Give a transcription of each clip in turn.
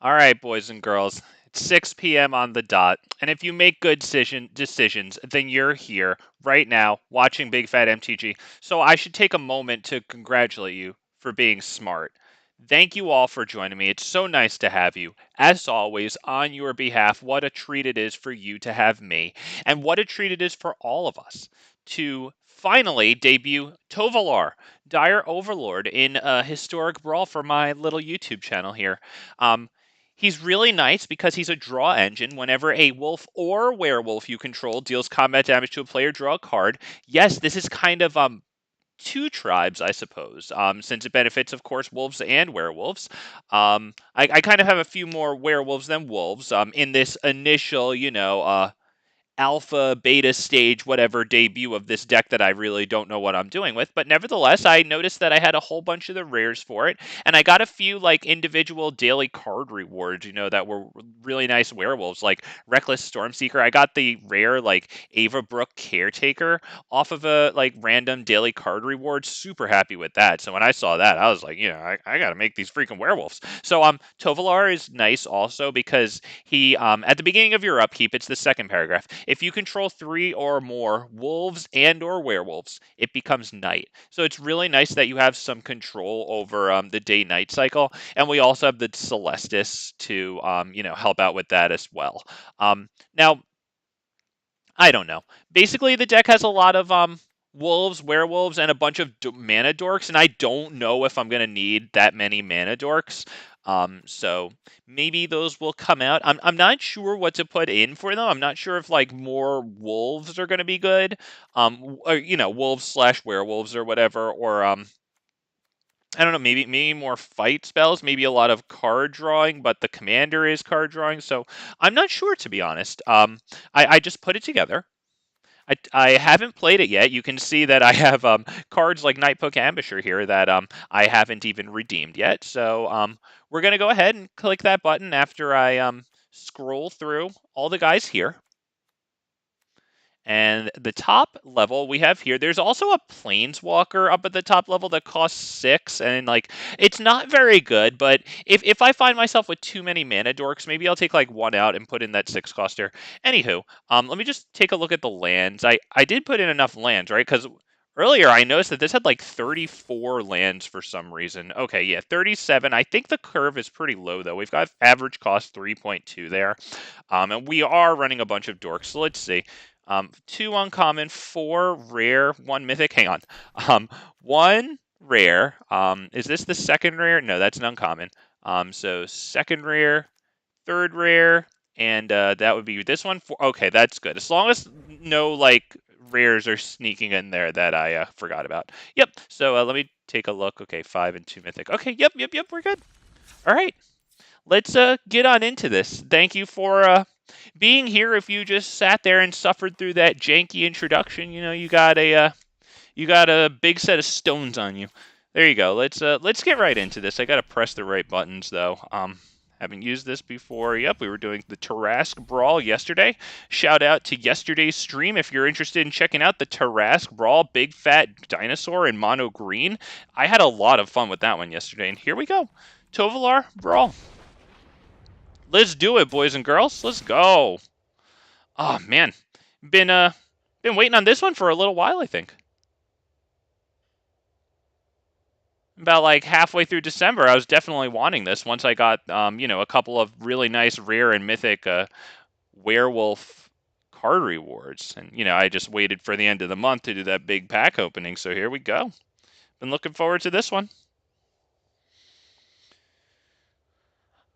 All right, boys and girls, it's 6 p.m. on the dot, and if you make good decisions, then you're here right now watching Big Fat MTG. So I should take a moment to congratulate you for being smart. Thank you all for joining me. It's so nice to have you. As always, on your behalf, what a treat it is for you to have me, and what a treat it is for all of us to finally debut Tovolar, Dire Overlord, in a historic brawl for my little YouTube channel here. He's really nice because he's a draw engine. Whenever a wolf or werewolf you control deals combat damage to a player, draw a card. Yes, this is kind of two tribes, I suppose, since it benefits, of course, wolves and werewolves. I kind of have a few more werewolves than wolves in this initial, alpha, beta stage, whatever debut of this deck that I really don't know what I'm doing with. But nevertheless, I noticed that I had a whole bunch of the rares for it, and I got a few like individual daily card rewards, that were really nice werewolves, like Reckless Stormseeker. I got the rare like Avabruck Caretaker off of a like random daily card reward. Super happy with that. So when I saw that, I was like, I gotta make these freaking werewolves. So Tovolar is nice also because he at the beginning of your upkeep, it's the second paragraph. If you control 3 or more wolves and or werewolves, it becomes night. So it's really nice that you have some control over the day-night cycle. And we also have the Celestis to, help out with that as well. Now, I don't know. Basically, the deck has a lot of wolves, werewolves, and a bunch of mana dorks, and I don't know if I'm going to need that many mana dorks. So maybe those will come out. I'm not sure what to put in for them. I'm not sure if like more wolves are going to be good, or wolves slash werewolves or whatever, or I don't know, maybe more fight spells, maybe a lot of card drawing, but the commander is card drawing, so I'm not sure, to be honest. I just put it together. I haven't played it yet. You can see that I have cards like Nightpoke Ambusher here that I haven't even redeemed yet. So we're going to go ahead and click that button after I scroll through all the guys here. And the top level we have here, there's also a Planeswalker up at the top level that costs 6. And like, it's not very good, but if I find myself with too many mana dorks, maybe I'll take like one out and put in that 6 coster. Anywho, let me just take a look at the lands. I did put in enough lands, right? Because earlier I noticed that this had like 34 lands for some reason. Okay, yeah, 37. I think the curve is pretty low though. We've got average cost 3.2 there. And we are running a bunch of dorks. So let's see. 2 uncommon, 4 rare, 1 mythic. Hang on. 1 rare. Is this the second rare? No, that's an uncommon. So second rare, third rare, and that would be this one. Okay, that's good. As long as no like rares are sneaking in there that I forgot about. Yep. So let me take a look. Okay, 5 and 2 mythic. Okay. Yep. We're good. All right. Let's get on into this. Thank you for being here. If you just sat there and suffered through that janky introduction, you got a big set of stones on you. There you go. Let's get right into this. I gotta press the right buttons though. Haven't used this before. Yep, we were doing the Tarrasque Brawl yesterday. Shout out to yesterday's stream if you're interested in checking out the Tarrasque Brawl Big Fat Dinosaur in mono green. I had a lot of fun with that one yesterday, and here we go. Tovolar Brawl. Let's do it, boys and girls. Let's go. Oh man, been waiting on this one for a little while, I think. About like halfway through December, I was definitely wanting this once I got a couple of really nice rare and mythic werewolf card rewards. And I just waited for the end of the month to do that big pack opening, so here we go. Been looking forward to this one.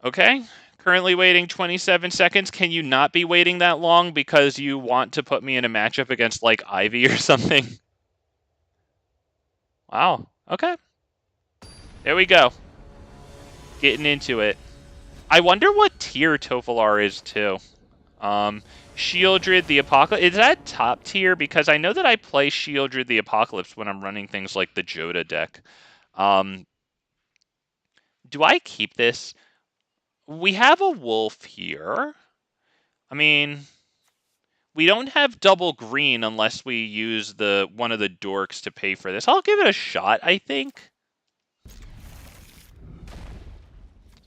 Okay. Currently waiting 27 seconds. Can you not be waiting that long because you want to put me in a matchup against like Ivy or something? Wow. Okay. There we go. Getting into it. I wonder what tier Tovolar is too. Sheoldred the Apocalypse. Is that top tier? Because I know that I play Sheoldred the Apocalypse when I'm running things like the Joda deck. Do I keep this? We have a wolf here. I mean, we don't have double green unless we use one of the dorks to pay for this. I'll give it a shot, I think.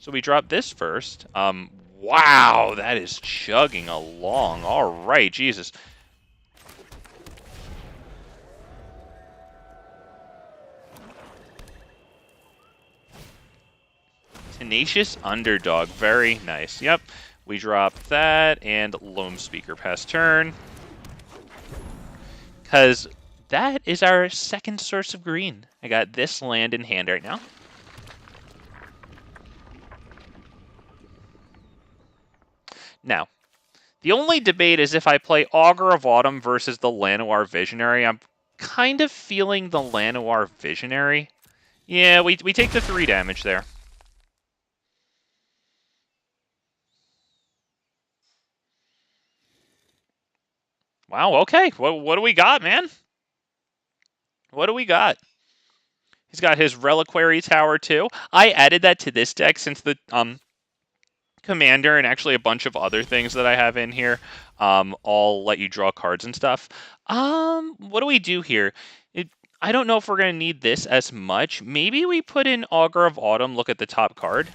So we drop this first. Wow, that is chugging along. All right, Jesus. Tenacious Underdog. Very nice. Yep. We drop that and Loam Speaker past turn. Because that is our second source of green. I got this land in hand right now. Now, the only debate is if I play Augur of Autumn versus the Llanowar Visionary. I'm kind of feeling the Llanowar Visionary. Yeah, we take the 3 damage there. Wow, okay. What do we got, man? What do we got? He's got his Reliquary Tower, too. I added that to this deck since the Commander and actually a bunch of other things that I have in here all let you draw cards and stuff. What do we do here? I don't know if we're going to need this as much. Maybe we put in Augur of Autumn, look at the top card.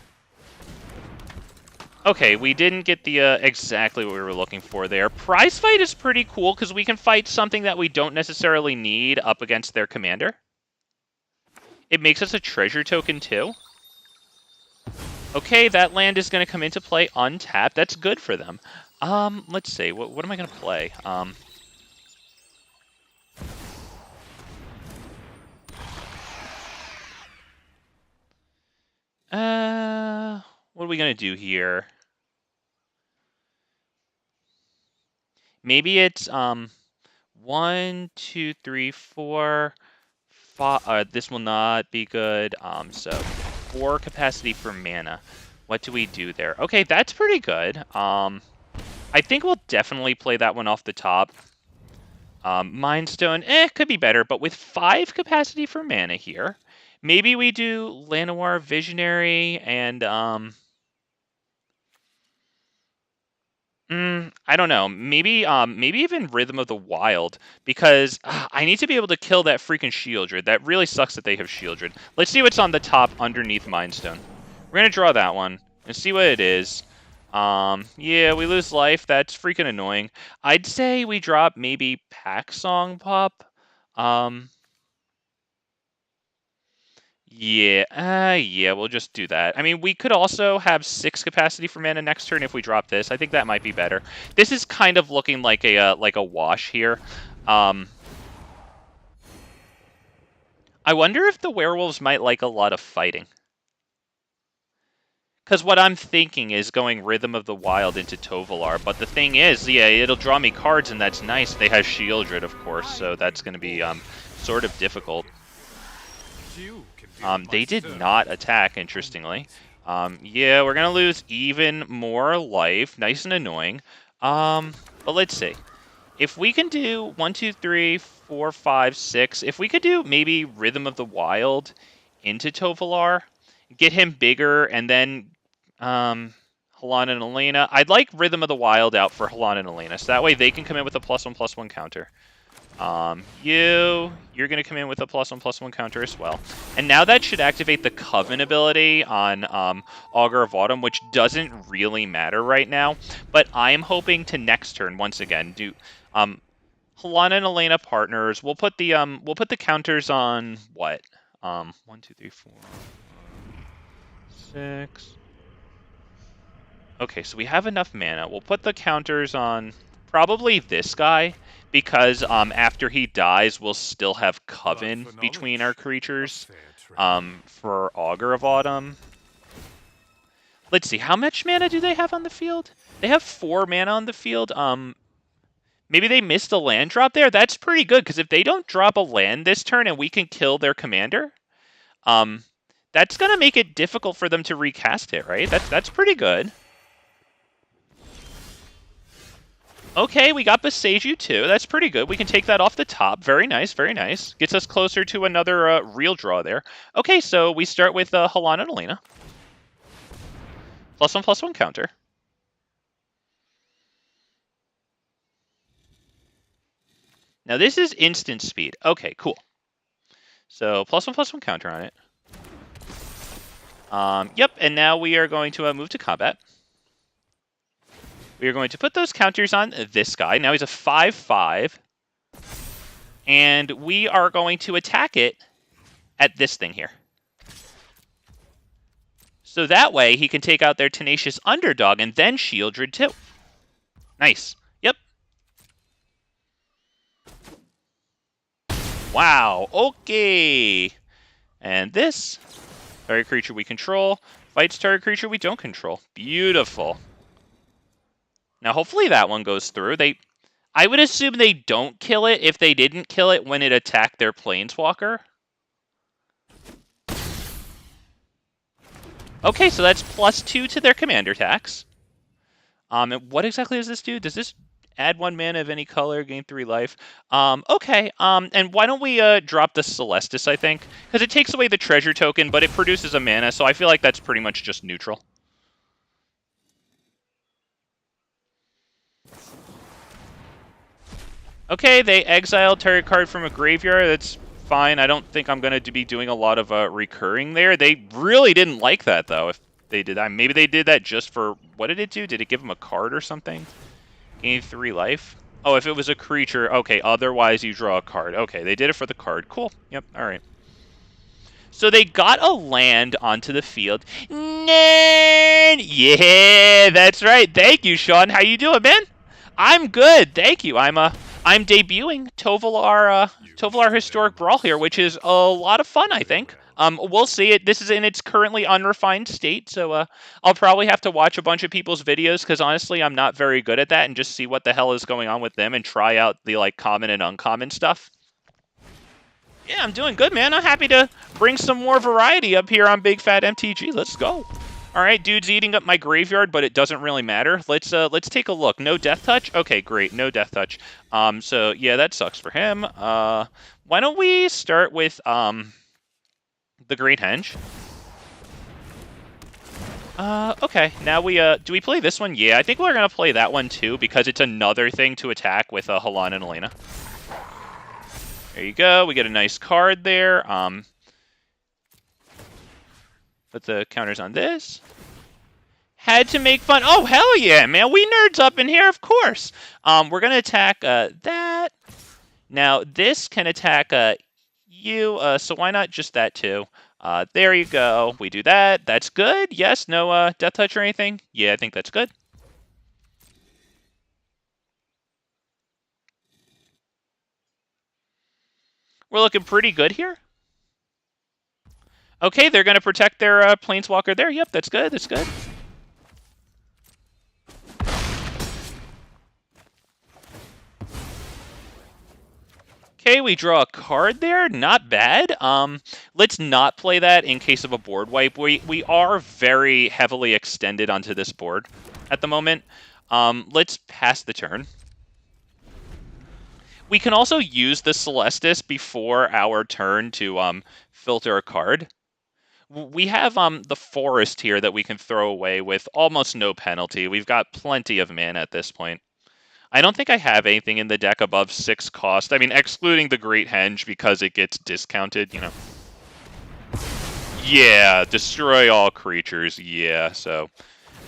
Okay, we didn't get the exactly what we were looking for there. Prize Fight is pretty cool because we can fight something that we don't necessarily need up against their commander. It makes us a treasure token too. Okay, that land is going to come into play untapped. That's good for them. Let's see. What am I going to play? What are we going to do here? Maybe it's 1, 2, 3, 4, 5. This will not be good. So 4 capacity for mana. What do we do there? Okay, that's pretty good. I think we'll definitely play that one off the top. Mindstone, could be better, but with 5 capacity for mana here, maybe we do Llanowar Visionary and I don't know. Maybe even Rhythm of the Wild, because I need to be able to kill that freaking Sheoldred. That really sucks that they have Sheoldred. Let's see what's on the top underneath Mindstone. We're gonna draw that one and see what it is. Yeah, we lose life. That's freaking annoying. I'd say we drop maybe Packsong Pup. Yeah, we'll just do that. I mean, we could also have 6 capacity for mana next turn if we drop this. I think that might be better. This is kind of looking like a wash here. I wonder if the werewolves might like a lot of fighting. Because what I'm thinking is going Rhythm of the Wild into Tovolar. But the thing is, yeah, it'll draw me cards, and that's nice. They have Sheoldred, of course, so that's going to be sort of difficult. They did not attack, interestingly. Yeah, we're going to lose even more life. Nice and annoying. But let's see. If we can do 1, 2, 3, 4, 5, 6. If we could do maybe Rhythm of the Wild into Tovolar, get him bigger, and then Halan and Elena. I'd like Rhythm of the Wild out for Halan and Elena, so that way they can come in with a +1/+1 counter. You're going to come in with a +1/+1 counter as well. And now that should activate the Coven ability on Augur of Autumn, which doesn't really matter right now. But I'm hoping to next turn, once again, do Halan and Elena partners. We'll put the counters on what? 1, 2, 3, 4, 6. Okay, so we have enough mana. We'll put the counters on probably this guy, because after he dies, we'll still have Coven between our creatures for Augur of Autumn. Let's see, how much mana do they have on the field? They have 4 mana on the field. Maybe they missed a land drop there? That's pretty good, because if they don't drop a land this turn and we can kill their commander, that's going to make it difficult for them to recast it, right? That's pretty good. Okay, we got Boseiju too. That's pretty good. We can take that off the top. Very nice, very nice. Gets us closer to another real draw there. Okay, so we start with Halan and Elena. +1/+1 counter. Now this is instant speed. Okay, cool. So +1/+1 counter on it. Yep, and now we are going to move to combat. We are going to put those counters on this guy. Now he's a 5/5. And we are going to attack it at this thing here. So that way he can take out their tenacious underdog and then Sheoldred too. Nice. Yep. Wow. Okay. And this target creature we control fights target creature we don't control. Beautiful. Now hopefully that one goes through. I would assume they don't kill it if they didn't kill it when it attacked their planeswalker. Okay, so that's +2 to their commander attacks. And what exactly does this do? Does this add 1 mana of any color, gain 3 life? Okay, and why don't we drop the Celestis, I think? Because it takes away the treasure token, but it produces a mana, so I feel like that's pretty much just neutral. Okay, they exiled target card from a graveyard. That's fine. I don't think I'm going to be doing a lot of recurring there. They really didn't like that, though, if they did that. Maybe they did that just for... What did it do? Did it give them a card or something? Gain 3 life? Oh, if it was a creature, okay, otherwise you draw a card. Okay, they did it for the card. Cool. Yep, all right. So they got a land onto the field. Nerd! Yeah, that's right. Thank you, Sean. How you doing, man? I'm good. Thank you. I'm debuting Tovolar Historic Brawl here, which is a lot of fun, I think. We'll see it. This is in its currently unrefined state, so I'll probably have to watch a bunch of people's videos because honestly, I'm not very good at that, and just see what the hell is going on with them and try out the like common and uncommon stuff. Yeah, I'm doing good, man. I'm happy to bring some more variety up here on Big Fat MTG. Let's go. All right, dude's eating up my graveyard, but it doesn't really matter. Let's take a look. No death touch? Okay, great. No death touch. So yeah, that sucks for him. Why don't we start with the Great Henge? Okay. Now we do we play this one? Yeah, I think we're gonna play that one too because it's another thing to attack with Halan and Elena. There you go. We get a nice card there. Put the counters on this. Had to make fun. Oh, hell yeah, man. We nerds up in here, of course. We're going to attack that. Now, this can attack you, so why not just that too? There you go. We do that. That's good. Yes, no death touch or anything. Yeah, I think that's good. We're looking pretty good here. Okay, they're going to protect their planeswalker there. Yep, that's good. That's good. Okay, we draw a card there. Not bad. Let's not play that in case of a board wipe. We are very heavily extended onto this board at the moment. Let's pass the turn. We can also use the Celestis before our turn to filter a card. We have the Forest here that we can throw away with almost no penalty. We've got plenty of mana at this point. I don't think I have anything in the deck above 6 cost. I mean, excluding the Great Henge because it gets discounted, you know. Yeah, destroy all creatures. Yeah, so...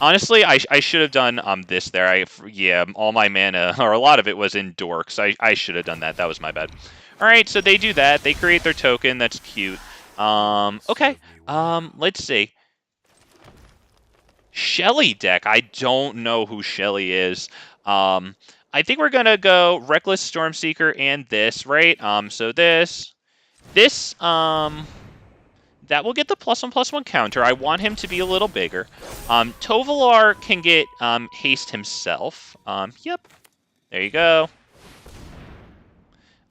Honestly, I should have done this there. Yeah, all my mana, or a lot of it was in Dorks. I should have done that. That was my bad. All right, so they do that. They create their token. That's cute. Okay. Let's see. Shelly deck. I don't know who Shelly is. I think we're gonna go Reckless Stormseeker and this, right? So this, that will get the +1/+1 counter. I want him to be a little bigger. Tovolar can get haste himself. Yep. There you go.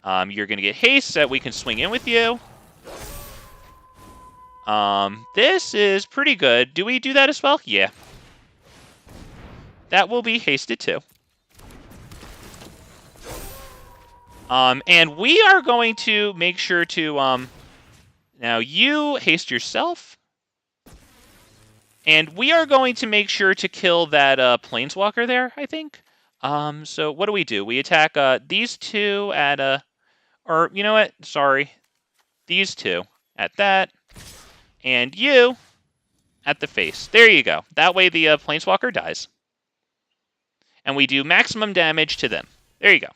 You're gonna get haste so that we can swing in with you. This is pretty good. Do we do that as well? Yeah. That will be hasted too. And we are going to make sure to, now you haste yourself. And we are going to make sure to kill that planeswalker there, I think. So what do? We attack these two at or you know what? Sorry. These two at that. And you at the face. There you go. That way the Planeswalker dies. And we do maximum damage to them. There you go.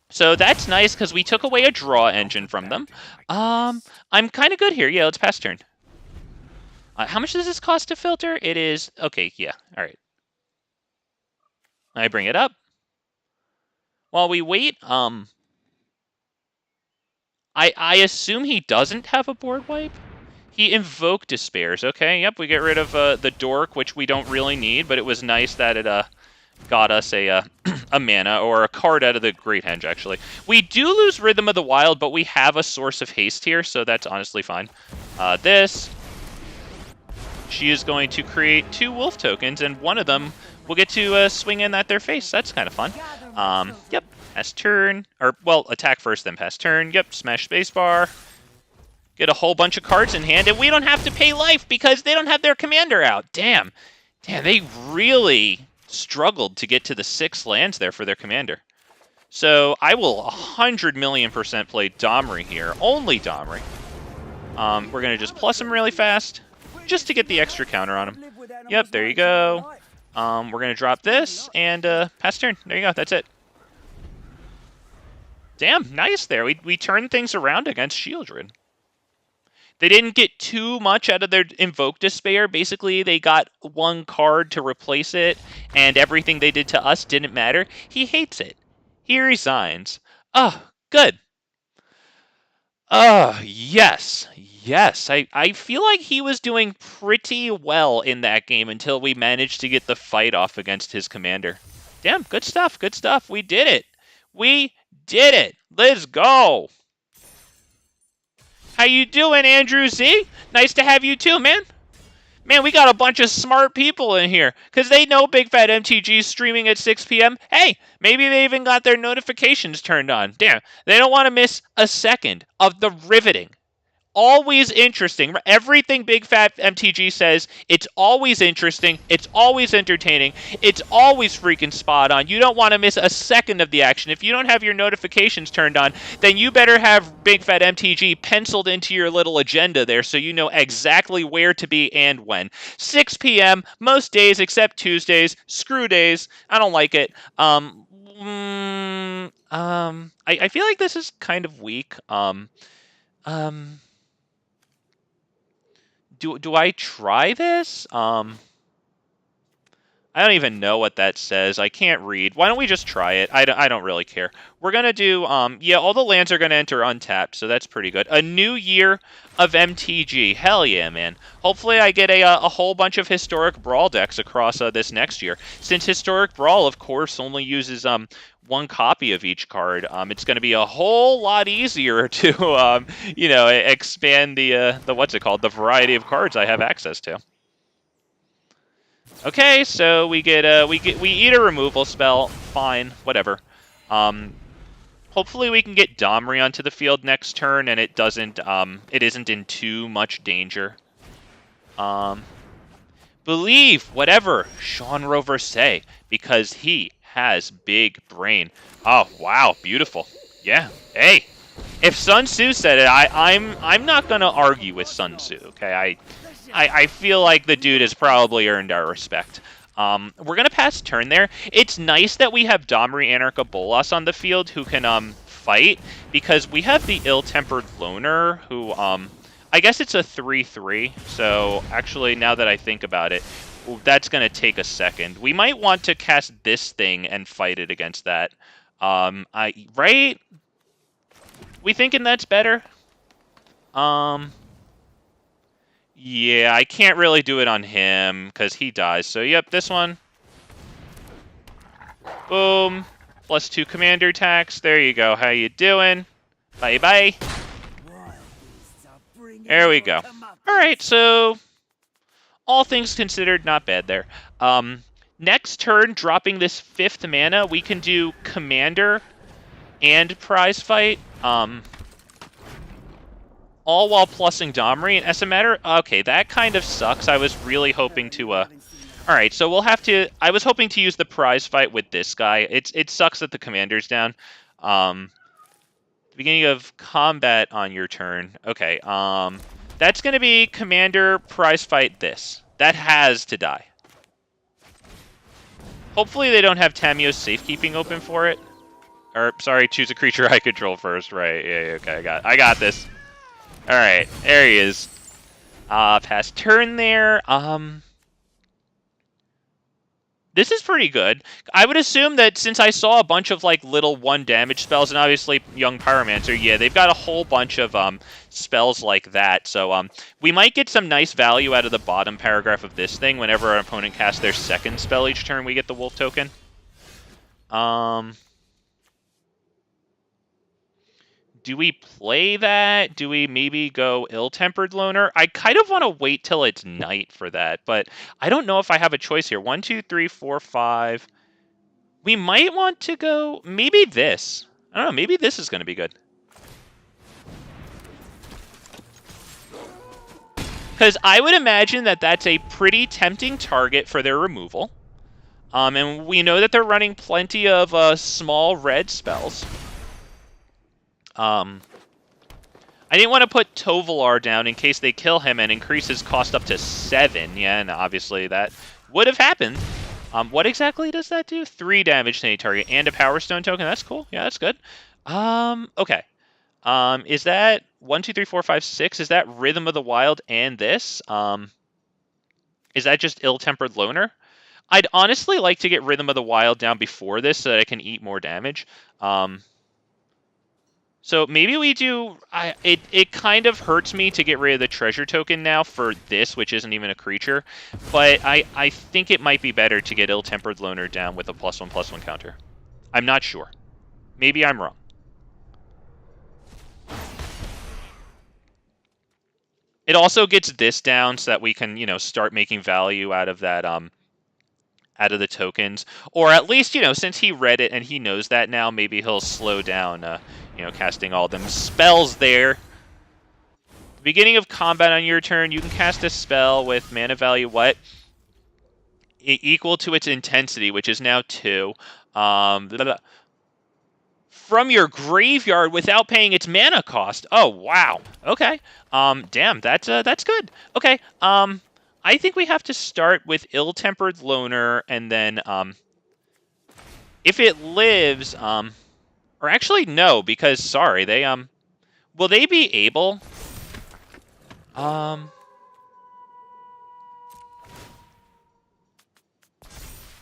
So that's nice because we took away a draw engine from them. I'm kind of good here. Yeah, let's pass turn. How much does this cost to filter? It is... Okay, yeah. All right. I bring it up. While we wait, I assume he doesn't have a board wipe. He invoked Despairs. Okay, yep, we get rid of the Dork, which we don't really need, but it was nice that it got us a a mana, or a card out of the Great Henge, actually. We do lose Rhythm of the Wild, but we have a source of haste here, so that's honestly fine. This... She is going to create 2 wolf tokens, and one of them will get to swing in at their face. That's kind of fun. Yep, pass turn. Or, well, attack first, then pass turn. Yep, smash spacebar. Get a whole bunch of cards in hand, and we don't have to pay life because they don't have their commander out. Damn. Damn, they really struggled to get to the 6 lands there for their commander. So I will 100,000,000% play Domri here. Only Domri. We're going to just plus him really fast, just to get the extra counter on him. Yep, there you go. We're going to drop this, and pass turn. There you go, that's it. Damn, nice there. We turned things around against Sheoldred. They didn't get too much out of their Invoke Despair. Basically, they got 1 card to replace it, and everything they did to us didn't matter. He hates it. He resigns. Oh, good. Yes. Yes. I feel like he was doing pretty well in that game until we managed to get the fight off against his commander. Damn, good stuff. Good stuff. We did it. We did it. Let's go. How you doing, Andrew Z? Nice to have you too, man. Man, we got a bunch of smart people in here because they know Big Fat MTG is streaming at 6 p.m. Hey, maybe they even got their notifications turned on. Damn, they don't want to miss a second of the riveting. Always interesting. Everything Big Fat MTG says, it's always interesting, it's always entertaining, it's always freaking spot on. You don't want to miss a second of the action. If you don't have your notifications turned on, then you better have Big Fat MTG penciled into your little agenda there so you know exactly where to be and when. 6 p.m. most days except Tuesdays. Screw days. I don't like it. I feel like this is kind of weak. Do I try this? I don't even know what that says. I can't read. Why don't we just try it? I don't really care. We're going to do, yeah, all the lands are going to enter untapped, so that's pretty good. A new year of MTG. Hell yeah, man. Hopefully I get a whole bunch of Historic Brawl decks across this next year. Since Historic Brawl, of course, only uses 1 copy of each card, it's going to be a whole lot easier to, you know, expand the what's it called, the variety of cards I have access to. Okay, so we eat a removal spell. Fine, whatever. Hopefully we can get Domri onto the field next turn, and it isn't in too much danger. Believe whatever Sean Rover say, because he has big brain. Oh wow, beautiful. Yeah. Hey, if Sun Tzu said it, I'm not gonna argue with Sun Tzu. Okay, I feel like the dude has probably earned our respect. We're gonna pass turn there. It's nice that we have Domri Anarcha Bolas on the field who can fight, because we have the Ill-Tempered Loner who I guess it's a 3/3. So actually, now that I think about it, that's going to take a second. We might want to cast this thing and fight it against that. Right? We thinking that's better? Yeah, I can't really do it on him because he dies. So, yep, this one. Boom. +2 commander attacks. There you go. How you doing? Bye-bye. There we go. All right, so all things considered, not bad there. Next turn, dropping this 5th mana, we can do Commander and Prize Fight, all while plussing Domri. And as a matter, okay, that kind of sucks. I was really hoping to, all right, so we'll have to, I was hoping to use the Prize Fight with this guy. It sucks that the Commander's down. Beginning of combat on your turn. Okay, That's going to be Commander Prize Fight this. That has to die. Hopefully they don't have Tamiyo's Safekeeping open for it. Or, sorry, choose a creature I control first. Right, yeah, okay, I got this. Alright, there he is. Past turn there. This is pretty good. I would assume that since I saw a bunch of like little 1 damage spells, and obviously Young Pyromancer, yeah, they've got a whole bunch of spells like that. So we might get some nice value out of the bottom paragraph of this thing. Whenever our opponent casts their second spell each turn, we get the Wolf token. Do we play that? Do we maybe go Ill-Tempered Loner? I kind of want to wait till it's night for that, but I don't know if I have a choice here. 1, 2, 3, 4, 5. We might want to go maybe this. I don't know. Maybe this is going to be good. Because I would imagine that that's a pretty tempting target for their removal. And we know that they're running plenty of small red spells. I didn't want to put Tovolar down in case they kill him and increase his cost up to 7. Yeah, and obviously that would have happened. What exactly does that do? 3 damage to any target and a Power Stone token. That's cool. Yeah, that's good. Okay. Is that 1, 2, 3, 4, 5, 6? Is that Rhythm of the Wild and this? Is that just Ill-Tempered Loner? I'd honestly like to get Rhythm of the Wild down before this so that I can eat more damage. So maybe we do... It kind of hurts me to get rid of the treasure token now for this, which isn't even a creature. But I think it might be better to get Ill-Tempered Loner down with a +1/+1 counter. I'm not sure. Maybe I'm wrong. It also gets this down so that we can, you know, start making value out of that... out of the tokens, or at least, you know, since he read it and he knows that now, maybe he'll slow down, you know, casting all them spells there. Beginning of combat on your turn, you can cast a spell with mana value, what? Equal to its intensity, which is now 2. From your graveyard without paying its mana cost. Oh, wow. Okay. Damn, that's good. Okay, I think we have to start with Ill-Tempered Loner, and then, if it lives, or actually, no, because, sorry, they, will they be able,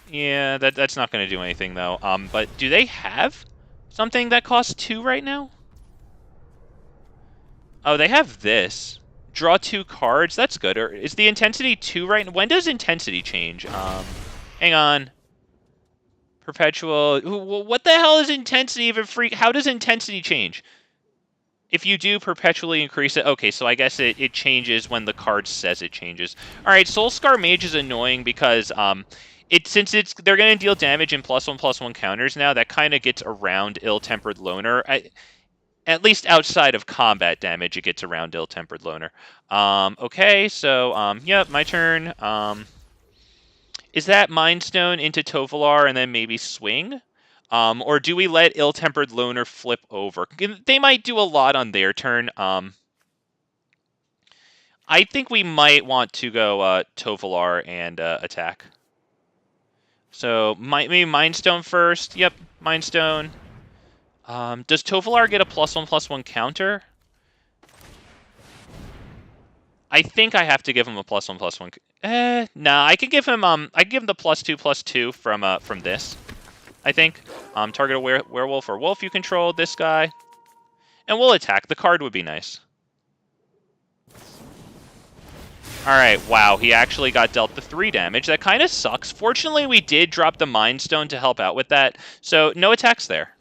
yeah, that's not going to do anything, though, but do they have something that costs 2 right now? Oh, they have this. Draw 2 cards. That's good. Or is the intensity 2 right now? When does intensity change? Hang on. Perpetual. What the hell is intensity even free? How does intensity change? If you do perpetually increase it. Okay, so I guess it changes when the card says it changes. All right, Soulscar Mage is annoying because since they're going to deal damage in +1/+1 counters now, that kind of gets around Ill-Tempered Loner. At least outside of combat damage, it gets around Ill-Tempered Loner. Okay, so, yep, my turn. Is that Mind Stone into Tovolar and then maybe swing? Or do we let Ill-Tempered Loner flip over? They might do a lot on their turn. I think we might want to go Tovolar and attack. So, maybe Mind Stone first. Yep, Mind Stone. Does Tovolar get a +1/+1 counter? I think I have to give him a +1/+1. Nah, I can give him I can give him the +2/+2 from this. I think. Target a werewolf or wolf you control, this guy. And we'll attack. The card would be nice. Alright, wow, he actually got dealt the 3 damage. That kind of sucks. Fortunately, we did drop the Mind Stone to help out with that, so no attacks there.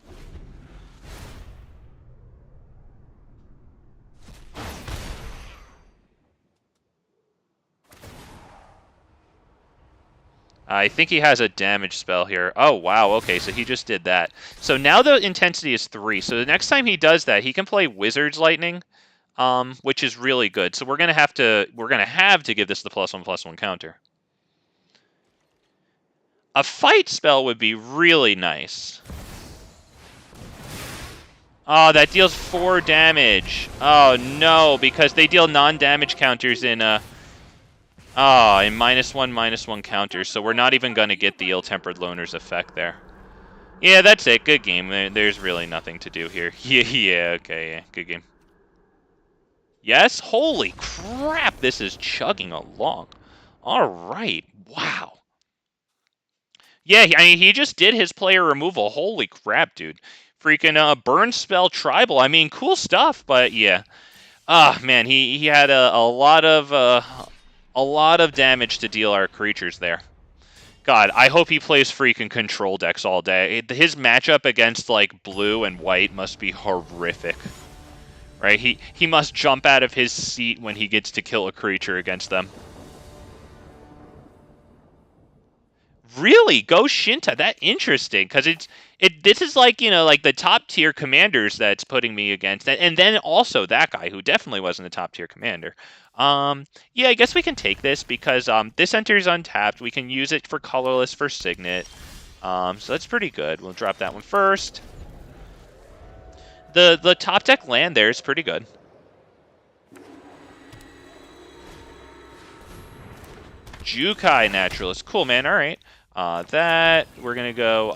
I think he has a damage spell here. Oh, wow. Okay, so he just did that. So now the intensity is 3. So the next time he does that, he can play Wizard's Lightning, which is really good. So we're gonna have to give this the +1/+1 counter. A fight spell would be really nice. Oh, that deals 4 damage. Oh, no, because they deal non-damage counters in, in -1/-1 counters, so we're not even going to get the Ill-Tempered Loner's effect there. Yeah, that's it. Good game. There's really nothing to do here. Yeah, okay, yeah. Good game. Yes? Holy crap, this is chugging along. All right. Wow. Yeah, I mean, he just did his player removal. Holy crap, dude. Freaking burn spell tribal. I mean, cool stuff, but yeah. Ah, man, he had a lot of damage to deal our creatures there. God, I hope he plays freaking control decks all day. His matchup against like blue and white must be horrific. Right? He must jump out of his seat when he gets to kill a creature against them. Really? Go-Shintai? That interesting, because this is like, you know, like the top tier commanders that's putting me against, and then also that guy who definitely wasn't a top tier commander. Yeah, I guess we can take this because this enters untapped. We can use it for colorless for Signet. So that's pretty good. We'll drop that one first. The top deck land there is pretty good. Kessig Naturalist. Cool, man. All right. That we're gonna go.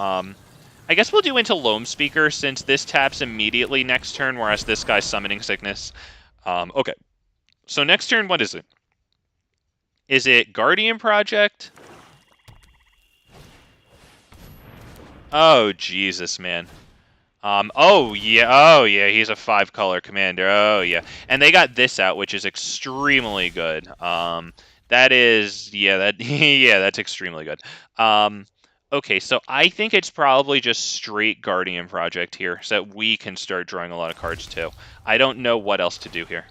I guess we'll do into Loam Speaker since this taps immediately next turn, whereas this guy's Summoning Sickness. Okay. So next turn, what is it? Is it Guardian Project? Oh Jesus, man. Oh yeah, he's a 5-color commander. Oh yeah, and they got this out, which is extremely good. That is, yeah, that's extremely good. Okay, so I think it's probably just straight Guardian Project here, so that we can start drawing a lot of cards too. I don't know what else to do here.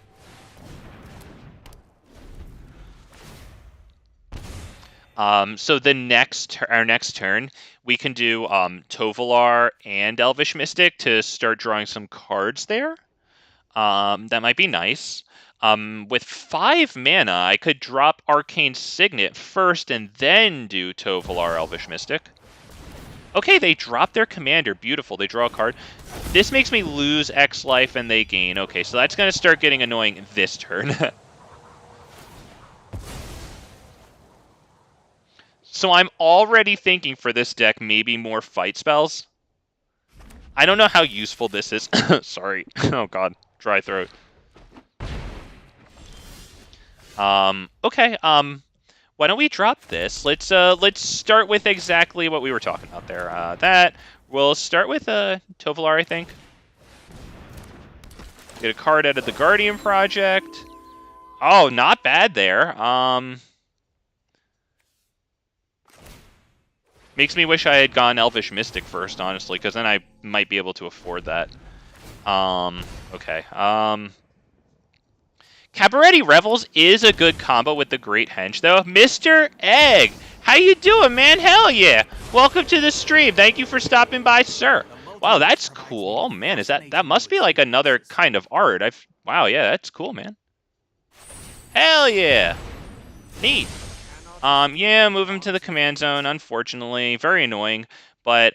So our next turn, we can do Tovolar and Elvish Mystic to start drawing some cards there. That might be nice. With 5 mana, I could drop Arcane Signet first and then do Tovolar Elvish Mystic. Okay, they drop their commander. Beautiful. They draw a card. This makes me lose X life and they gain. Okay, so that's going to start getting annoying this turn. So I'm already thinking for this deck maybe more fight spells. I don't know how useful this is. Sorry. Oh god, dry throat. Okay. Why don't we drop this? Let's start with exactly what we were talking about there. We'll start with Tovolar, I think. Get a card out of the Guardian Project. Oh, not bad there. Makes me wish I had gone Elvish Mystic first, honestly, because then I might be able to afford that. Okay. Cabaret Revels is a good combo with the Great Henge, though. Mr. Egg, how you doing, man? Hell yeah! Welcome to the stream. Thank you for stopping by, sir. Wow, that's cool. Oh man, that must be like another kind of art? Wow, yeah, that's cool, man. Hell yeah! Neat. Yeah, move him to the command zone, unfortunately. Very annoying. But,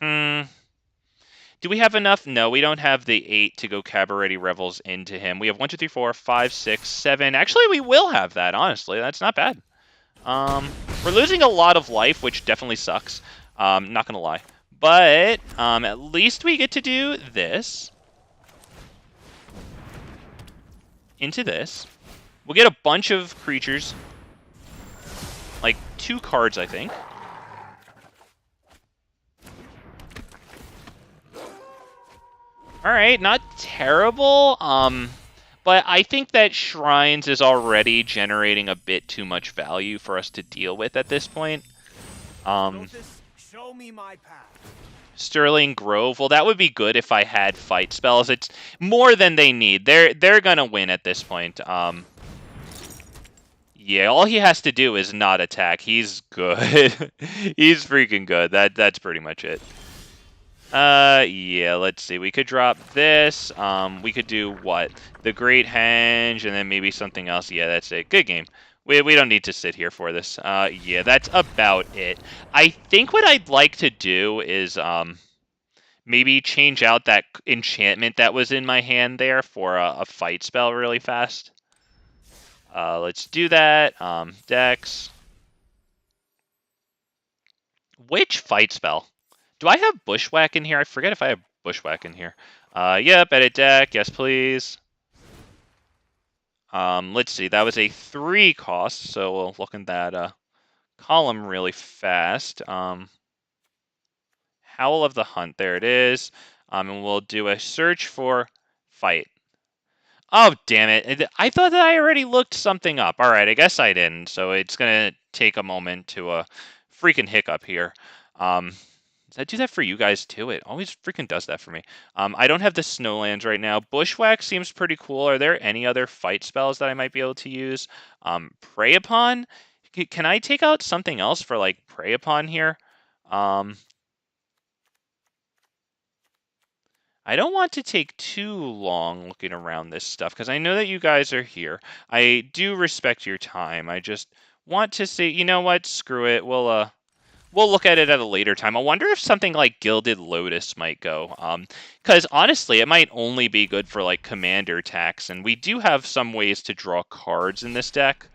do we have enough? No, we don't have the 8 to go Cabaret Revels into him. We have 1, 2, 3, 4, 5, 6, 7. Actually, we will have that, honestly. That's not bad. We're losing a lot of life, which definitely sucks. Not gonna lie. But, at least we get to do this. Into this. We'll get a bunch of creatures. Like 2 cards, I think. Alright, not terrible. But I think that Shrines is already generating a bit too much value for us to deal with at this point. Show me my path. Sterling Grove. Well, that would be good if I had fight spells. It's more than they need. They're gonna win at this point. Yeah, all he has to do is not attack. He's good. He's freaking good. That's pretty much it. Yeah, let's see. We could drop this. We could do what? The Great Henge, and then maybe something else. Yeah, that's it. Good game. We don't need to sit here for this. Yeah, that's about it. I think what I'd like to do is Maybe change out that enchantment that was in my hand there for a fight spell really fast. Let's do that. Dex. Which fight spell? Do I have Bushwhack in here? I forget if I have Bushwhack in here. Yep, edit deck. Yes, please. Let's see. That was a 3 cost, so we'll look in that column really fast. Howl of the Hunt. There it is. And we'll do a search for fight. Oh, damn it. I thought that I already looked something up. All right, I guess I didn't. So it's going to take a moment to freaking hiccup here. Does that do that for you guys too? It always freaking does that for me. I don't have the Snowlands right now. Bushwhack seems pretty cool. Are there any other fight spells that I might be able to use? Prey Upon? Can I take out something else for like Prey Upon here? I don't want to take too long looking around this stuff because I know that you guys are here. I do respect your time. I just want to say, you know what? Screw it. We'll look at it at a later time. I wonder if something like Gilded Lotus might go. Because honestly, it might only be good for like commander attacks, and we do have some ways to draw cards in this deck.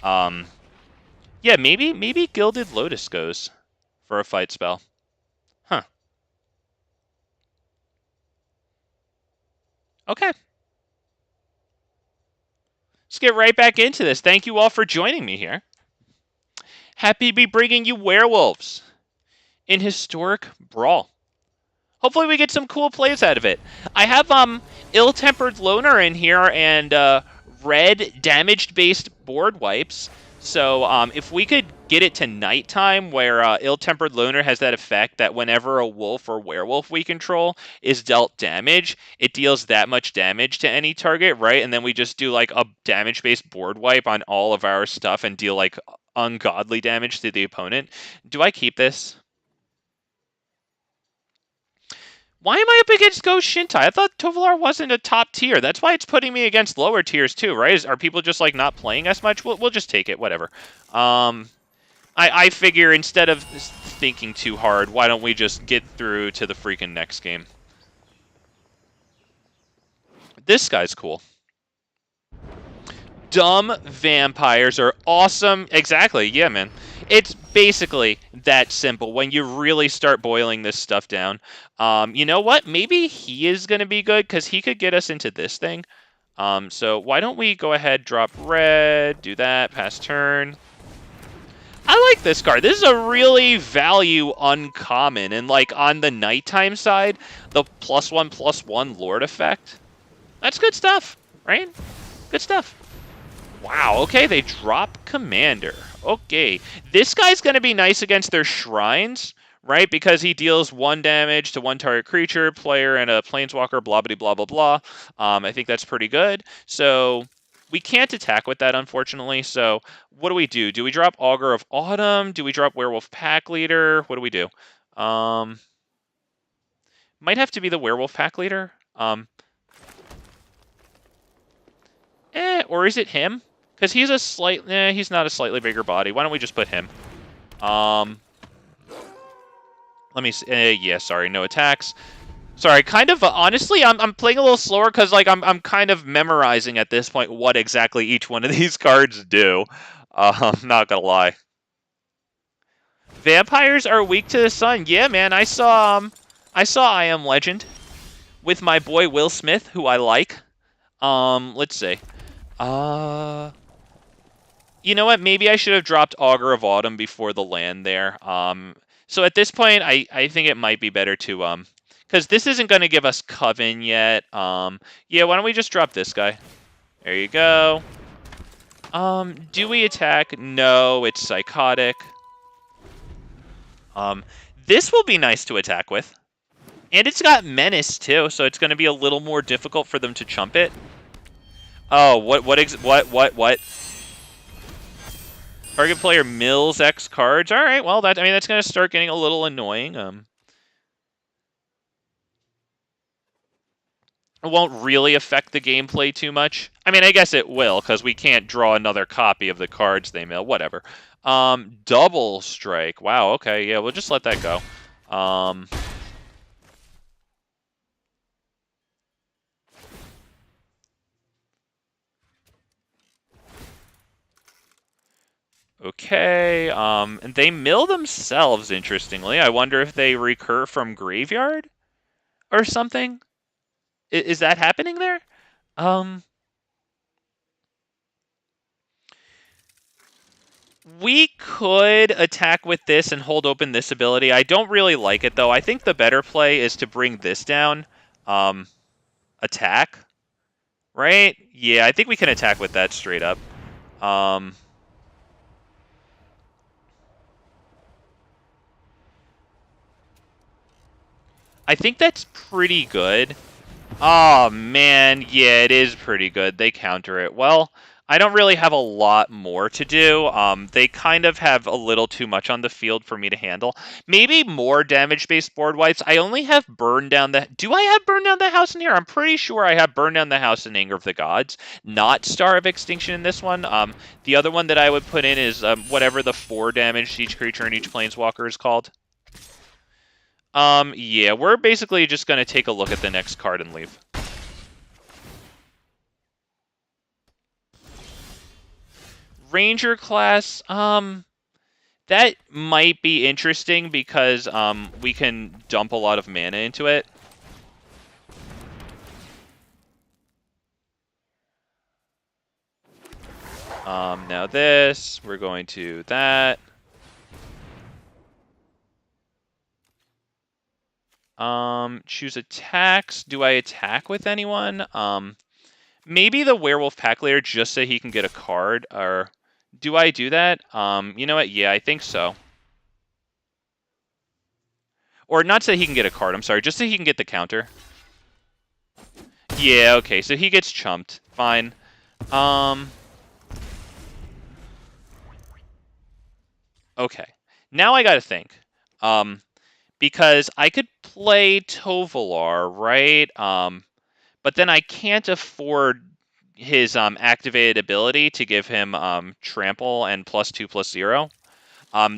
Yeah, maybe Gilded Lotus goes for a fight spell. Huh. Okay. Let's get right back into this. Thank you all for joining me here. Happy to be bringing you Werewolves in Historic Brawl. Hopefully we get some cool plays out of it. I have Ill-Tempered Loner in here and red damaged-based board wipes. So if we could get it to nighttime where Ill-Tempered Loner has that effect that whenever a wolf or werewolf we control is dealt damage, it deals that much damage to any target, right? And then we just do like a damage-based board wipe on all of our stuff and deal like ungodly damage to the opponent. Do I keep this? Why am I up against Go-Shintai? I thought Tovolar wasn't a top tier. That's why it's putting me against lower tiers too, right? Are people just like not playing as much? We'll just take it, whatever. I figure instead of thinking too hard, why don't we just get through to the freaking next game? This guy's cool. Dumb vampires are awesome. Exactly, yeah, man. It's basically that simple when you really start boiling this stuff down. You know what? Maybe he is going to be good because he could get us into this thing. So why don't we go ahead, drop red, do that, pass turn. I like this card. This is a really value uncommon. And like on the nighttime side, the +1/+1 Lord effect. That's good stuff, right? Good stuff. Wow, okay, they drop Commander. Okay, this guy's going to be nice against their Shrines, right? Because he deals 1 damage to 1 target creature, player, and a Planeswalker, blah, blah, blah, blah, blah. I think that's pretty good. So we can't attack with that, unfortunately. So what do we do? Do we drop Augur of Autumn? Do we drop Werewolf Pack Leader? What do we do? Might have to be the Werewolf Pack Leader. Or is it him? Because he's he's not a slightly bigger body. Why don't we just put him? Let me see. Yeah, sorry, no attacks. Sorry, kind of, honestly, I'm playing a little slower because, like, I'm kind of memorizing at this point what exactly each one of these cards do. I'm not gonna lie. Vampires are weak to the sun. Yeah, man, I saw I Am Legend with my boy Will Smith, who I like. Let's see. You know what? Maybe I should have dropped Augur of Autumn before the land there. So at this point, I think it might be better to because this isn't going to give us Coven yet. Yeah, why don't we just drop this guy? There you go. Do we attack? No, it's Psychotic. This will be nice to attack with. And it's got Menace too, so it's going to be a little more difficult for them to chump it. Oh, what? Target player mills X cards. All right, well, that's going to start getting a little annoying. It won't really affect the gameplay too much. I mean, I guess it will, because we can't draw another copy of the cards they mill. Whatever. Double strike. Wow, okay, yeah, we'll just let that go. Okay, and they mill themselves, interestingly. I wonder if they recur from graveyard or something. Is that happening there? We could attack with this and hold open this ability. I don't really like it, though. I think the better play is to bring this down. Attack, right? Yeah, I think we can attack with that straight up. I think that's pretty good. Oh, man. Yeah, it is pretty good. They counter it. Well, I don't really have a lot more to do. They kind of have a little too much on the field for me to handle. Maybe more damage-based board wipes. I only have Burn Down the... Do I have Burn Down the House in here? I'm pretty sure I have Burn Down the House in Anger of the Gods, not Star of Extinction in this one. The other one that I would put in is whatever the 4 damage to each creature and each planeswalker is called. Yeah, we're basically just going to take a look at the next card and leave. Ranger class, that might be interesting because, we can dump a lot of mana into it. Now this, we're going to that. Choose attacks. Do I attack with anyone? Maybe the Werewolf Pack Leader just so he can get a card, or do I do that? You know what? Yeah, I think so. Or not so he can get a card, I'm sorry, just so he can get the counter. Yeah, okay, so he gets chumped. Fine. Okay. Now I gotta think. Because I could play Tovolar, right? But then I can't afford his activated ability to give him trample and +2/+0.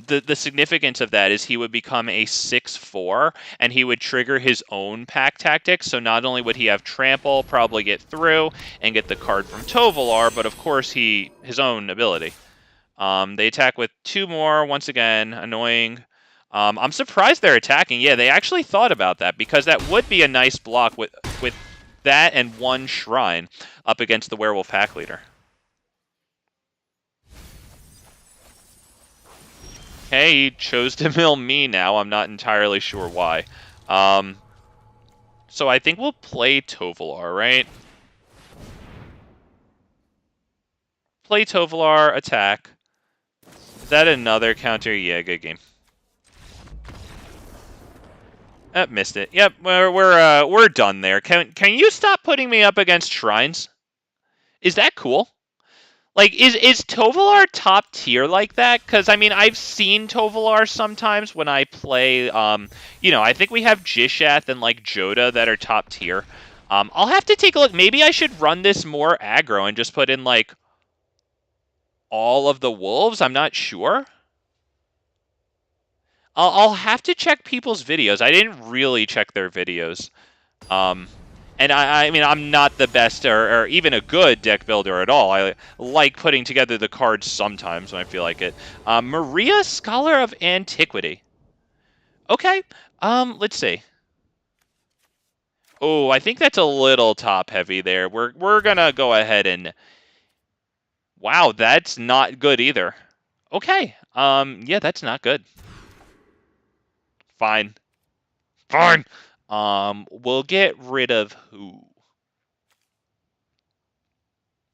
The significance of that is he would become a 6/4, and he would trigger his own pack tactics. So not only would he have trample, probably get through and get the card from Tovolar, but of course his own ability. They attack with 2 more. Once again, annoying. I'm surprised they're attacking. Yeah, they actually thought about that because that would be a nice block with that and 1 Shrine up against the Werewolf Pack Leader. Okay, he chose to mill me now. I'm not entirely sure why. So I think we'll play Tovolar, right? Play Tovolar, attack. Is that another counter? Yeah, good game. Missed it. Yep, we're done there. Can you stop putting me up against shrines? Is that cool? Like, is Tovolar top tier like that? Because, I mean, I've seen Tovolar sometimes when I play, you know, I think we have Jishath and, like, Joda that are top tier. I'll have to take a look. Maybe I should run this more aggro and just put in, like, all of the wolves? I'm not sure. I'll have to check people's videos. I didn't really check their videos. And I mean, I'm not the best or even a good deck builder at all. I like putting together the cards sometimes when I feel like it. Maria, Scholar of Antiquity. Okay, let's see. Oh, I think that's a little top heavy there. We're gonna go ahead and... Wow, that's not good either. Okay, yeah, that's not good. Fine. Fine. We'll get rid of who?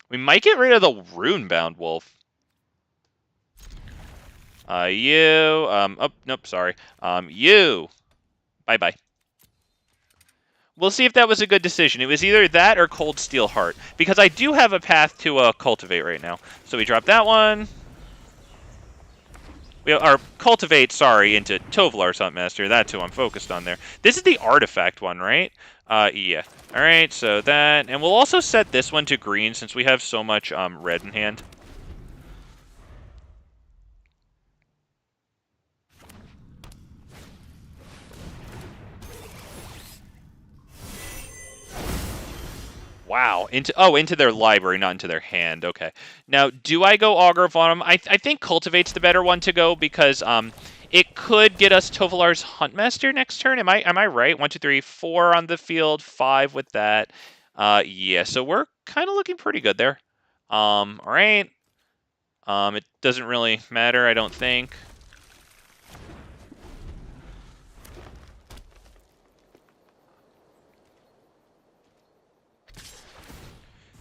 We might get rid of the Runebound Wolf. Oh, nope, sorry. You. Bye-bye. We'll see if that was a good decision. It was either that or Cold Steel Heart, because I do have a path to Cultivate right now. So we drop that one. Or Cultivate, sorry, into Tovolar Master. That's who I'm focused on there. This is the Artifact one, right? Yeah. Alright, so that. And we'll also set this one to green since we have so much red in hand. Wow. Into their library, not into their hand. Okay. Now, do I go Augur of Autumn? I think Cultivate's the better one to go because it could get us Tovolar's Huntmaster next turn. Am I right? 1, 2, 3, 4 on the field, 5 with that. Yeah. So we're kind of looking pretty good there. All right. It doesn't really matter, I don't think.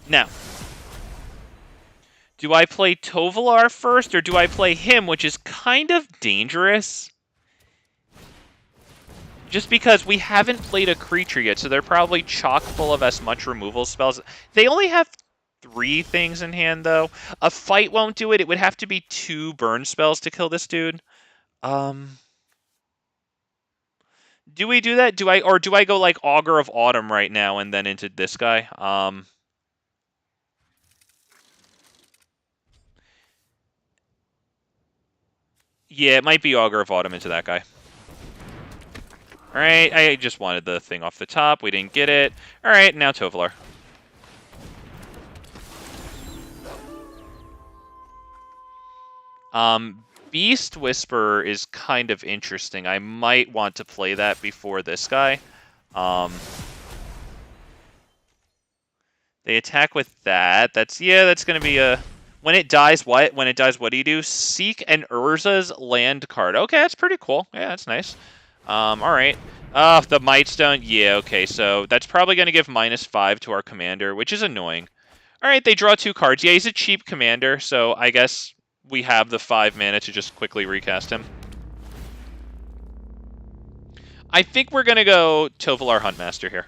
Now, do I play Tovolar first, or do I play him, which is kind of dangerous? Just because we haven't played a creature yet, so they're probably chock full of as much removal spells. They only have 3 things in hand, though. A fight won't do it. It would have to be 2 burn spells to kill this dude. Do we do that? Do I go like Augur of Autumn right now and then into this guy? Yeah, it might be Augur of Autumn into that guy. Alright, I just wanted the thing off the top. We didn't get it. Alright, now Tovolar. Beast Whisperer is kind of interesting. I might want to play that before this guy. They attack with that. That's going to be a... When it dies, what? When it dies, what do you do? Seek an Urza's land card. Okay, that's pretty cool. Yeah, that's nice. Alright. The Mightstone. Yeah, okay, so that's probably going to give -5 to our commander, which is annoying. Alright, they draw 2 cards. Yeah, he's a cheap commander, so I guess we have the 5 mana to just quickly recast him. I think we're going to go Tovolar Huntmaster here.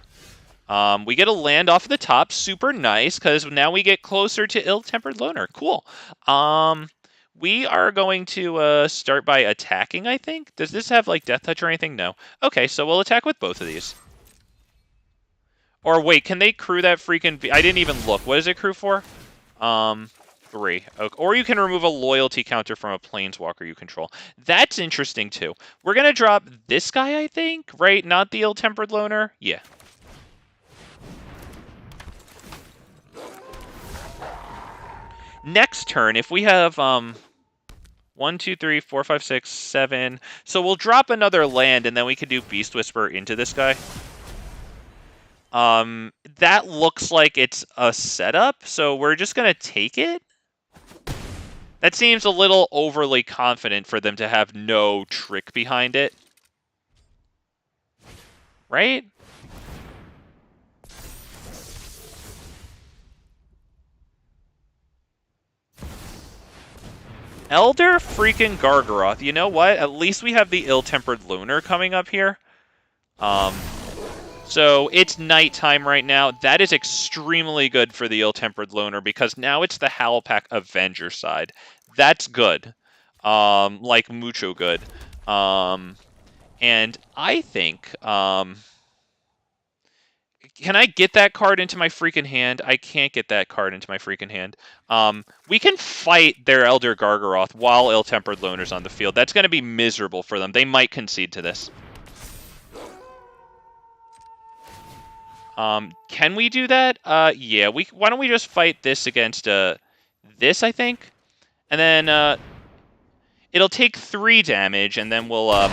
We get a land off the top. Super nice, because now we get closer to Ill-Tempered Loner. Cool. We are going to start by attacking, I think. Does this have, like, Death Touch or anything? No. Okay, so we'll attack with both of these. Or wait, can they crew that freaking... I didn't even look. What does it crew for? 3. Okay. Or you can remove a loyalty counter from a planeswalker you control. That's interesting, too. We're going to drop this guy, I think, right? Not the Ill-Tempered Loner? Yeah. Next turn, if we have 1, 2, 3, 4, 5, 6, 7. So we'll drop another land, and then we can do Beast Whisperer into this guy. That looks like it's a setup, so we're just going to take it. That seems a little overly confident for them to have no trick behind it. Right? Elder freaking Gargaroth. You know what? At least we have the Ill-Tempered Loner coming up here. So it's nighttime right now. That is extremely good for the Ill-Tempered Loner because now it's the Howlpack Avenger side. That's good. Like mucho good. And I think... can I get that card into my freaking hand? I can't get that card into my freaking hand. We can fight their Elder Gargaroth while Ill-Tempered Loner's on the field. That's going to be miserable for them. They might concede to this. Can we do that? Yeah. Why don't we just fight this against this, I think? And then it'll take 3 damage, and then we'll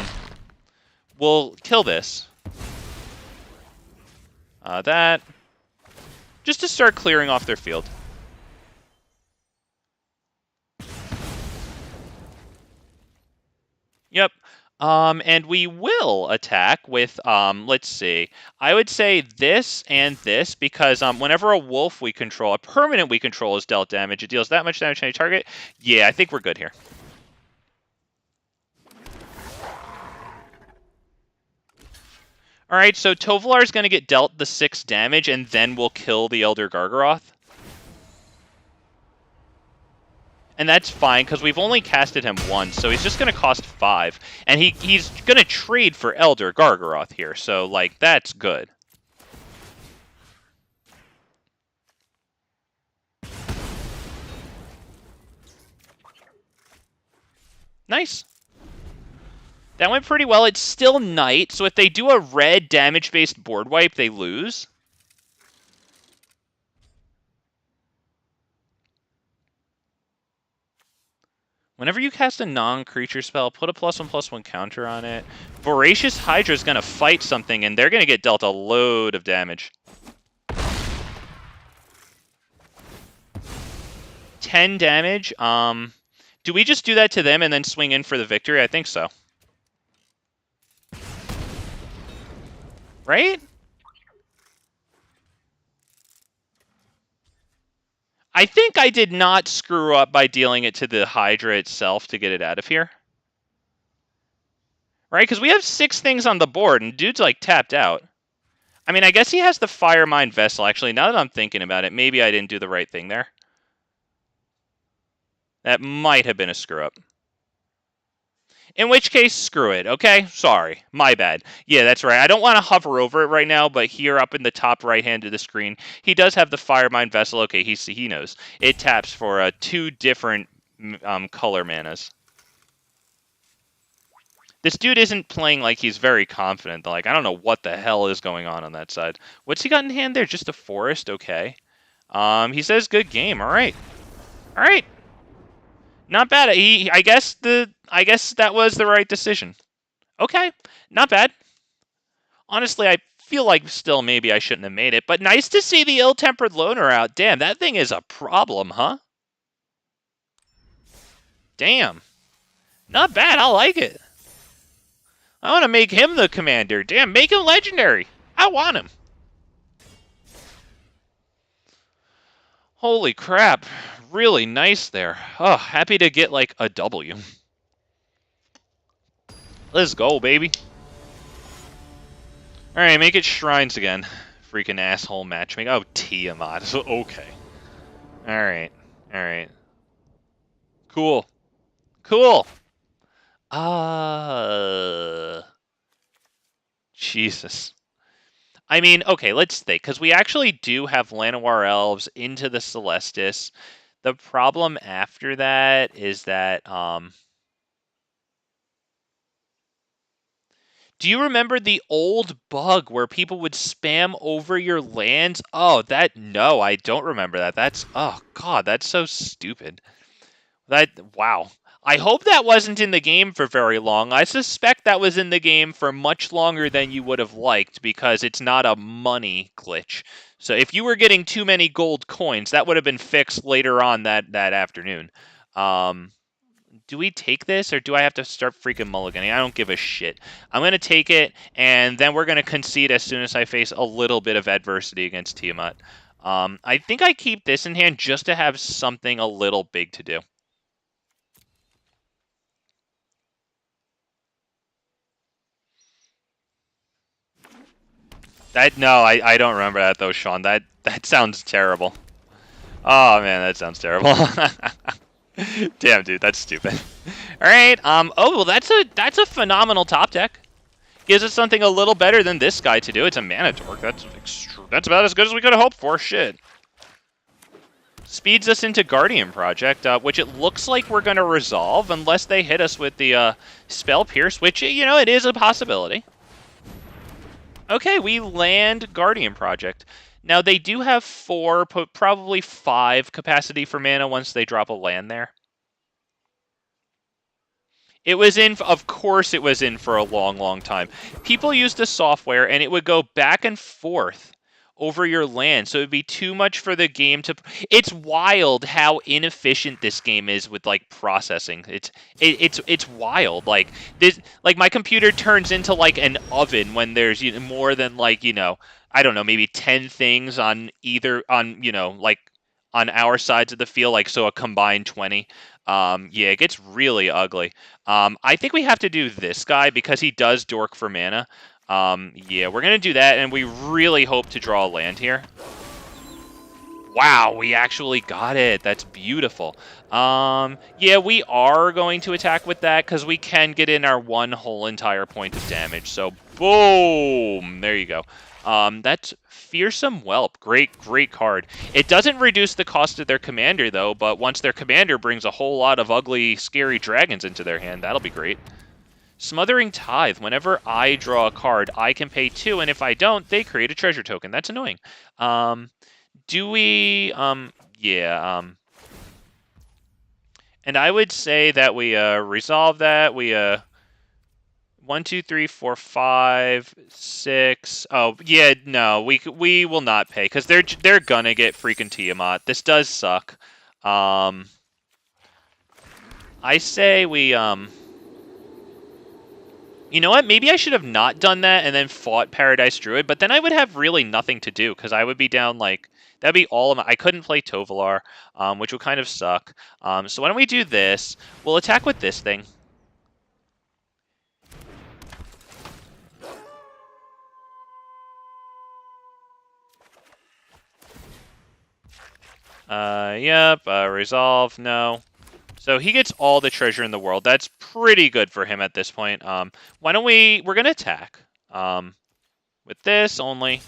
kill this. That. Just to start clearing off their field. Yep. And we will attack with, let's see. I would say this and this, because whenever a wolf we control, a permanent we control is dealt damage, it deals that much damage to any target. Yeah, I think we're good here. Alright, so Tovolar is going to get dealt the 6 damage, and then we'll kill the Elder Gargaroth. And that's fine, because we've only casted him once, so he's just going to cost 5. And he's going to trade for Elder Gargaroth here, so, like, that's good. Nice. That went pretty well. It's still night, so if they do a red damage-based board wipe, they lose. Whenever you cast a non-creature spell, put a +1/+1 counter on it. Voracious Hydra is going to fight something, and they're going to get dealt a load of damage. 10 damage. Do we just do that to them and then swing in for the victory? I think so. Right? I think I did not screw up by dealing it to the Hydra itself to get it out of here. Right? Because we have 6 things on the board, and dude's, like, tapped out. I mean, I guess he has the Fire Mine Vessel, actually. Now that I'm thinking about it, maybe I didn't do the right thing there. That might have been a screw-up. In which case, screw it, okay? Sorry. My bad. Yeah, that's right. I don't want to hover over it right now, but here up in the top right hand of the screen, he does have the Fire Mine Vessel. Okay, he knows. It taps for 2 different color manas. This dude isn't playing like he's very confident. Like, I don't know what the hell is going on that side. What's he got in hand there? Just a forest? Okay. He says good game. All right. All right. Not bad. I guess that was the right decision. Okay, not bad. Honestly, I feel like still maybe I shouldn't have made it, but nice to see the Ill-Tempered Loner out. Damn, that thing is a problem, huh? Damn. Not bad, I like it. I want to make him the commander. Damn, make him legendary. I want him. Holy crap. Really nice there. Oh, happy to get, like, a W. Let's go, baby. Alright, make it shrines again. Freaking asshole matchmaking. Oh, Tiamat. Okay. Alright. Alright. Cool. Cool. Jesus. I mean, okay, let's think. Because we actually do have Llanowar Elves into the Celestis. The problem after that is that, do you remember the old bug where people would spam over your lands? Oh, no, I don't remember that. Oh god, that's so stupid. Wow. I hope that wasn't in the game for very long. I suspect that was in the game for much longer than you would have liked because it's not a money glitch. So if you were getting too many gold coins, that would have been fixed later on that afternoon. Do we take this, or do I have to start freaking mulliganing? I don't give a shit. I'm going to take it, and then we're going to concede as soon as I face a little bit of adversity against Tiamat. I think I keep this in hand just to have something a little big to do. No, I don't remember that, though, Sean. That sounds terrible. Oh, man, that sounds terrible. Damn, dude, that's stupid. All right. Oh, well, that's a phenomenal top deck. Gives us something a little better than this guy to do. It's a mana dork. That's about as good as we could have hoped for. Shit. Speeds us into Guardian Project, which it looks like we're going to resolve unless they hit us with the Spell Pierce, which, you know, it is a possibility. Okay, we land Guardian Project. Now, they do have 4, probably 5 capacity for mana once they drop a land there. It was in, of course it was in for a long, long time. People used the software, and it would go back and forth over your land, so it'd be too much for the game to... It's wild how inefficient this game is with, like, processing. It's wild. Like, my computer turns into, like, an oven when there's more than, like, I don't know, maybe 10 things on on our sides of the field, like, so a combined 20. Yeah, it gets really ugly. I think we have to do this guy because he does dork for mana. Yeah, we're going to do that, and we really hope to draw a land here. Wow, we actually got it. That's beautiful. Yeah, we are going to attack with that because we can get in our one whole entire point of damage. So, boom! There you go. That's Fearsome Whelp. Great, great card. It doesn't reduce the cost of their commander, though, but once their commander brings a whole lot of ugly, scary dragons into their hand, that'll be great. Smothering Tithe. Whenever I draw a card, I can pay 2, and if I don't, they create a treasure token. That's annoying. Do we... yeah, And I would say that we resolve that. We 1, 2, 3, 4, 5, 6. Oh yeah, no, we will not pay because they're gonna get freaking Tiamat. This does suck. I say we You know what? Maybe I should have not done that and then fought Paradise Druid, but then I would have really nothing to do because I would be down like that'd be all of my. I couldn't play Tovolar, which would kind of suck. So why don't we do this? We'll attack with this thing. Yep. Resolve. No. So he gets all the treasure in the world. That's pretty good for him at this point. Why don't we? We're gonna attack. With this only.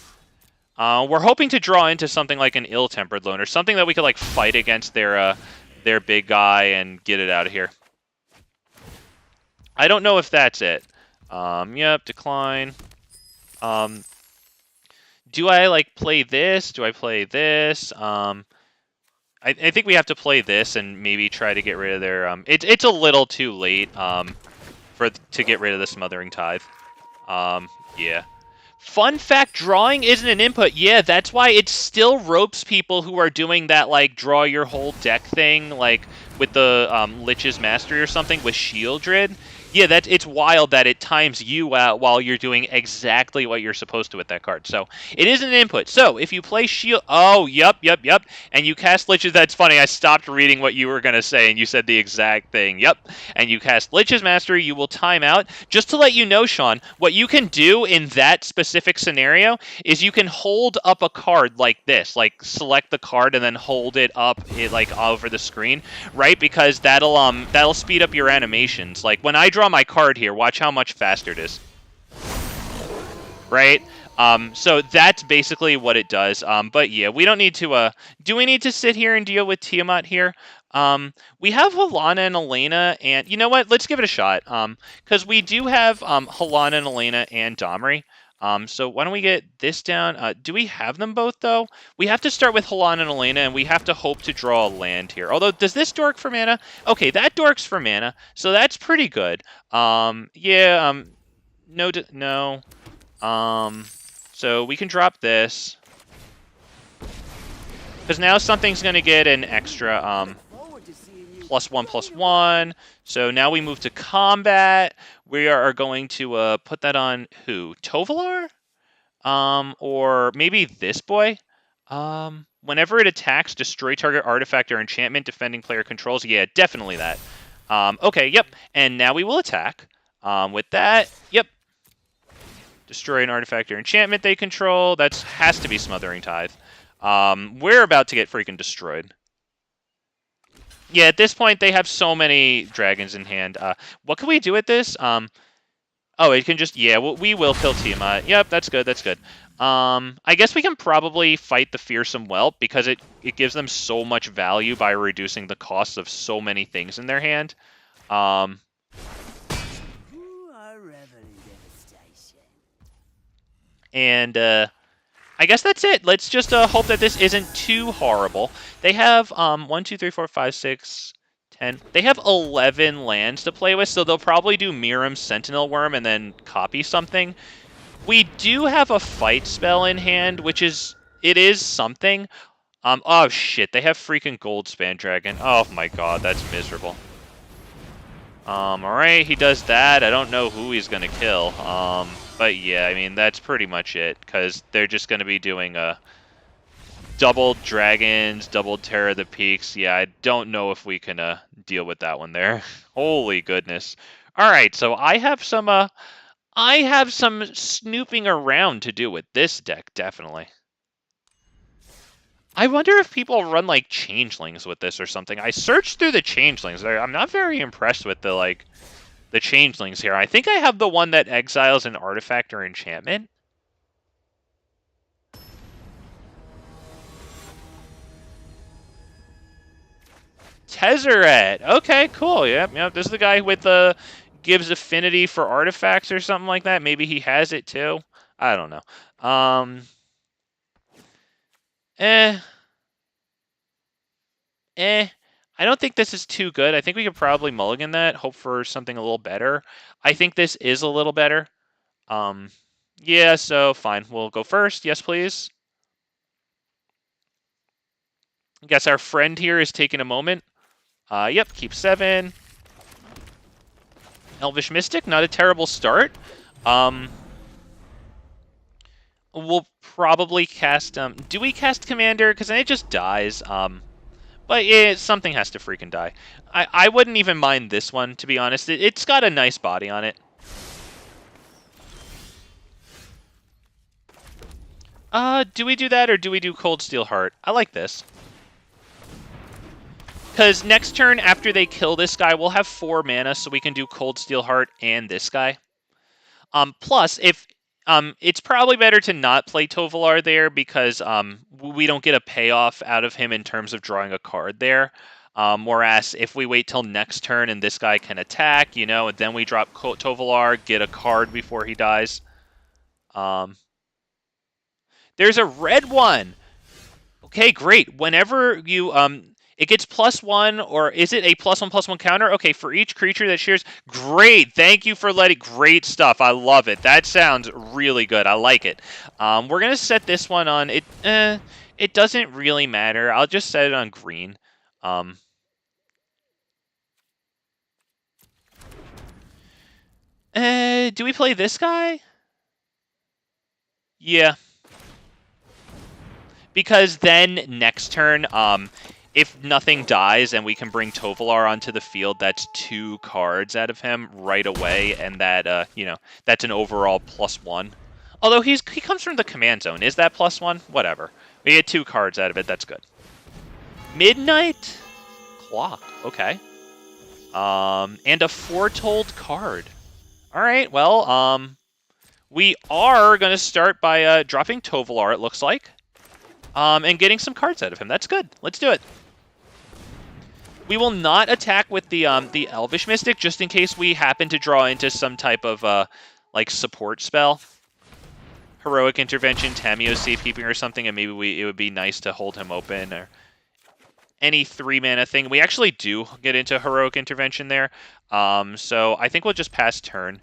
We're hoping to draw into something like an ill-tempered loner, something that we could like fight against their big guy and get it out of here. I don't know if that's it. Yep, decline. Do I like play this? Do I play this? I think we have to play this and maybe try to get rid of their. It's a little too late. To get rid of the Smothering Tithe. Yeah. Fun fact, drawing isn't an input. Yeah, that's why it still ropes people who are doing that, like, draw your whole deck thing, like, with the Lich's Mastery or something with Sheoldred. Yeah, it's wild that it times you out while you're doing exactly what you're supposed to with that card. So, it is an input. So, if you play Shield... Oh, yep. And you cast Lich's... That's funny, I stopped reading what you were going to say, and you said the exact thing. Yep. And you cast Lich's Mastery, you will time out. Just to let you know, Sean, what you can do in that specific scenario is you can hold up a card like this, like select the card and then hold it up like over the screen, right? Because that'll speed up your animations. Like when I draw my card here, watch how much faster it is. Right? So that's basically what it does. But yeah, we don't need to do we need to sit here and deal with Tiamat here? We have Halana and Elena, and you know what? Let's give it a shot. Because we do have Halana and Elena and Domri. So why don't we get this down? Do we have them both, though? We have to start with Halana and Elena, and we have to hope to draw a land here. Although, does this dork for mana? Okay, that dork's for mana, so that's pretty good. Yeah, no. So we can drop this. Because now something's going to get an extra +1/+1. So now we move to combat. We are going to put that on who? Tovolar? Or maybe this boy? Whenever it attacks, destroy target artifact or enchantment defending player controls. Yeah, definitely that. Okay, yep. And now we will attack. With that, yep. Destroy an artifact or enchantment they control. That has to be Smothering Tithe. We're about to get freaking destroyed. Yeah, at this point, they have so many dragons in hand. What can we do with this? Oh, it can just... Yeah, we will kill Tiamat. Yep, that's good, that's good. I guess we can probably fight the Fearsome Whelp because it gives them so much value by reducing the cost of so many things in their hand. And I guess that's it. Let's just hope that this isn't too horrible. They have 1, 2, 3, 4, 5, 6, 10. They have 11 lands to play with, so they'll probably do Miram Sentinel Worm and then copy something. We do have a fight spell in hand, which is something. Oh shit, they have freaking Goldspan Dragon. Oh my god, that's miserable. Alright, he does that. I don't know who he's gonna kill. But yeah, I mean, that's pretty much it, because they're just gonna be doing double dragons, double Terror of the Peaks. Yeah, I don't know if we can deal with that one there. Holy goodness. Alright, so I have some snooping around to do with this deck, definitely. I wonder if people run, like, changelings with this or something. I searched through the changelings. I'm not very impressed with the changelings here. I think I have the one that exiles an artifact or enchantment. Tezzeret. Okay, cool. Yep. This is the guy with the gives affinity for artifacts or something like that. Maybe he has it too. I don't know. Eh. I don't think this is too good. I think we could probably mulligan that, hope for something a little better. I think this is a little better. Yeah, so fine. We'll go first. Yes, please. I guess our friend here is taking a moment. Yep, keep 7. Elvish Mystic, not a terrible start. We'll probably cast, do we cast Commander? Because then it just dies. But something has to freaking die. I wouldn't even mind this one, to be honest. It's got a nice body on it. Do we do that, or do we do Cold Steel Heart? I like this. Because next turn, after they kill this guy, we'll have 4 mana, so we can do Cold Steel Heart and this guy. Plus, if it's probably better to not play Tovolar there because we don't get a payoff out of him in terms of drawing a card there. Whereas if we wait till next turn and this guy can attack, you know, and then we drop Tovolar, get a card before he dies. There's a red one. Okay, great. Whenever you it gets +1, or is it a +1/+1 counter? Okay, for each creature that shares. Great. Thank you for letting. Great stuff. I love it. That sounds really good. I like it. We're gonna set this one on it. It doesn't really matter. I'll just set it on green. Do we play this guy? Yeah. Because then next turn, if nothing dies and we can bring Tovolar onto the field, that's 2 cards out of him right away, and that you know, that's an overall +1. Although he comes from the command zone, is that +1? Whatever. We get 2 cards out of it. That's good. Midnight Clock. Okay. And a foretold card. All right. Well, we are gonna start by dropping Tovolar. It looks like. And getting some cards out of him. That's good. Let's do it. We will not attack with the Elvish Mystic, just in case we happen to draw into some type of like support spell. Heroic Intervention, Tamiyo Safekeeping or something, and maybe it would be nice to hold him open, or any 3-mana thing. We actually do get into Heroic Intervention there, so I think we'll just pass turn.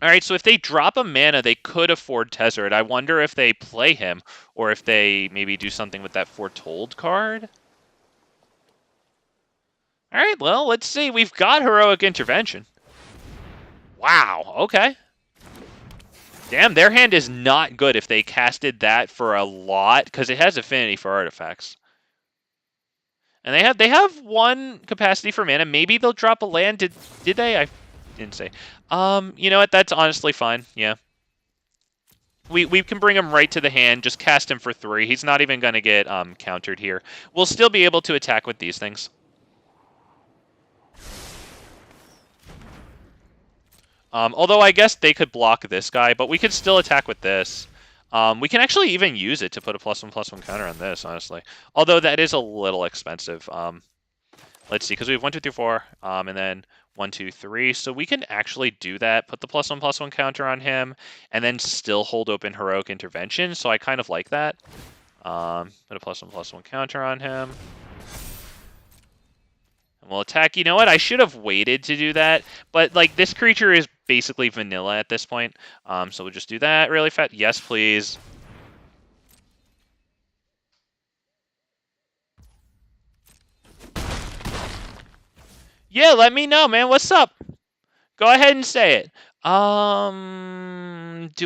All right, so if they drop a mana, they could afford Tezzeret. I wonder if they play him, or if they maybe do something with that Foretold card. All right, well, let's see. We've got Heroic Intervention. Wow, okay. Damn, their hand is not good if they casted that for a lot, because it has affinity for artifacts. And they have 1 capacity for mana. Maybe they'll drop a land. Did they? I didn't say. You know what? That's honestly fine. Yeah. We can bring him right to the hand, just cast him for 3. He's not even going to get countered here. We'll still be able to attack with these things. Although I guess they could block this guy, but we could still attack with this. We can actually even use it to put a +1/+1 counter on this, honestly. Although that is a little expensive. Let's see, because we have 1, 2, 3, 4, and then 1, 2, 3. So we can actually do that, put the +1/+1 counter on him, and then still hold open Heroic Intervention. So I kind of like that. Put a +1/+1 counter on him. And we'll attack. You know what? I should have waited to do that, but like this creature is basically vanilla at this point. So we'll just do that really fast. Yes, please. Yeah, let me know, man. What's up? Go ahead and say it. Do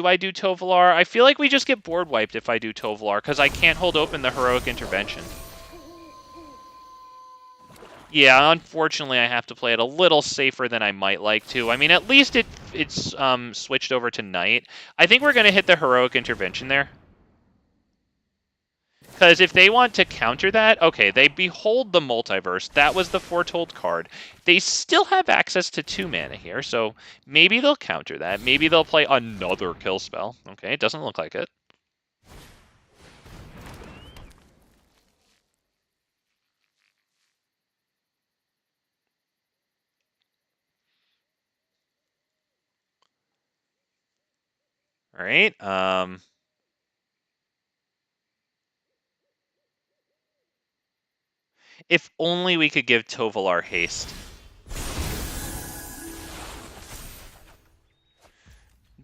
I do Tovolar? I feel like we just get board wiped if I do Tovolar, because I can't hold open the Heroic Intervention. Yeah, unfortunately, I have to play it a little safer than I might like to. I mean, at least it's switched over to Night. I think we're going to hit the Heroic Intervention there. Because if they want to counter that, okay, they behold the multiverse. That was the foretold card. They still have access to 2 mana here, so maybe they'll counter that. Maybe they'll play another kill spell. Okay, it doesn't look like it. All right. If only we could give Tovolar haste.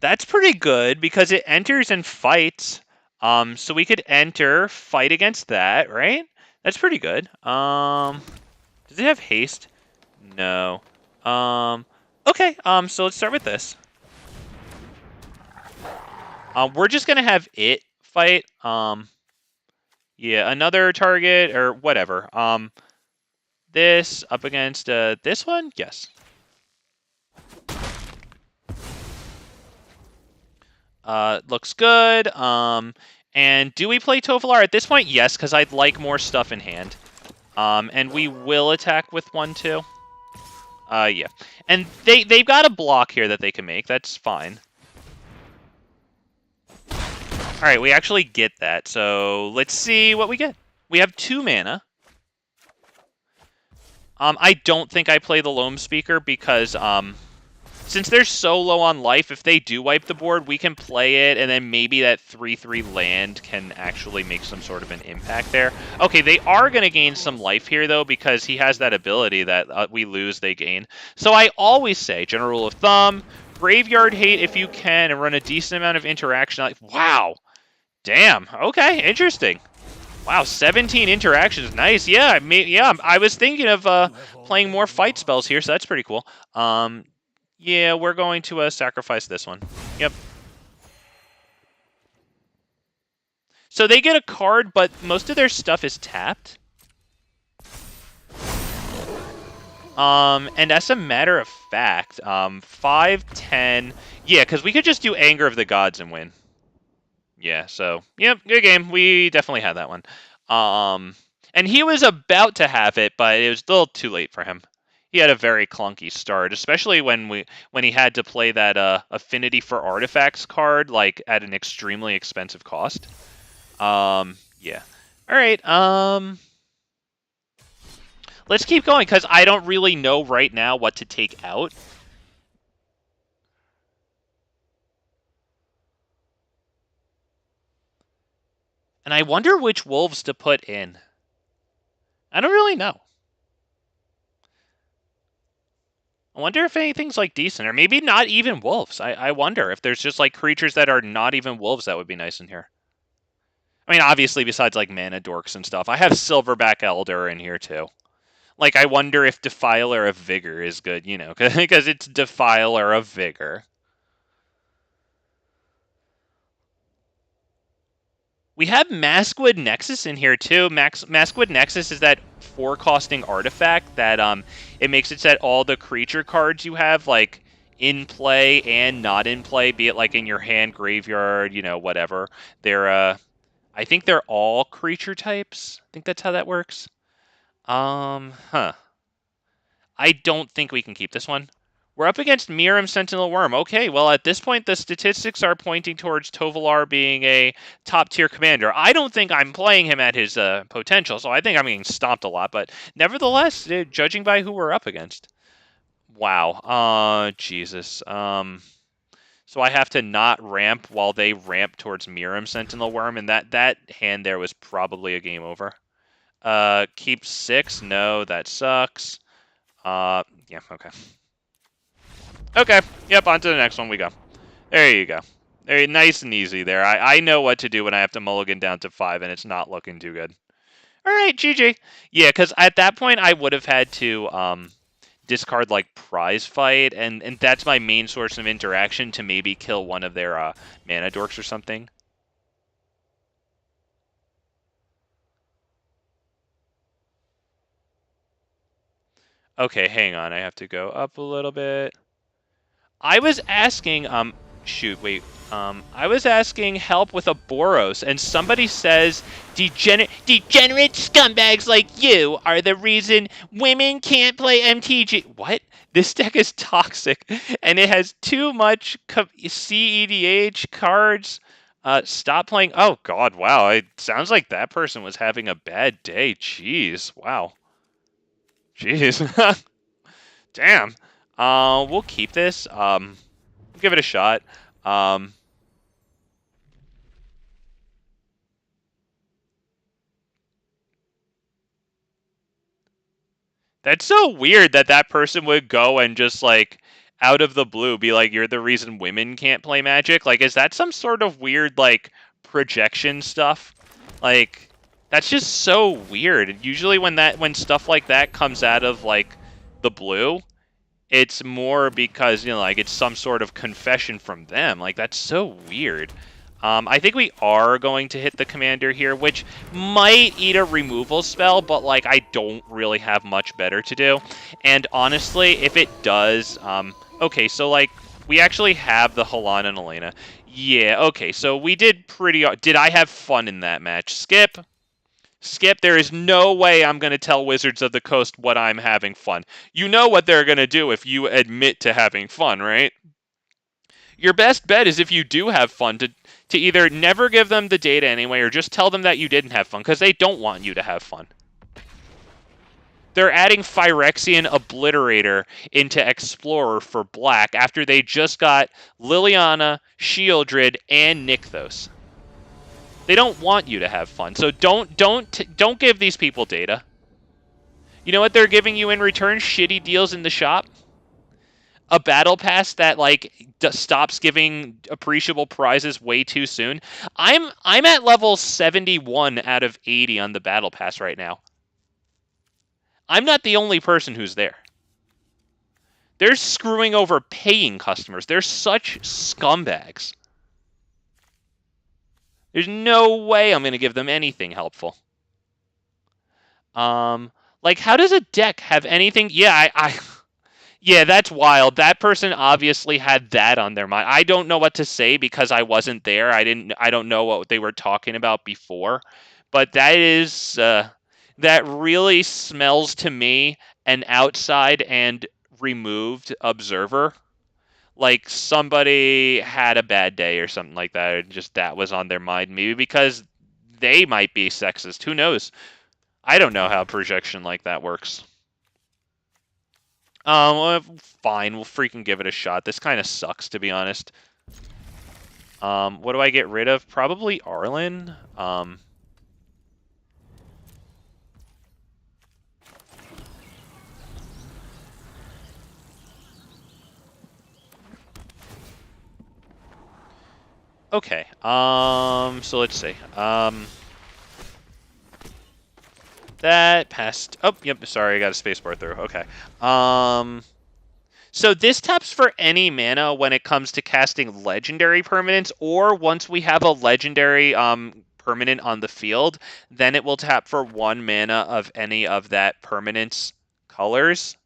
That's pretty good because it enters and fights. So we could enter, fight against that, right? That's pretty good. Does it have haste? No. Okay, so let's start with this. We're just gonna have it fight. Yeah, another target or whatever. This up against this one? Yes. Looks good. And do we play Tovolar at this point? Yes, because I'd like more stuff in hand. And we will attack with 1/2. Yeah. And they've got a block here that they can make. That's fine. All right, we actually get that. So let's see what we get. We have 2 mana. I don't think I play the Loam Speaker because since they're so low on life, if they do wipe the board, we can play it, and then maybe that 3/3 land can actually make some sort of an impact there. Okay, they are going to gain some life here, though, because he has that ability that we lose, they gain. So I always say, general rule of thumb, graveyard hate if you can, and run a decent amount of interaction. Wow. Damn. Okay, interesting. Wow, 17 interactions. Nice. Yeah, I was thinking of playing more fight spells here, so that's pretty cool. Yeah, we're going to sacrifice this one. Yep. So they get a card, but most of their stuff is tapped. And as a matter of fact, 5, 10... Yeah, because we could just do Anger of the Gods and win. Yeah, so, yep, good game. We definitely had that one. And he was about to have it, but it was a little too late for him. He had a very clunky start, especially when he had to play that Affinity for Artifacts card, like, at an extremely expensive cost. Yeah. All right, let's keep going, because I don't really know right now what to take out. And I wonder which wolves to put in. I don't really know. I wonder if anything's like decent, or maybe not even wolves. I wonder if there's just like creatures that are not even wolves that would be nice in here. I mean, obviously, besides like mana dorks and stuff, I have Silverback Elder in here too. Like, I wonder if Defiler of Vigor is good, you know, because it's Defiler of Vigor. We have Maskwood Nexus in here too. Maskwood Nexus is that 4-costing artifact that it makes it so that all the creature cards you have, like in play and not in play, be it like in your hand, graveyard, you know, whatever. They're I think they're all creature types. I think that's how that works. Huh. I don't think we can keep this one. We're up against Miram Sentinel Worm. Okay, well, at this point, the statistics are pointing towards Tovolar being a top-tier commander. I don't think I'm playing him at his potential, so I think I'm getting stomped a lot. But nevertheless, judging by who we're up against. Wow. Jesus. So I have to not ramp while they ramp towards Miram Sentinel Worm, and that hand there was probably a game over. Keep 6? No, that sucks. Yeah, okay. Okay, yep, on to the next one we go. There you go. Very nice and easy there. I know what to do when I have to mulligan down to 5, and it's not looking too good. All right, GG. Yeah, because at that point, I would have had to discard, like, Prize Fight, and that's my main source of interaction to maybe kill one of their mana dorks or something. Okay, hang on. I have to go up a little bit. I was asking, shoot, wait. I was asking help with a Boros, and somebody says degenerate scumbags like you are the reason women can't play MTG. What? This deck is toxic, and it has too much CEDH cards. Stop playing. Oh, God, wow. It sounds like that person was having a bad day. Jeez, wow. Jeez. Damn. We'll keep this. Give it a shot. That's so weird that that person would go and just, like, out of the blue be like, you're the reason women can't play Magic. Like, is that some sort of weird, like, projection stuff? Like, that's just so weird. Usually when stuff like that comes out of, like, the blue, it's more because, you know, like, it's some sort of confession from them. Like, that's so weird. I think we are going to hit the commander here, which might eat a removal spell, but, like, I don't really have much better to do. And honestly, if it does... okay, so, like, we actually have the Halan and Elena. Yeah, okay, so we did pretty... Did I have fun in that match? Skip? Skip, there is no way I'm going to tell Wizards of the Coast what I'm having fun. You know what they're going to do if you admit to having fun, right? Your best bet is if you do have fun to either never give them the data anyway or just tell them that you didn't have fun because they don't want you to have fun. They're adding Phyrexian Obliterator into Explorer for black after they just got Liliana, Sheoldred, and Nykthos. They don't want you to have fun, so don't give these people data. You know what they're giving you in return? Shitty deals in the shop. A battle pass that, like, stops giving appreciable prizes way too soon. I'm at level 71 out of 80 on the battle pass right now. I'm not the only person who's there. They're screwing over paying customers. They're such scumbags. There's no way I'm going to give them anything helpful. Like, how does a deck have anything? Yeah, yeah, that's wild. That person obviously had that on their mind. I don't know what to say because I wasn't there. I don't know what they were talking about before. But that is that really smells to me an outside and removed observer. Like somebody had a bad day or something like that, or just that was on their mind. Maybe because they might be sexist. Who knows? I don't know how projection like that works. Well, fine. We'll freaking give it a shot. This kind of sucks, to be honest. What do I get rid of? Probably Arlinn. Okay. So let's see. That passed. Oh, yep. Sorry, I got a spacebar through. Okay. So this taps for any mana when it comes to casting legendary permanents, or once we have a legendary permanent on the field, then it will tap for 1 mana of any of that permanent's colors.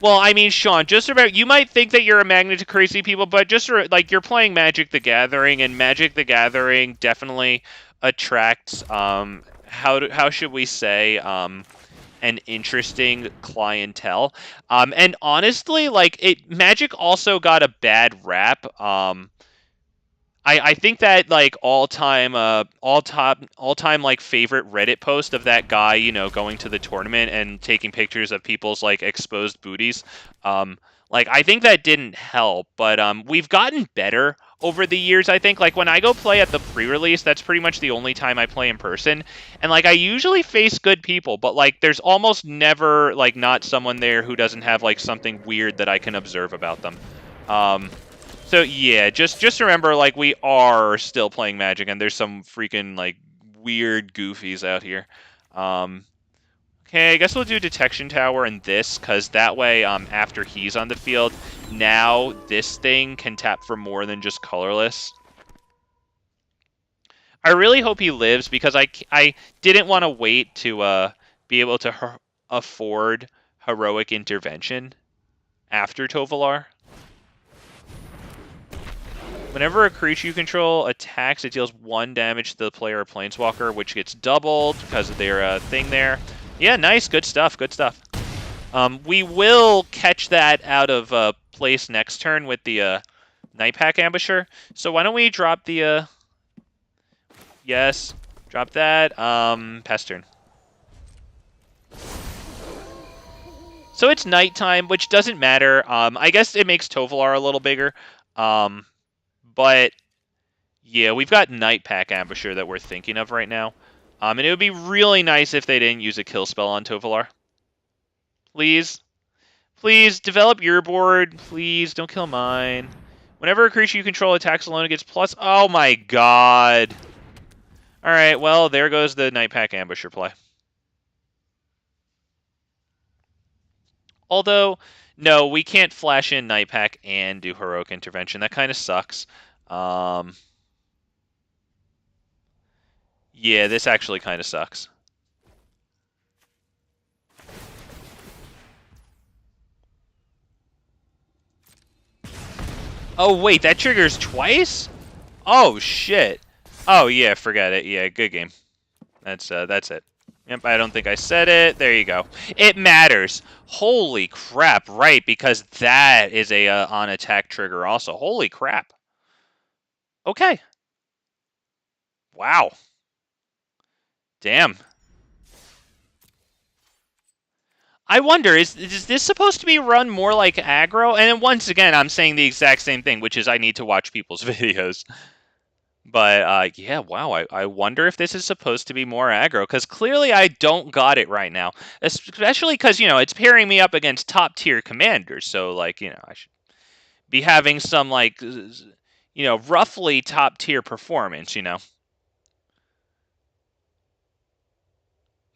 Well, I mean, Sean, just remember, you might think that you're a magnet to crazy people, but just like you're playing Magic the Gathering, and Magic the Gathering definitely attracts how should we say an interesting clientele. And honestly, like Magic also got a bad rap. I think that like all time like favorite Reddit post of that guy, you know, going to the tournament and taking pictures of people's like exposed booties. Like I think that didn't help, but we've gotten better over the years. I think like when I go play at the pre-release, that's pretty much the only time I play in person, and like I usually face good people, but like there's almost never like not someone there who doesn't have like something weird that I can observe about them. So yeah, just remember, like, we are still playing Magic, and there's some freaking like weird goofies out here. Okay, I guess we'll do Detection Tower and this, because that way, after he's on the field, now this thing can tap for more than just colorless. I really hope he lives, because I didn't want to wait to be able to afford Heroic Intervention after Tovolar. Whenever a creature you control attacks, it deals 1 damage to the player or planeswalker, which gets doubled because of their thing there. Yeah, nice. Good stuff. Good stuff. We will catch that out of place next turn with the Nightpack Ambusher. So why don't we drop the... yes, drop that. Pass turn. So it's nighttime, which doesn't matter. I guess it makes Tovolar a little bigger. But yeah, we've got Nightpack Ambusher that we're thinking of right now. And it would be really nice if they didn't use a kill spell on Tovolar. Please. Please, develop your board. Please, don't kill mine. Whenever a creature you control attacks alone, it gets plus... Oh my god. Alright, well, there goes the Nightpack Ambusher play. Although, no, we can't flash in Nightpack and do Heroic Intervention. That kind of sucks. Yeah, this actually kind of sucks. Oh, wait, that triggers twice? Oh, shit. Oh, yeah, forget it. Yeah, good game. That's it. Yep, I don't think I said it. There you go. It matters. Holy crap, right, because that is a on-attack trigger also. Holy crap. Okay. Wow. Damn. I wonder, is this supposed to be run more like aggro? And once again, I'm saying the exact same thing, which is I need to watch people's videos. But, yeah, wow, I wonder if this is supposed to be more aggro, because clearly I don't got it right now. Especially because, you know, it's pairing me up against top-tier commanders, so, like, you know, I should be having some, like, you know, roughly top-tier performance, you know.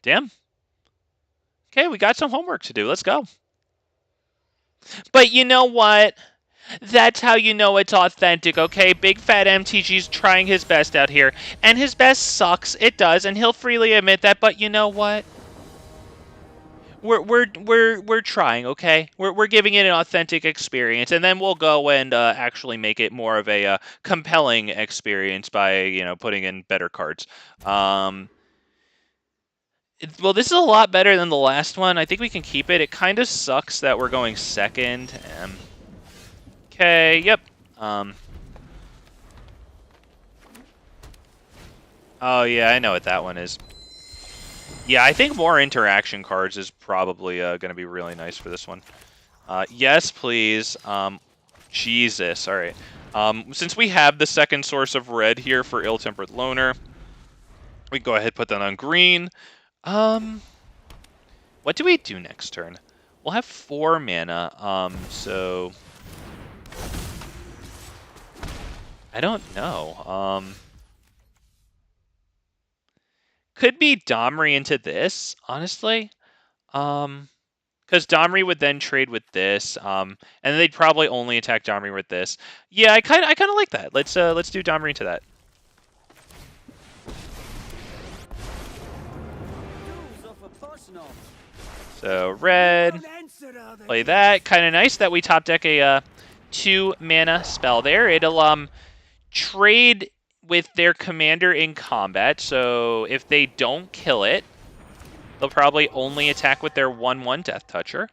Damn. Okay, we got some homework to do. Let's go. But you know what? That's how you know it's authentic, okay? Big Fat MTG's trying his best out here, and his best sucks. It does, and he'll freely admit that. But you know what? We're trying, okay? We're giving it an authentic experience, and then we'll go and actually make it more of a compelling experience by, you know, putting in better cards. Well, this is a lot better than the last one. I think we can keep it. It kind of sucks that we're going second. Okay, yep. Oh, yeah, I know what that one is. Yeah, I think more interaction cards is probably going to be really nice for this one. Yes, please. Jesus, all right. Since we have the second source of red here for Ill-Tempered Loner, we can go ahead and put that on green. What do we do next turn? We'll have 4 mana, so... I don't know. Could be Domri into this, honestly. Because Domri would then trade with this, and they'd probably only attack Domri with this. Yeah, I kind of like that. Let's do Domri into that. So red, play that. Kind of nice that we top deck a 2 mana spell there. It'll trade with their commander in combat. So if they don't kill it, they'll probably only attack with their 1/1 Death Toucher.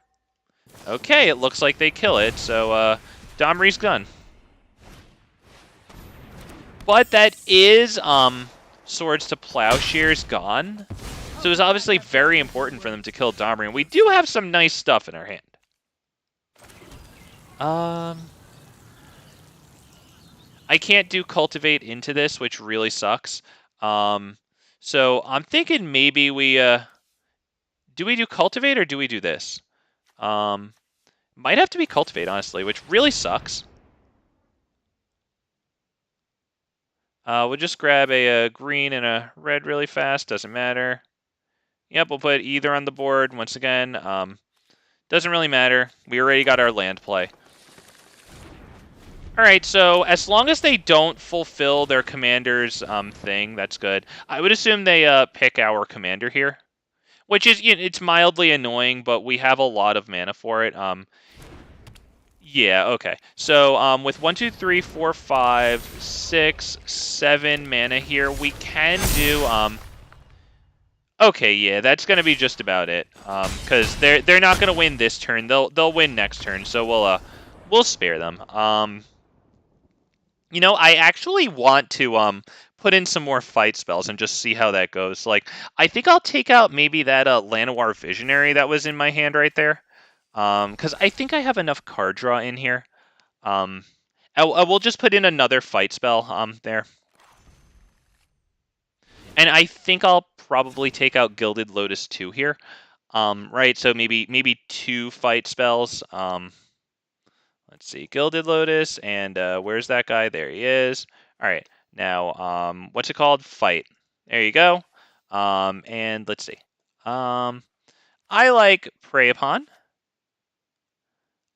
Okay, it looks like they kill it. So Domri's done. But that is Swords to Plowshares gone. So it was obviously very important for them to kill Domri, and we do have some nice stuff in our hand. I can't do Cultivate into this, which really sucks. So I'm thinking maybe we... do we do Cultivate or do we do this? Might have to be Cultivate, honestly, which really sucks. We'll just grab a green and a red really fast. Doesn't matter. Yep, we'll put either on the board. Once again, doesn't really matter. We already got our land play. All right, so as long as they don't fulfill their commander's thing, that's good. I would assume they pick our commander here, which is, you know, it's mildly annoying, but we have a lot of mana for it. Yeah, okay. So with 1, 2, 3, 4, 5, 6, 7 mana here, we can do okay, yeah, that's gonna be just about it. Because they're not gonna win this turn. They'll win next turn. So we'll spare them. You know, I actually want to put in some more fight spells and just see how that goes. Like, I think I'll take out maybe that Llanowar Visionary that was in my hand right there. Because I think I have enough card draw in here. I will just put in another fight spell there. And I think I'll probably take out Gilded Lotus 2 here. Right, so maybe 2 fight spells. Let's see, Gilded Lotus, and where's that guy? There he is. All right, now what's it called? Fight. There you go. And let's see. I like Prey Upon.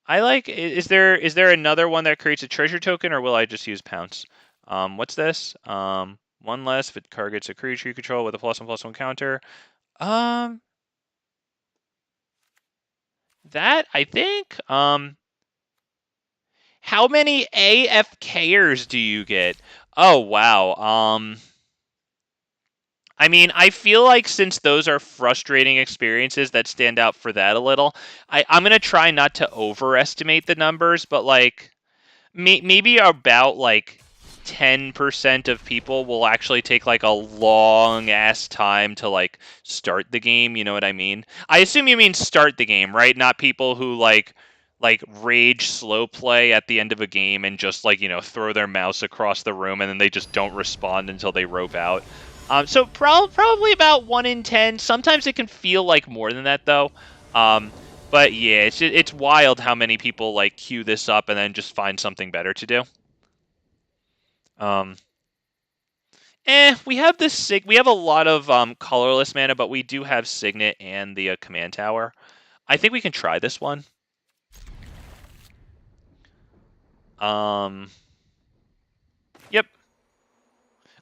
I like. Is there another one that creates a treasure token, or will I just use Pounce? What's this? One less if it targets a creature you control with a +1/+1 counter. That I think. How many AFKers do you get? Oh wow. I mean, I feel like since those are frustrating experiences that stand out for that a little, I'm gonna try not to overestimate the numbers, but like maybe about like 10% of people will actually take like a long ass time to like start the game, you know what I mean? I assume you mean start the game, right? Not people who like rage slow play at the end of a game and just like, throw their mouse across the room and then they just don't respond until they rope out. So probably about 1 in 10. Sometimes it can feel like more than that though. But yeah, it's wild how many people like queue this up and then just find something better to do. We have we have a lot of colorless mana, but we do have Signet and the command tower. I think we can try this one. Yep.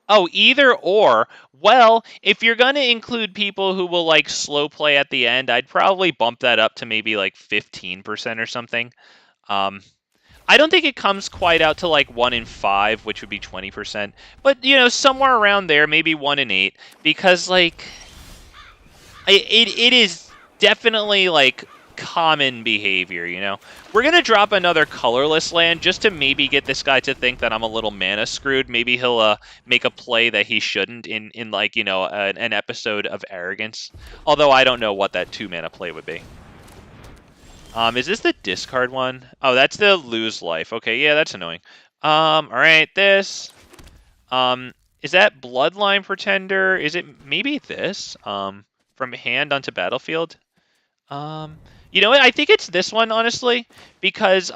Oh, either or. Well, if you're gonna include people who will like slow play at the end, I'd probably bump that up to maybe like 15% or something. I don't think it comes quite out to like 1 in 5, which would be 20%. But, somewhere around there, maybe 1 in 8. Because, like, it is definitely, like, common behavior, We're going to drop another colorless land just to maybe get this guy to think that I'm a little mana screwed. Maybe he'll make a play that he shouldn't in like, an episode of Arrogance. Although I don't know what that 2-mana play would be. Is this the discard one? Oh, that's the lose life. Okay, yeah, that's annoying. All right, this. Is that Bloodline Pretender? Is it maybe this? From hand onto battlefield? You know what? I think it's this one, honestly, because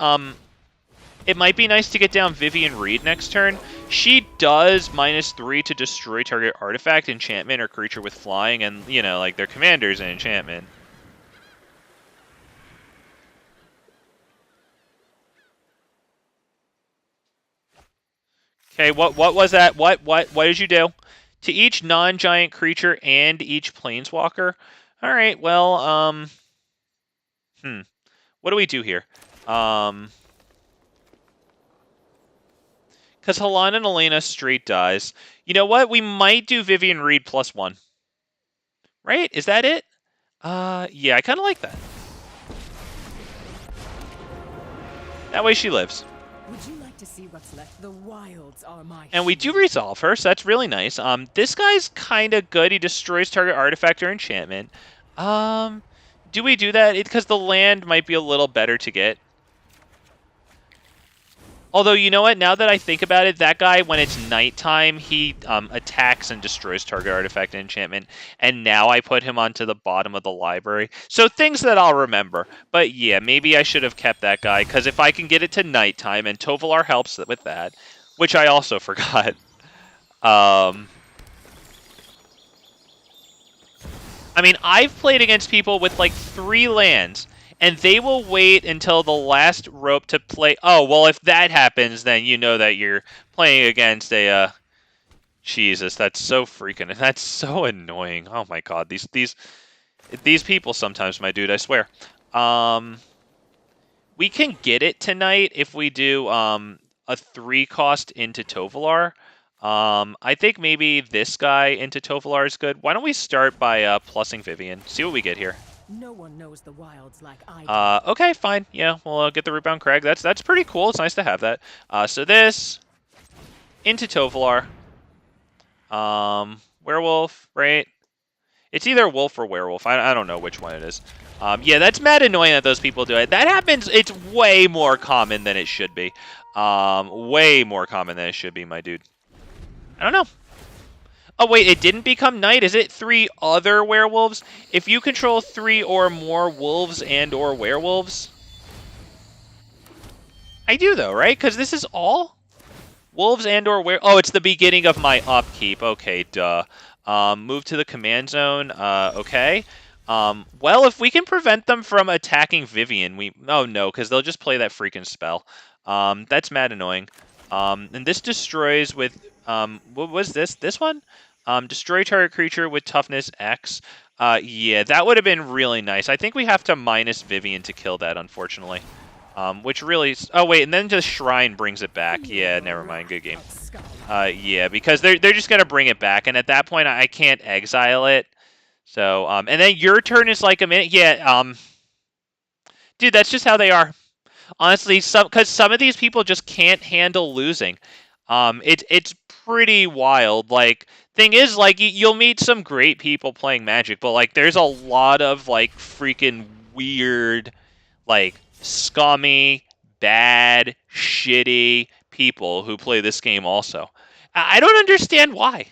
it might be nice to get down Vivian Reed next turn. She does -3 to destroy target artifact, enchantment, or creature with flying, and, like, their commander's an enchantment. Okay, what was that? What did you do? To each non-giant creature and each planeswalker? All right, well, what do we do here? Because Halan and Elena straight dies. You know what? We might do Vivian Reed +1. Right? Is that it? Yeah, I kind of like that. That way she lives. Would you like to see what's left? The wilds are my And we do resolve her, so that's really nice. This guy's kind of good. He destroys target artifact or enchantment. Do we do that? Because the land might be a little better to get. Although, you know what? Now that I think about it, that guy, when it's nighttime, he attacks and destroys target artifact and enchantment. And now I put him onto the bottom of the library. So things that I'll remember. But yeah, maybe I should have kept that guy. Because if I can get it to nighttime, and Tovolar helps with that, which I also forgot. I mean, I've played against people with like 3 lands. And they will wait until the last rope to play. Oh, well, if that happens, then you know that you're playing against a... Jesus, that's so freaking... That's so annoying. Oh, my God. These people sometimes, my dude, I swear. We can get it tonight if we do a 3-cost into Tovolar. I think maybe this guy into Tovolar is good. Why don't we start by plussing Vivian? See what we get here. No one knows the wilds like I do. Okay, fine. Yeah, we'll get the Rootbound Crag. That's pretty cool. It's nice to have that. So this into Tovolar. Werewolf, right? It's either Wolf or Werewolf. I don't know which one it is. Yeah, that's mad annoying that those people do it. That happens. It's way more common than it should be. Way more common than it should be, my dude. I don't know. Oh, wait, it didn't become night? Is it 3 other werewolves? If you control 3 or more wolves and or werewolves? I do, though, right? Because this is all? Wolves and or were... Oh, it's the beginning of my upkeep. Okay, duh. Move to the command zone. Okay. Well, if we can prevent them from attacking Vivian, we... Oh, no, because they'll just play that freaking spell. That's mad annoying. And this destroys with... what was this? This one? Destroy target creature with toughness X. Yeah, that would have been really nice. I think we have to minus Vivian to kill that, unfortunately. Which really... Oh, wait, and then just Shrine brings it back. Yeah, never mind. Good game. Yeah, because they're just going to bring it back, and at that point, I can't exile it. So, and then your turn is like a minute. Yeah, dude, that's just how they are. Honestly, because some of these people just can't handle losing. It's pretty wild. Like, thing is, like, you'll meet some great people playing Magic, but, like, there's a lot of, like, freaking weird, like, scummy, bad, shitty people who play this game also. I don't understand why.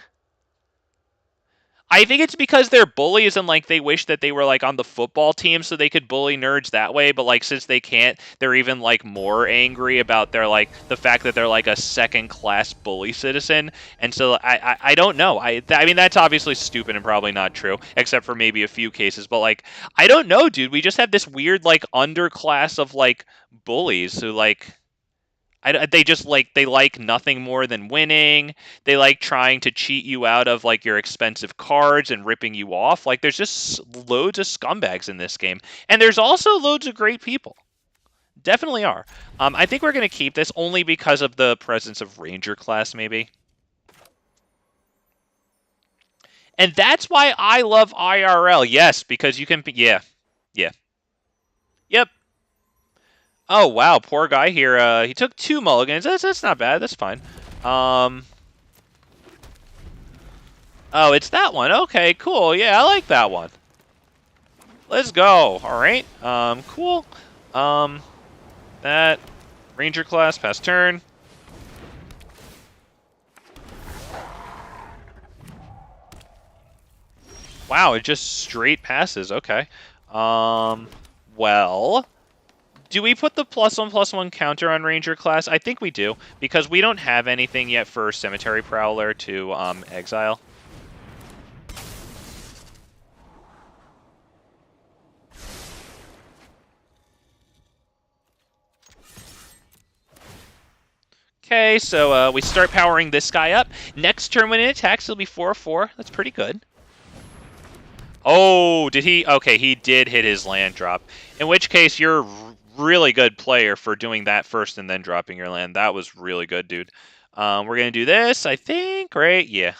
I think it's because they're bullies and, like, they wish that they were, like, on the football team so they could bully nerds that way, but, like, since they can't, they're even, like, more angry about their, like, the fact that they're, like, a second-class bully citizen, and so I don't know. I mean, that's obviously stupid and probably not true, except for maybe a few cases, but, like, I don't know, dude. We just have this weird, like, underclass of, like, bullies who, like... they just they like nothing more than winning. They like trying to cheat you out of like your expensive cards and ripping you off. Like there's just loads of scumbags in this game, and there's also loads of great people. Definitely are. I think we're gonna keep this only because of the presence of Ranger class, maybe. And that's why I love IRL. Yes, because you can. Yeah, yeah, yep. Oh, wow, poor guy here. He took 2 mulligans. That's not bad. That's fine. Oh, it's that one. Okay, cool. Yeah, I like that one. Let's go. All right. Cool. That Ranger class, pass turn. Wow, it just straight passes. Okay. Well... Do we put the +1/+1 counter on Ranger class? I think we do, because we don't have anything yet for Cemetery Prowler to exile. Okay, so we start powering this guy up. Next turn when it attacks, it'll be 4/4. That's pretty good. Oh, did he? Okay, he did hit his land drop. In which case, you're really good player for doing that first and then dropping your land. That was really good, dude. We're going to do this, I think, right? Yeah,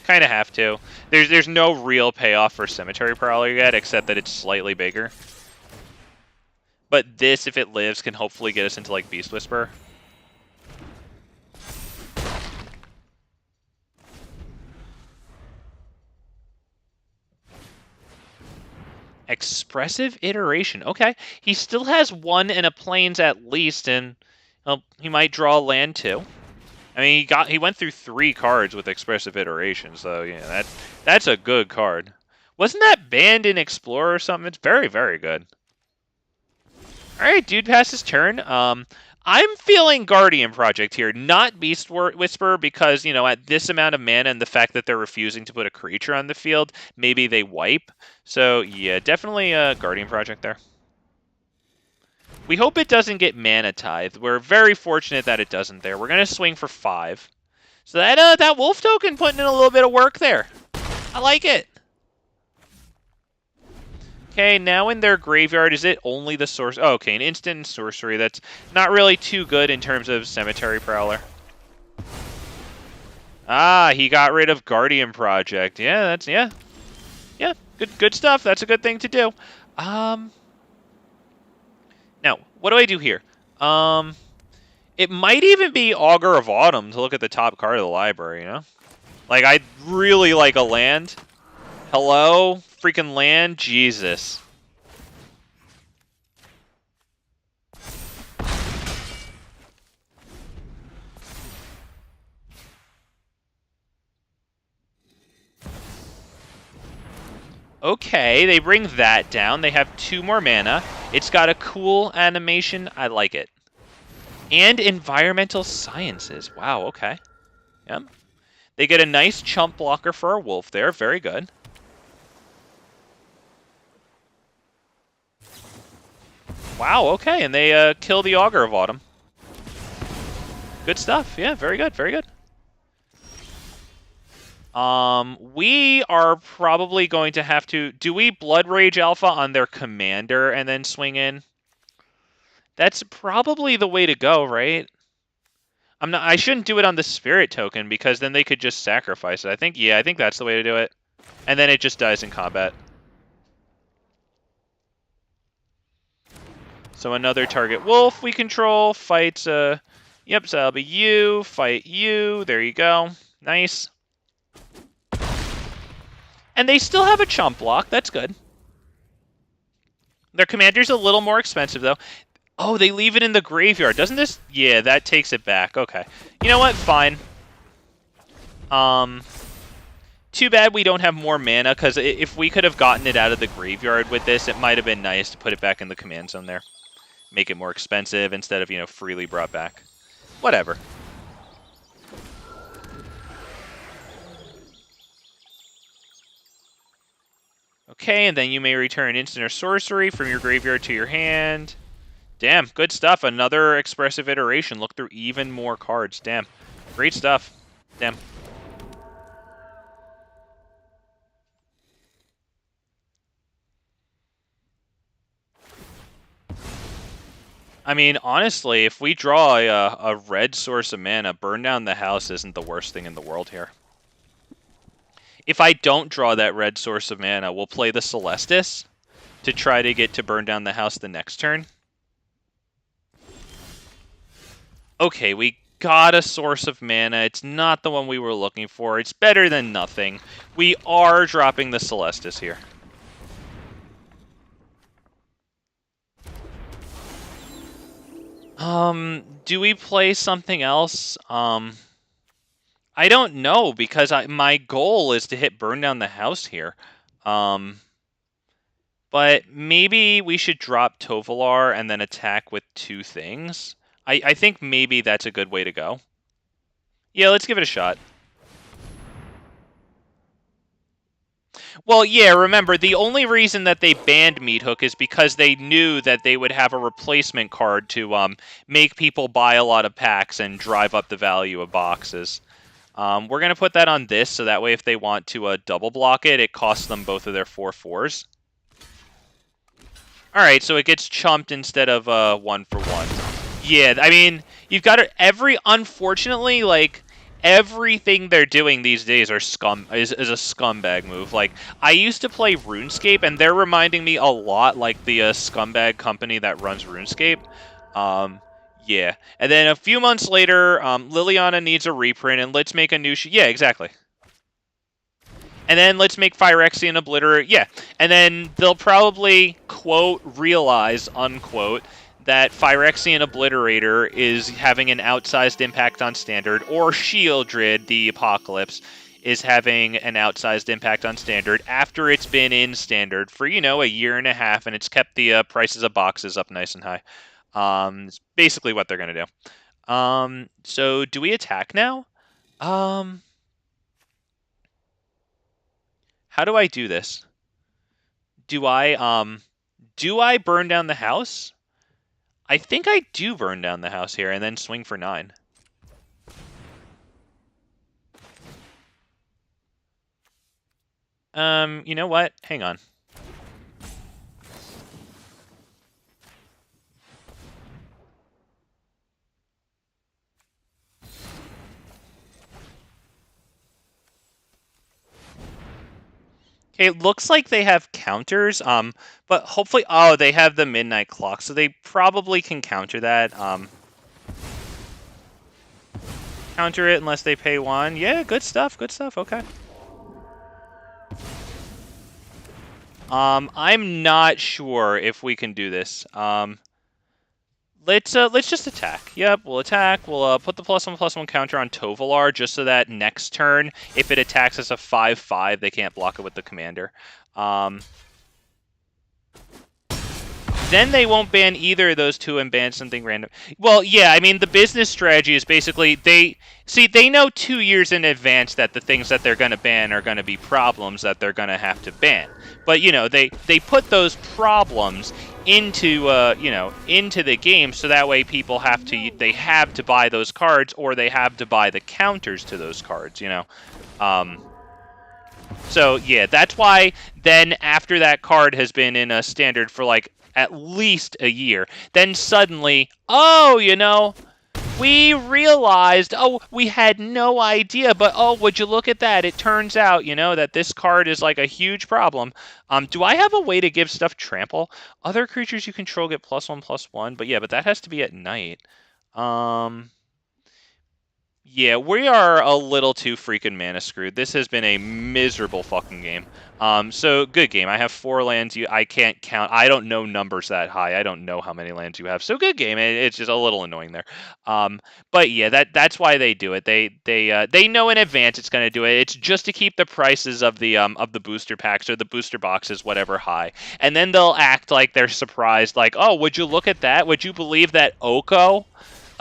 kind of have to. There's no real payoff for Cemetery Prowler yet, except that it's slightly bigger. But this, if it lives, can hopefully get us into, like, Beast Whisper. Expressive Iteration. Okay. He still has 1 and a Plains at least, and well, he might draw land too. I mean, he went through 3 cards with Expressive Iteration, so yeah, that's a good card. Wasn't that banned in Explorer or something? It's very, very good. Alright, dude passes turn. I'm feeling Guardian Project here, not Beast Whisper, because, you know, at this amount of mana and the fact that they're refusing to put a creature on the field, maybe they wipe. So, yeah, definitely a Guardian Project there. We hope it doesn't get Mana Tithe. We're very fortunate that it doesn't there. We're going to swing for 5. So that Wolf token putting in a little bit of work there. I like it. Okay, now in their graveyard, is it only the source? Oh, okay, an instant sorcery. That's not really too good in terms of Cemetery Prowler. Ah, he got rid of Guardian Project. Yeah, yeah, good stuff. That's a good thing to do. Now, what do I do here? It might even be Augur of Autumn to look at the top card of the library, you know? Like, I'd really like a land. Hello? Freaking land? Jesus. Okay, they bring that down. They have 2 more mana. It's got a cool animation. I like it. And environmental sciences. Wow, okay. Yep. They get a nice chump blocker for our wolf there. Very good. Wow, okay, and they kill the Augur of Autumn. Good stuff. Yeah, very good, very good. We are probably going to have to... Do we Blood Rage Alpha on their commander and then swing in? That's probably the way to go, right? I shouldn't do it on the Spirit token because then they could just sacrifice it. I think that's the way to do it. And then it just dies in combat. So another target wolf we control fights, yep, so that'll be you, fight you, there you go. Nice. And they still have a chump block, that's good. Their commander's a little more expensive, though. Oh, they leave it in the graveyard. Doesn't this... Yeah, that takes it back. Okay. You know what? Fine. Too bad we don't have more mana, because if we could have gotten it out of the graveyard with this, it might have been nice to put it back in the command zone there. Make it more expensive instead of, freely brought back. Whatever. Okay, and then you may return instant or sorcery from your graveyard to your hand. Damn, good stuff. Another expressive iteration. Look through even more cards. Damn. Great stuff. Damn. I mean, honestly, if we draw a red source of mana, burn down the house isn't the worst thing in the world here. If I don't draw that red source of mana, we'll play the Celestis to try to get to burn down the house the next turn. Okay, we got a source of mana. It's not the one we were looking for. It's better than nothing. We are dropping the Celestis here. Do we play something else? I don't know, because my goal is to hit burn down the house here. But maybe we should drop Tovolar and then attack with 2 things. I think maybe that's a good way to go. Yeah, let's give it a shot. Well, yeah, remember, the only reason that they banned Meathook is because they knew that they would have a replacement card to make people buy a lot of packs and drive up the value of boxes. We're going to put that on this, so that way if they want to double block it, it costs them both of their 4/4s. Alright, so it gets chumped instead of 1 for 1. Yeah, I mean, you've got unfortunately, like... Everything they're doing these days is a scumbag move. Like, I used to play RuneScape, and they're reminding me a lot like the scumbag company that runs RuneScape. Yeah. And then a few months later, Liliana needs a reprint, and let's make a new... Yeah, exactly. And then let's make Phyrexian Obliterator... Yeah. And then they'll probably, quote, realize, unquote... that Phyrexian Obliterator is having an outsized impact on Standard, or Sheoldred, the Apocalypse, is having an outsized impact on Standard after it's been in Standard for, a year and a half, and it's kept the prices of boxes up nice and high. It's basically what they're going to do. So do we attack now? How do I do this? Do I burn down the house? I think I do burn down the house here and then swing for 9. You know what? Hang on. Okay, it looks like they have counters, but hopefully... Oh, they have the midnight clock, so they probably can counter that. Counter it unless they pay 1. Yeah, good stuff, okay. I'm not sure if we can do this. Let's just attack. Yep, we'll attack. We'll put the +1/+1 counter on Tovolar just so that next turn, if it attacks as a 5/5, they can't block it with the commander. Then they won't ban either of those two and ban something random. Well, yeah, I mean, the business strategy is basically they know 2 years in advance that the things that they're going to ban are going to be problems that they're going to have to ban. But, they put those problems into into the game, so that way people have to buy those cards, or they have to buy the counters to those cards. So yeah, that's why then after that card has been in a standard for like at least a year, then suddenly, we realized, we had no idea, but would you look at that? It turns out, that this card is like a huge problem. Do I have a way to give stuff trample? Other creatures you control get +1/+1, but that has to be at night. Yeah, we are a little too freaking mana screwed. This has been a miserable fucking game. So good game. I have 4 lands. I can't count. I don't know numbers that high. I don't know how many lands you have. So good game. It's just a little annoying there. But yeah, that's why they do it. They know in advance it's going to do it. It's just to keep the prices of the booster packs or the booster boxes, whatever, high. And then they'll act like they're surprised, like, oh, would you look at that? Would you believe that Oko?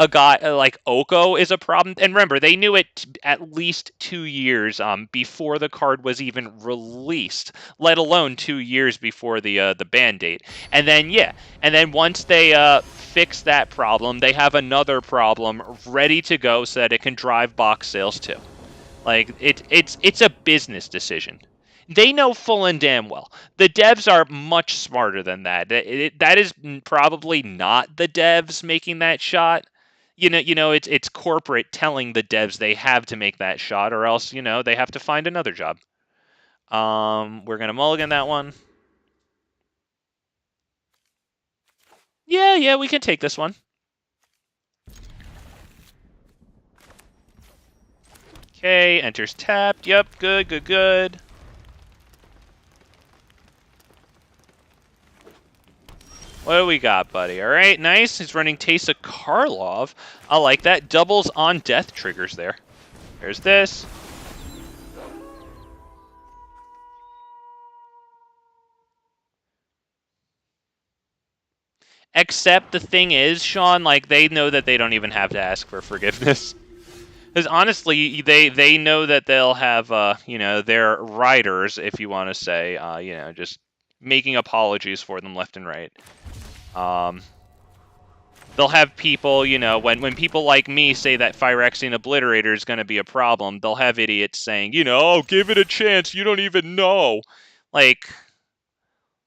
A guy like Oko is a problem. And remember, they knew it at least 2 years before the card was even released, let alone 2 years before the ban date. And then once they fix that problem, they have another problem ready to go so that it can drive box sales too. Like it's a business decision. They know full and damn well. The devs are much smarter than that. That is probably not the devs making that shot. It's corporate telling the devs they have to make that shot, or else, they have to find another job. We're gonna mulligan that one. Yeah, we can take this one. Okay, enters tapped. Yep, good. What do we got, buddy? All right, nice. He's running Teysa Karlov. I like that. Doubles on death triggers there. There's this. Except the thing is, Sean, like, they know that they don't even have to ask for forgiveness. Because honestly, they know that they'll have, their riders, if you want to say, just making apologies for them left and right. They'll have people, when people like me say that Phyrexian Obliterator is going to be a problem, they'll have idiots saying, give it a chance, you don't even know. Like,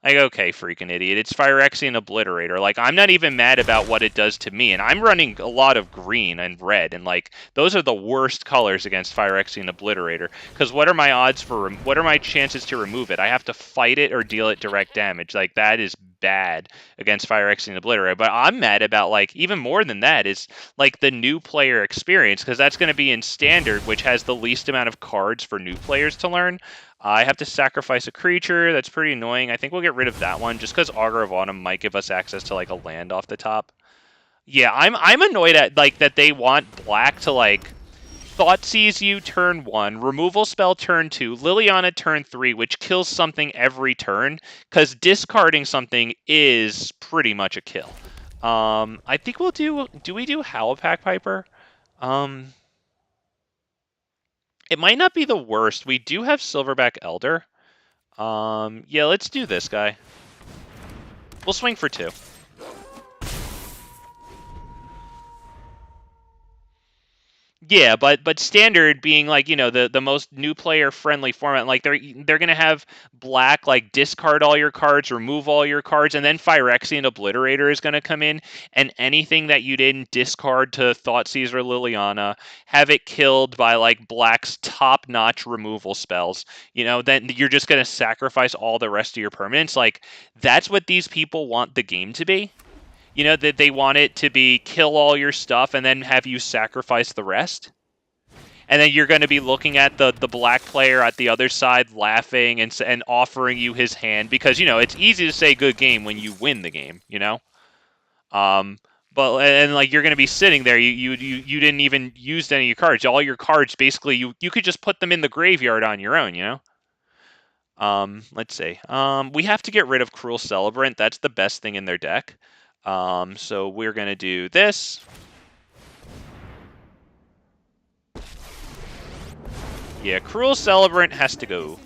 okay, freaking idiot. It's Phyrexian Obliterator. Like, I'm not even mad about what it does to me, and I'm running a lot of green and red, and, like, those are the worst colors against Phyrexian Obliterator. Because what are my chances to remove it? I have to fight it or deal it direct damage. Like, that is bad against Phyrexian Obliterator. But I'm mad about, like, even more than that is, like, the new player experience, because that's going to be in Standard, which has the least amount of cards for new players to learn. I have to sacrifice a creature. That's pretty annoying. I think we'll get rid of that one just because Augur of Autumn might give us access to like a land off the top. Yeah, I'm annoyed at like that they want black to like Thoughtseize you turn 1, removal spell turn 2, Liliana turn 3, which kills something every turn, because discarding something is pretty much a kill. I think we'll do we do Howlpack Piper? It might not be the worst. We do have Silverback Elder. Yeah, let's do this guy. We'll swing for 2. Yeah, but Standard being like, the most new player friendly format, like they're gonna have black like discard all your cards, remove all your cards, and then Phyrexian Obliterator is gonna come in, and anything that you didn't discard to Thoughtseize or Liliana, have it killed by like black's top-notch removal spells. Then you're just gonna sacrifice all the rest of your permanents. Like, that's what these people want the game to be. That they want it to be kill all your stuff and then have you sacrifice the rest. And then you're going to be looking at the black player at the other side laughing and offering you his hand because, it's easy to say good game when you win the game, But like you're going to be sitting there, you didn't even use any of your cards. All your cards basically you could just put them in the graveyard on your own, Let's see. We have to get rid of Cruel Celebrant. That's the best thing in their deck. So we're going to do this. Yeah, Cruel Celebrant has to go.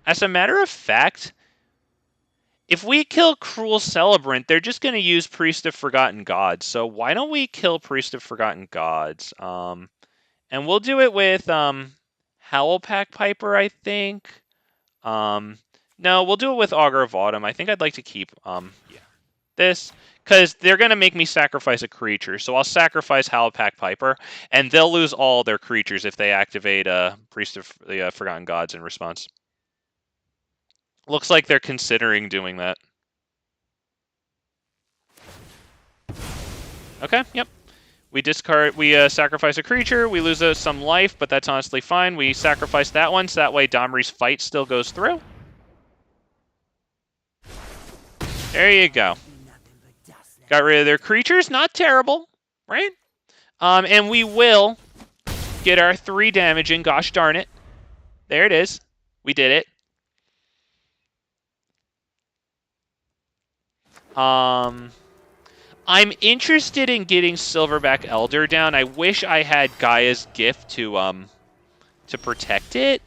As a matter of fact, if we kill Cruel Celebrant, they're just going to use Priest of Forgotten Gods. So why don't we kill Priest of Forgotten Gods? And we'll do it with Howlpack Piper, I think. No, we'll do it with Augur of Autumn. I think I'd like to keep this, because they're going to make me sacrifice a creature. So I'll sacrifice Howlpack Piper, and they'll lose all their creatures if they activate Priest of the Forgotten Gods in response. Looks like they're considering doing that. Okay, yep. We discard, we sacrifice a creature, we lose some life, but that's honestly fine. We sacrifice that one, so that way Domri's fight still goes through. There you go. Got rid of their creatures, not terrible, right? And we will get our 3 damage in, gosh darn it. There it is. We did it. I'm interested in getting Silverback Elder down. I wish I had Gaia's Gift to protect it.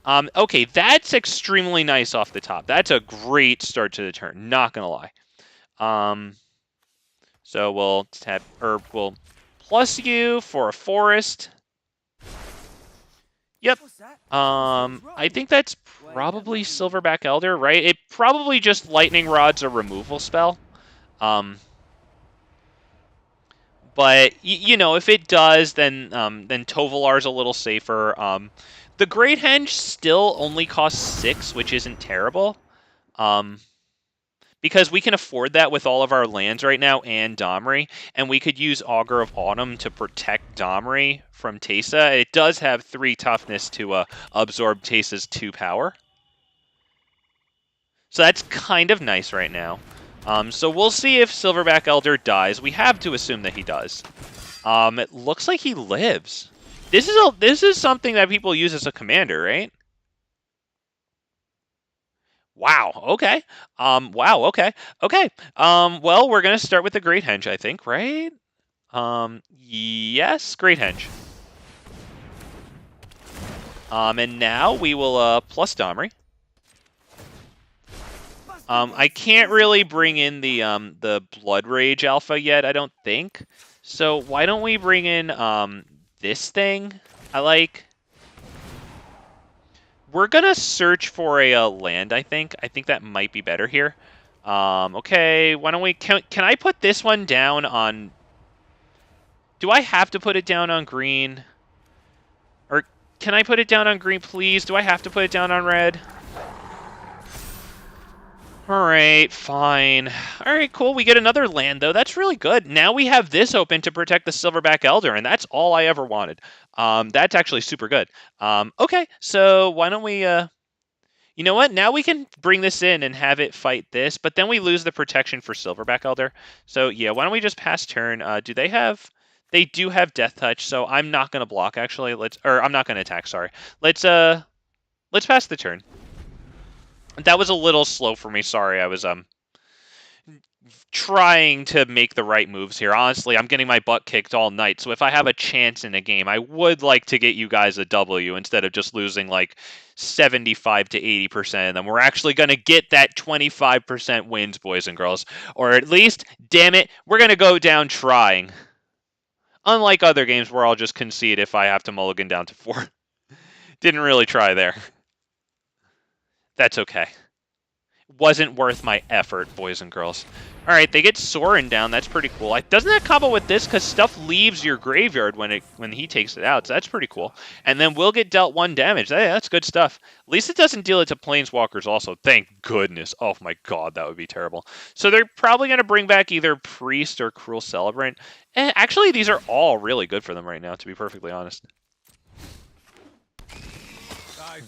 Okay, that's extremely nice off the top. That's a great start to the turn, not gonna lie. So we'll tap, or we'll plus you for a forest. Yep. I think that's probably Silverback Elder, right? It probably just Lightning Rod's a removal spell. But you know, if it does, then Tovolar's a little safer. The Great Henge still only costs 6, which isn't terrible. Because we can afford that with all of our lands right now and Domri, and we could use Augur of Autumn to protect Domri from Teysa. It does have 3 toughness to absorb Teysa's 2 power. So that's kind of nice right now. So we'll see if Silverback Elder dies. We have to assume that he does. It looks like he lives. This is something that people use as a commander, right? Wow, okay. Wow, okay. Okay. Well, we're gonna start with the Great Henge, I think, right? Yes, Great Henge. And now we will plus Domri. I can't really bring in the Blood Rage Alpha yet, I don't think. So why don't we bring in this thing? We're gonna search for a land, I think. I think that might be better here. Okay, why don't we... Can I put this one down on... Do I have to put it down on green? Or can I put it down on green, please? Do I have to put it down on red? Alright, fine. Alright, cool. We get another land, though. That's really good. Now we have this open to protect the Silverback Elder, and that's all I ever wanted. That's actually super good. Okay, so why don't we... You know what? Now we can bring this in and have it fight this, but then we lose the protection for Silverback Elder. So yeah, why don't we just pass turn? Do they have... They do have Death Touch, so I'm not going to block, actually. I'm not going to attack, sorry. Let's pass the turn. That was a little slow for me, sorry. I was trying to make the right moves here. Honestly, I'm getting my butt kicked all night, so if I have a chance in a game, I would like to get you guys a W instead of just losing like 75 to 80%, and then we're actually going to get that 25% wins, boys and girls. Or at least, damn it, we're going to go down trying. Unlike other games where I'll just concede if I have to mulligan down to 4. Didn't really try there. That's okay. Wasn't worth my effort, boys and girls. Alright, they get Sorin down. That's pretty cool. Doesn't that combo with this? Because stuff leaves your graveyard when he takes it out. So that's pretty cool. And then we'll get dealt 1 damage. That's good stuff. At least it doesn't deal it to Planeswalkers also. Thank goodness. Oh my god, that would be terrible. So they're probably going to bring back either Priest or Cruel Celebrant. Actually, these are all really good for them right now, to be perfectly honest.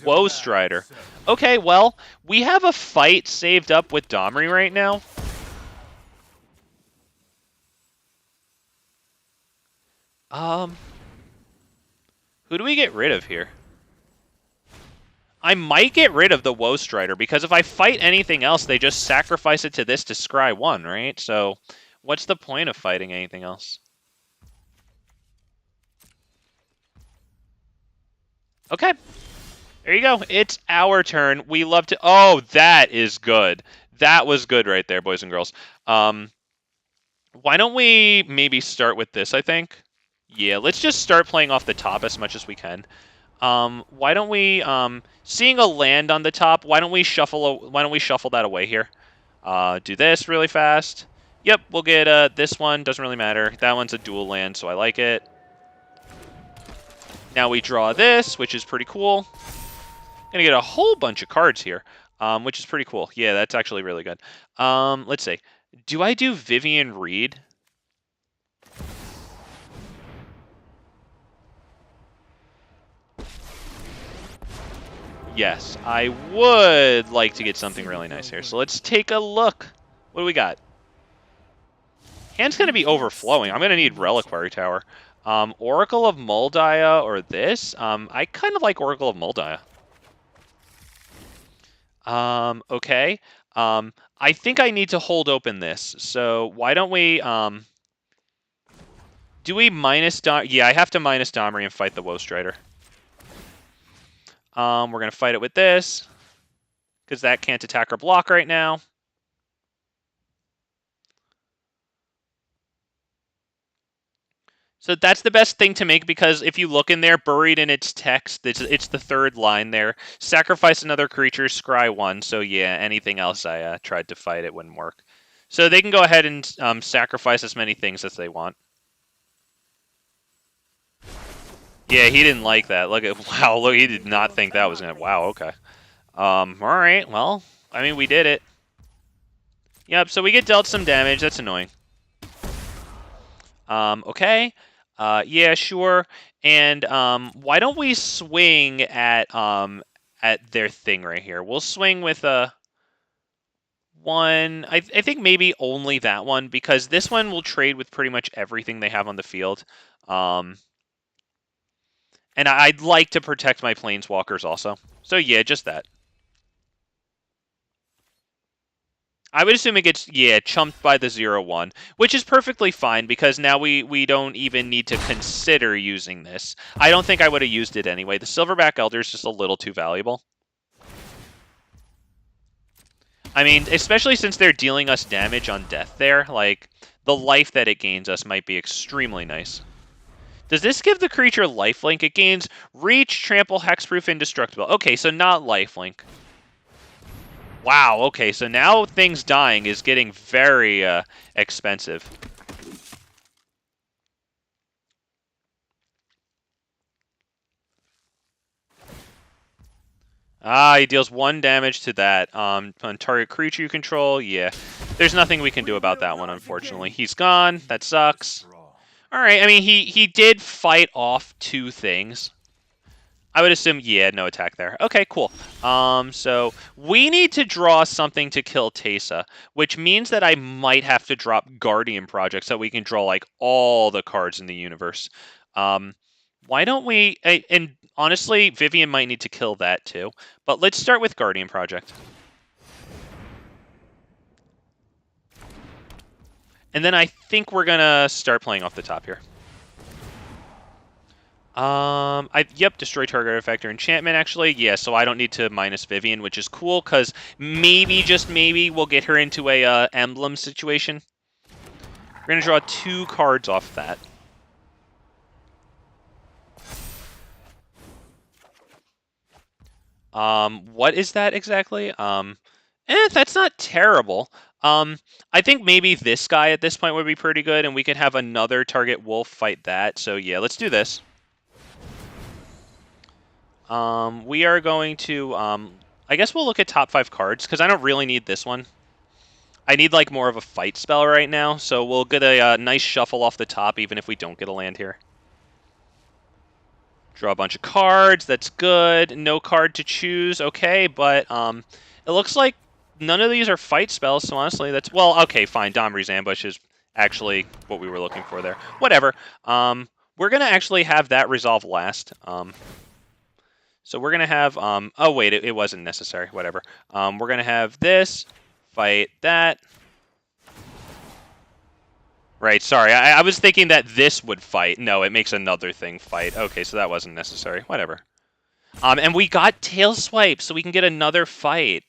Whoa, Strider. Okay, well, we have a fight saved up with Domri right now. Who do we get rid of here? I might get rid of the Woe Strider, because if I fight anything else, they just sacrifice it to this to scry 1, right? So what's the point of fighting anything else? Okay. There you go. It's our turn. We love to... Oh, that is good. That was good right there, boys and girls. Why don't we maybe start with this, I think? Yeah, let's just start playing off the top as much as we can. Why don't we, seeing a land on the top, why don't we shuffle that away here? Do this really fast. Yep, we'll get this one, doesn't really matter. That one's a dual land, so I like it. Now we draw this, which is pretty cool. Gonna get a whole bunch of cards here, which is pretty cool. Yeah, that's actually really good. Let's see. Do I do Vivian Reed? Yes, I would like to get something really nice here. So let's take a look. What do we got? Hand's going to be overflowing. I'm going to need Reliquary Tower. Oracle of Moldiah or this? I kind of like Oracle of Moldiah. Okay. I think I need to hold open this. So why don't we... do we minus... Yeah, I have to minus Domri and fight the Woe Strider. We're going to fight it with this, because that can't attack or block right now. So that's the best thing to make, because if you look in there, buried in its text, it's the third line there. Sacrifice another creature, scry 1. So yeah, anything else I tried to fight, it wouldn't work. So they can go ahead and sacrifice as many things as they want. Yeah, he didn't like that. Look at wow. Look, he did not think that was gonna. Wow. Okay. All right. Well, I mean, we did it. Yep. So we get dealt some damage. That's annoying. Okay. Yeah. Sure. And why don't we swing at their thing right here? We'll swing with a one. I think maybe only that one, because this one will trade with pretty much everything they have on the field. And I'd like to protect my Planeswalkers also. So yeah, just that. I would assume it gets, yeah, chumped by the 0/1, which is perfectly fine, because now we don't even need to consider using this. I don't think I would have used it anyway. The Silverback Elder is just a little too valuable. I mean, especially since they're dealing us damage on death there, like, the life that it gains us might be extremely nice. Does this give the creature lifelink? It gains reach, trample, hexproof, indestructible. Okay, so not lifelink. Wow, okay, so now things dying is getting very expensive. Ah, he deals 1 damage to that. On target creature you control, yeah. There's nothing we can do about that one, unfortunately. He's gone. That sucks. Alright, I mean, he did fight off 2 things. I would assume, yeah, no attack there. Okay, cool. So we need to draw something to kill Teysa, which means that I might have to drop Guardian Project so we can draw, like, all the cards in the universe. Why don't we... And honestly, Vivian might need to kill that too. But let's start with Guardian Project. And then I think we're gonna start playing off the top here. Yep, destroy target artifact or enchantment, actually. Yeah, so I don't need to minus Vivian, which is cool, because maybe, just maybe, we'll get her into a emblem situation. We're gonna draw 2 cards off that. What is that exactly? That's not terrible. I think maybe this guy at this point would be pretty good, and we can have another target wolf fight that. So yeah, let's do this. We are going to, I guess we'll look at top 5 cards, because I don't really need this one. I need, like, more of a fight spell right now, so we'll get a nice shuffle off the top, even if we don't get a land here. Draw a bunch of cards, that's good. No card to choose, okay, but it looks like none of these are fight spells, so honestly, that's... Well, okay, fine, Domri's Ambush is actually what we were looking for there. Whatever. We're going to actually have that resolve last. So we're going to have, oh wait, it wasn't necessary, whatever. We're going to have this, fight that. Right, sorry, I was thinking that this would fight. No, it makes another thing fight. Okay, so that wasn't necessary, whatever. And we got Tail Swipe, so we can get another fight.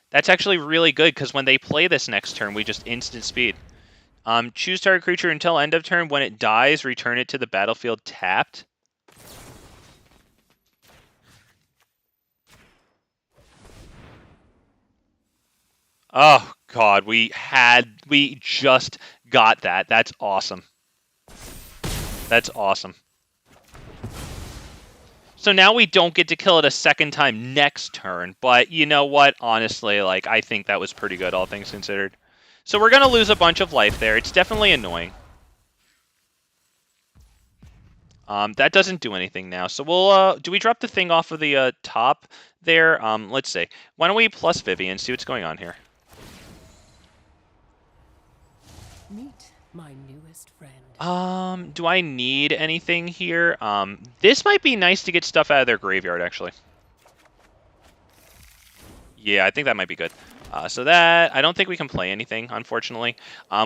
That's actually really good, because when they play this next turn, we just instant speed. Choose target creature until end of turn. When it dies, return it to the battlefield tapped. Oh, God, we just got that. That's awesome. That's awesome. So now we don't get to kill it a second time next turn, but you know what? Honestly, like, I think that was pretty good, all things considered. So we're going to lose a bunch of life there. It's definitely annoying. That doesn't do anything now. So we'll, do we drop the thing off of the top there? Let's see. Why don't we plus Vivian, see what's going on here. Meet my newest friend. Do I need anything here? This might be nice to get stuff out of their graveyard, actually. Yeah, I think that might be good. So that, I don't think we can play anything, unfortunately.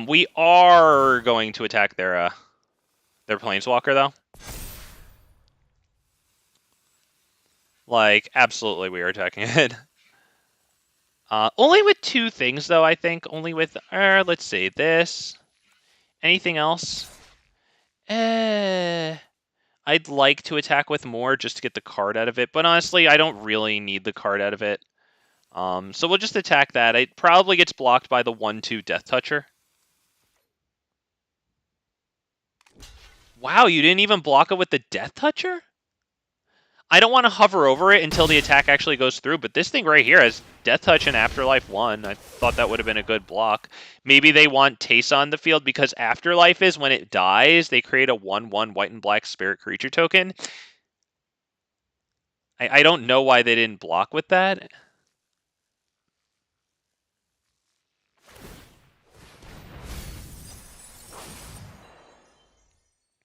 We are going to attack their Planeswalker, though. Like, absolutely we are attacking it. Only with two things, though, I think. Only with, let's see, this. Anything else? I'd like to attack with more just to get the card out of it, but honestly, I don't really need the card out of it. So we'll just attack that. It probably gets blocked by the 1/2 Death Toucher. Wow, you didn't even block it with the Death Toucher? I don't want to hover over it until the attack actually goes through, but this thing right here has Death Touch and Afterlife 1. I thought that would have been a good block. Maybe they want Teysa on the field because Afterlife is when it dies, they create a 1/1 white and black spirit creature token. I don't know why they didn't block with that.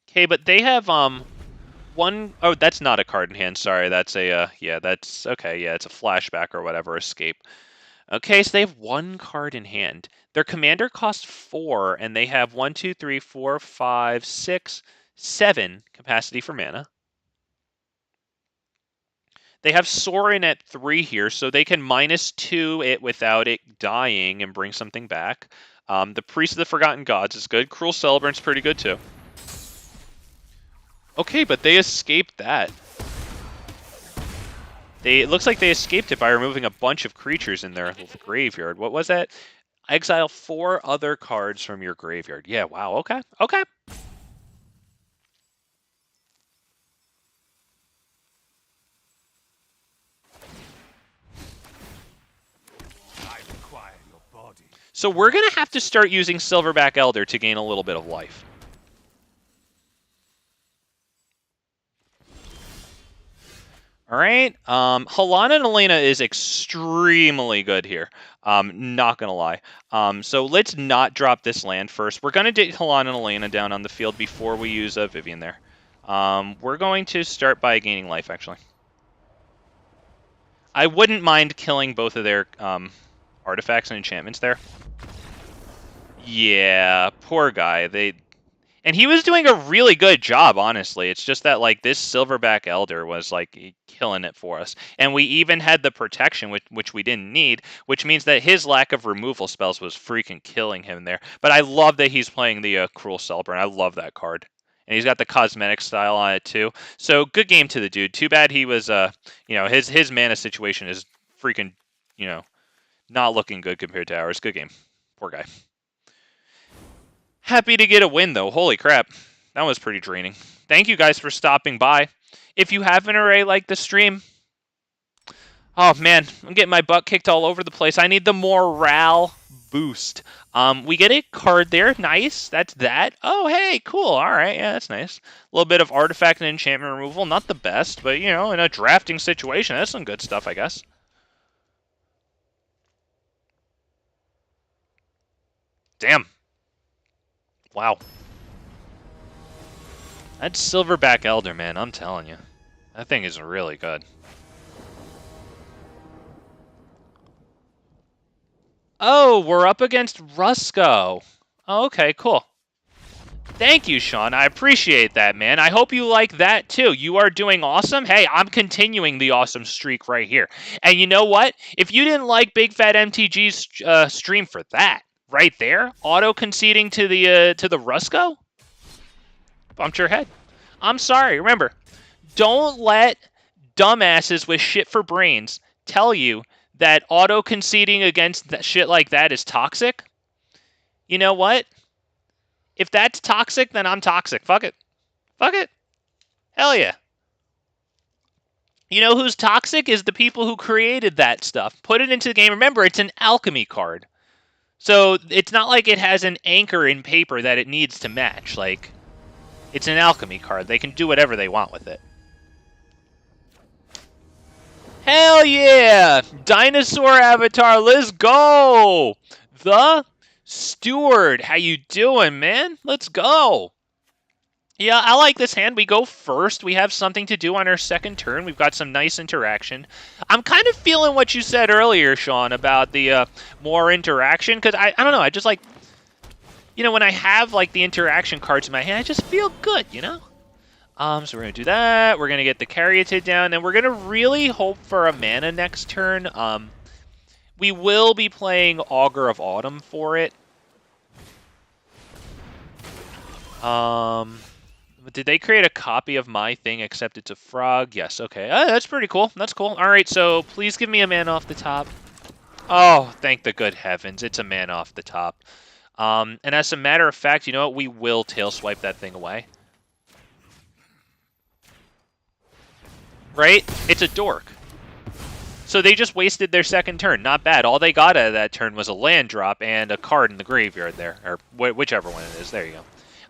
Okay, but they have one oh that's not a card in hand, sorry, that's a yeah, that's okay, yeah, it's a flashback or whatever, escape. Okay, so they have one card in hand. Their commander costs 4, and they have 1, 2, 3, 4, 5, 6, 7 capacity for mana. They have Sorin at 3 here, so they can -2 it without it dying and bring something back. The Priest of the Forgotten Gods is good. Cruel Celebrant's pretty good too. Okay, but they escaped that. It looks like they escaped it by removing a bunch of creatures in their graveyard. What was that? Exile 4 other cards from your graveyard. Yeah, wow, okay, okay. So we're going to have to start using Silverback Elder to gain a little bit of life. All right. Halana and Elena is extremely good here. Not going to lie. So let's not drop this land first. We're going to get Halana and Elena down on the field before we use Vivian there. We're going to start by gaining life, actually. I wouldn't mind killing both of their artifacts and enchantments there. Yeah, poor guy. And he was doing a really good job, honestly. It's just that, like, this Silverback Elder was, like, killing it for us. And we even had the protection, which we didn't need, which means that his lack of removal spells was freaking killing him there. But I love that he's playing the Cruel Celebrant. I love that card. And he's got the cosmetic style on it, too. So, good game to the dude. Too bad he was, you know, his mana situation is freaking, you know, not looking good compared to ours. Good game. Poor guy. Happy to get a win, though. Holy crap. That was pretty draining. Thank you guys for stopping by. If you haven't already liked the stream, oh man, I'm getting my butt kicked all over the place. I need the morale boost. We get a card there. Nice. That's that. Oh, hey, cool. All right. Yeah, that's nice. A little bit of artifact and enchantment removal. Not the best, but, you know, in a drafting situation, that's some good stuff, I guess. Damn. Wow. That's Silverback Elder, man. I'm telling you. That thing is really good. Oh, we're up against Rusco. Oh, okay, cool. Thank you, Sean. I appreciate that, man. I hope you like that, too. You are doing awesome. Hey, I'm continuing the awesome streak right here. And you know what? If you didn't like Big Fat MTG's stream for that, right there, auto-conceding to the Rusco, bumped your head. I'm sorry. Remember, don't let dumbasses with shit for brains tell you that auto-conceding against that shit like that is toxic. You know what? If that's toxic, then I'm toxic. Fuck it. Fuck it. Hell yeah. You know who's toxic is the people who created that stuff. Put it into the game. Remember, it's an alchemy card. So it's not like it has an anchor in paper that it needs to match. Like, it's an alchemy card. They can do whatever they want with it. Hell yeah! Dinosaur avatar, let's go! The Steward, how you doing, man? Let's go. Yeah, I like this hand. We go first. We have something to do on our second turn. We've got some nice interaction. I'm kind of feeling what you said earlier, Sean, about the more interaction. Because I don't know, I just like, you know, when I have like the interaction cards in my hand, I just feel good, you know? So we're going to do that. We're going to get the Caryatid down. And we're going to really hope for a mana next turn. We will be playing Augur of Autumn for it. Did they create a copy of my thing except it's a frog? Yes, okay. That's pretty cool. That's cool. All right, so please give me a mana off the top. Oh, thank the good heavens. It's a mana off the top. And as a matter of fact, you know what? We will tail swipe that thing away. Right? It's a dork. So they just wasted their second turn. Not bad. All they got out of that turn was a land drop and a card in the graveyard there. Or whichever one it is. There you go.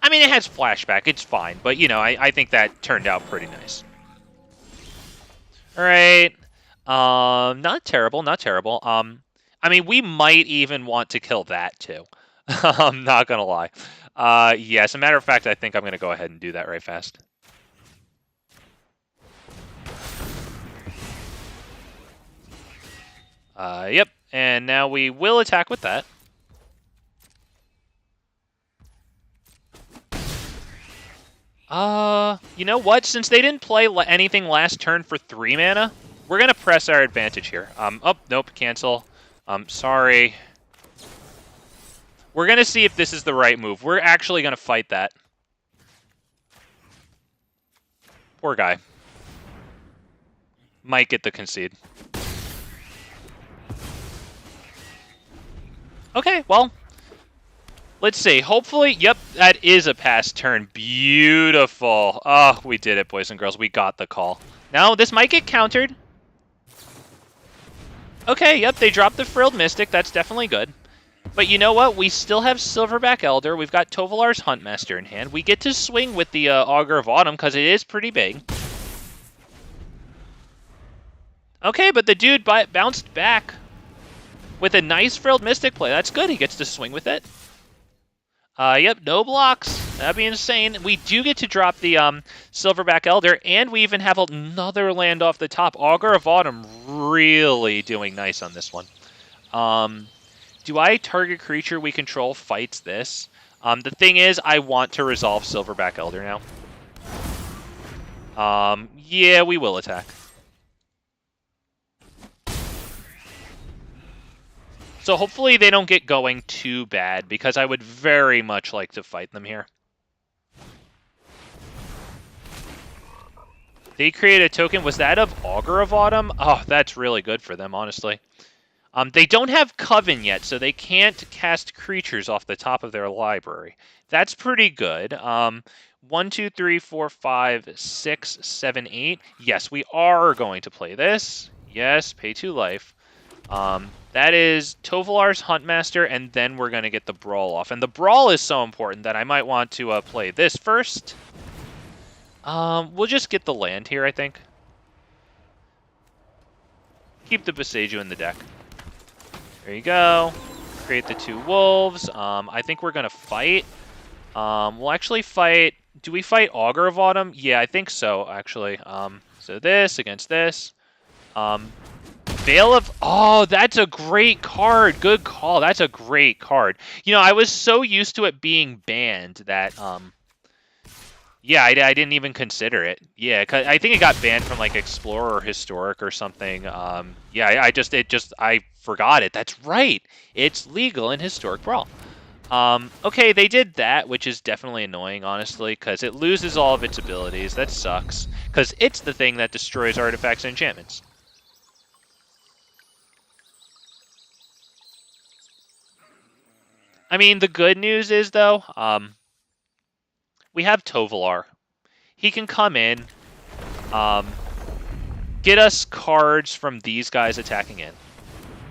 I mean, it has flashback. It's fine. But, you know, I think that turned out pretty nice. All right. Not terrible. Not terrible. I mean, we might even want to kill that, too. I'm not going to lie. Yeah, as a matter of fact, I think I'm going to go ahead and do that right fast. Yep. And now we will attack with that. You know what? Since they didn't play anything last turn for 3 mana, we're going to press our advantage here. Oh, nope, cancel. Sorry. We're going to see if this is the right move. We're actually going to fight that. Poor guy. Might get the concede. Okay, well, let's see. Hopefully, yep, that is a pass turn. Beautiful. Oh, we did it, boys and girls. We got the call. Now, this might get countered. Okay, yep, they dropped the Frilled Mystic. That's definitely good. But you know what? We still have Silverback Elder. We've got Tovolar's Huntmaster in hand. We get to swing with the Augur of Autumn because it is pretty big. Okay, but the dude bounced back with a nice Frilled Mystic play. That's good. He gets to swing with it. Yep, no blocks. That'd be insane. We do get to drop the Silverback Elder, and we even have another land off the top. Augur of Autumn really doing nice on this one. Do I target creature we control fights this? The thing is, I want to resolve Silverback Elder now. Yeah, we will attack. So hopefully they don't get going too bad, because I would very much like to fight them here. They create a token. Was that of Augur of Autumn? Oh, that's really good for them, honestly. They don't have Coven yet, so they can't cast creatures off the top of their library. That's pretty good. 1, 2, 3, 4, 5, 6, 7, 8. Yes, we are going to play this. Yes, pay 2 life. That is Tovolar's Huntmaster, and then we're going to get the Brawl off. And the Brawl is so important that I might want to play this first. We'll just get the land here, I think. Keep the Boseiju in the deck. There you go. Create the 2 wolves. I think we're going to fight. We'll actually fight... Do we fight Augur of Autumn? Yeah, I think so, actually. So this against this. Veil of... Oh, that's a great card. Good call. That's a great card. You know, I was so used to it being banned that... Yeah, I didn't even consider it. Yeah, 'cause I think it got banned from like Explorer or Historic or something. Yeah, I forgot it. That's right. It's legal in Historic Brawl. Okay, they did that, which is definitely annoying, honestly, because it loses all of its abilities. That sucks, because it's the thing that destroys artifacts and enchantments. I mean, the good news is, though, we have Tovolar. He can come in, get us cards from these guys attacking in.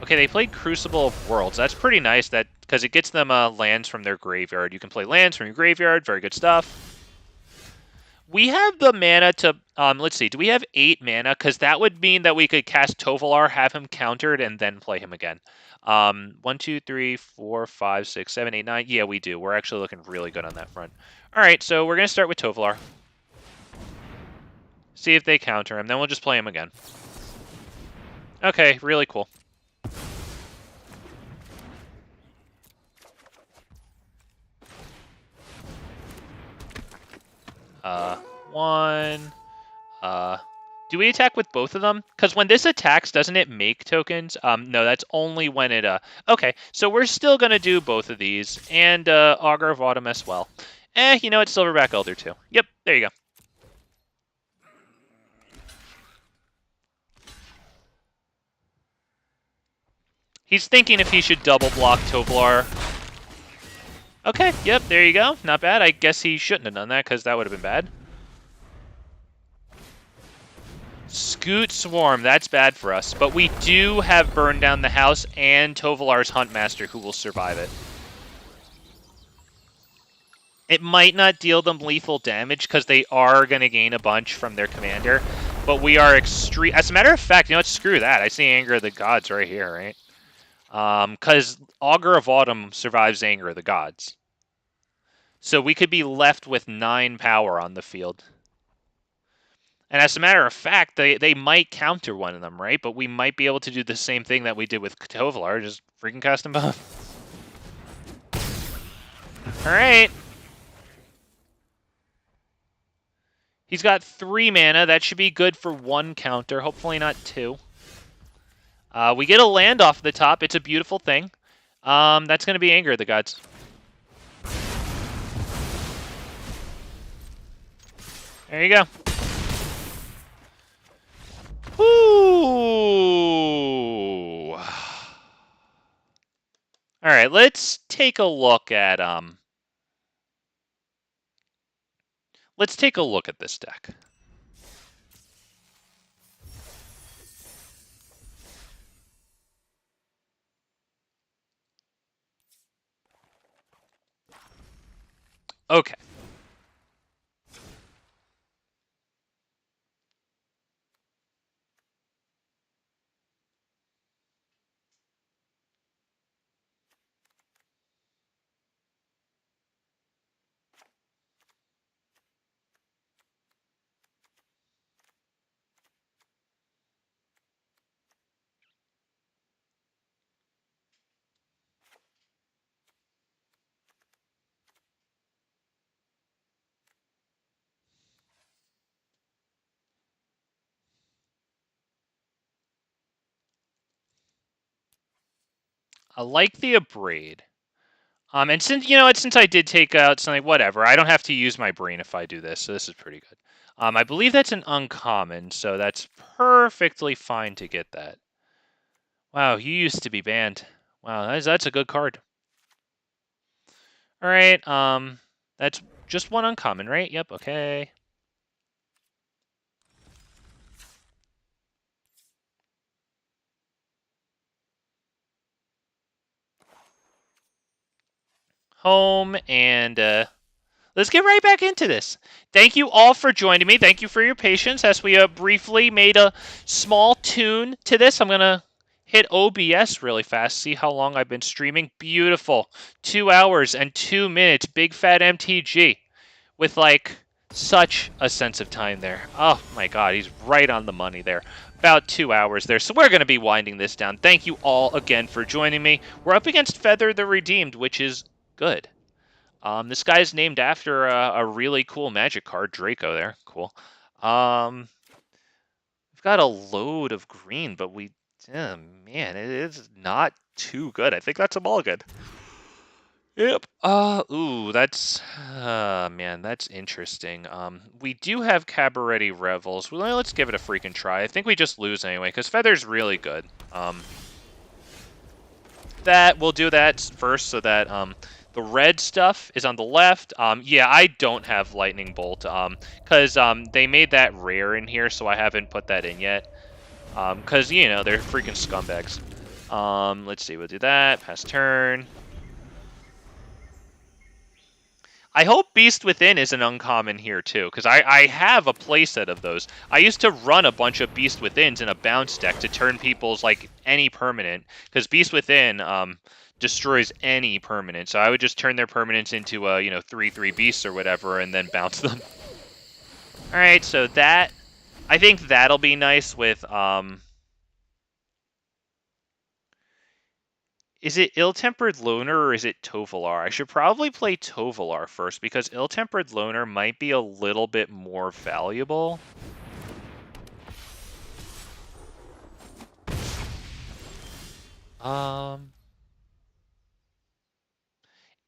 Okay, they played Crucible of Worlds. That's pretty nice, that because it gets them lands from their graveyard. You can play lands from your graveyard. Very good stuff. We have the mana to... let's see. Do we have 8 mana? Because that would mean that we could cast Tovolar, have him countered, and then play him again. 1, 2, 3, 4, 5, 6, 7, 8, 9. Yeah, we do. We're actually looking really good on that front. All right, so we're going to start with Tovolar. See if they counter him. Then we'll just play him again. Okay, really cool. One. Do we attack with both of them? Because when this attacks, doesn't it make tokens? No, that's only when it, Okay, so we're still going to do both of these, and, Augur of Autumn as well. You know what? Silverback Elder, too. Yep, there you go. He's thinking if he should double block Tovolar. Okay, yep, there you go. Not bad. I guess he shouldn't have done that, because that would have been bad. Scoot Swarm, that's bad for us. But we do have Burn Down the House and Tovolar's Huntmaster who will survive it. It might not deal them lethal damage because they are going to gain a bunch from their commander. But we are extreme. As a matter of fact, you know what? Screw that. I see Anger of the Gods right here, right? Because Augur of Autumn survives Anger of the Gods. So we could be left with 9 power on the field. And as a matter of fact, they might counter one of them, right? But we might be able to do the same thing that we did with Tovolar, just freaking cast them both. Alright. He's got 3 mana. That should be good for 1 counter, hopefully not 2. We get a land off the top. It's a beautiful thing. That's going to be Anger of the Gods. There you go. Ooh. All right, let's take a look at let's take a look at this deck. Okay. I like the Abrade. And since, you know, since I did take out something, whatever, I don't have to use my brain if I do this, so this is pretty good. I believe that's an uncommon, so that's perfectly fine to get that. Wow, you used to be banned. Wow, that's a good card. All right, that's just 1 uncommon, right? Yep, okay. Home, and let's get right back into this. Thank you all for joining me. Thank you for your patience as we briefly made a small tune to this. I'm going to hit OBS really fast, see how long I've been streaming. Beautiful. 2 hours and 2 minutes. Big fat MTG with like Such a sense of time there. Oh my god, he's right on the money there. About 2 hours there. So we're going to be winding this down. Thank you all again for joining me. We're up against Feather the Redeemed, which is good. This guy is named after a really cool magic card, Draco there. Cool. We've got a load of green, but man, it is not too good. I think that's a mulligan. Yep. Ooh, that's, man, that's interesting. We do have Cabaret Revels. Well, let's give it a freaking try. I think we just lose anyway, because Feather's really good. We'll do that first so that, the red stuff is on the left. Yeah, I don't have Lightning Bolt, because, they made that rare in here, so I haven't put that in yet. Because, you know, they're freaking scumbags. Let's see, we'll do that. Pass turn. I hope Beast Within is an uncommon here, too, because I have a playset of those. I used to run a bunch of Beast Withins in a bounce deck to turn people's, like, any permanent, because Beast Within destroys any permanent, so I would just turn their permanents into, 3/3 beasts or whatever, and then bounce them. Alright, so that... I think that'll be nice with, Is it Ill-Tempered Loner or is it Tovolar? I should probably play Tovolar first because Ill-Tempered Loner might be a little bit more valuable.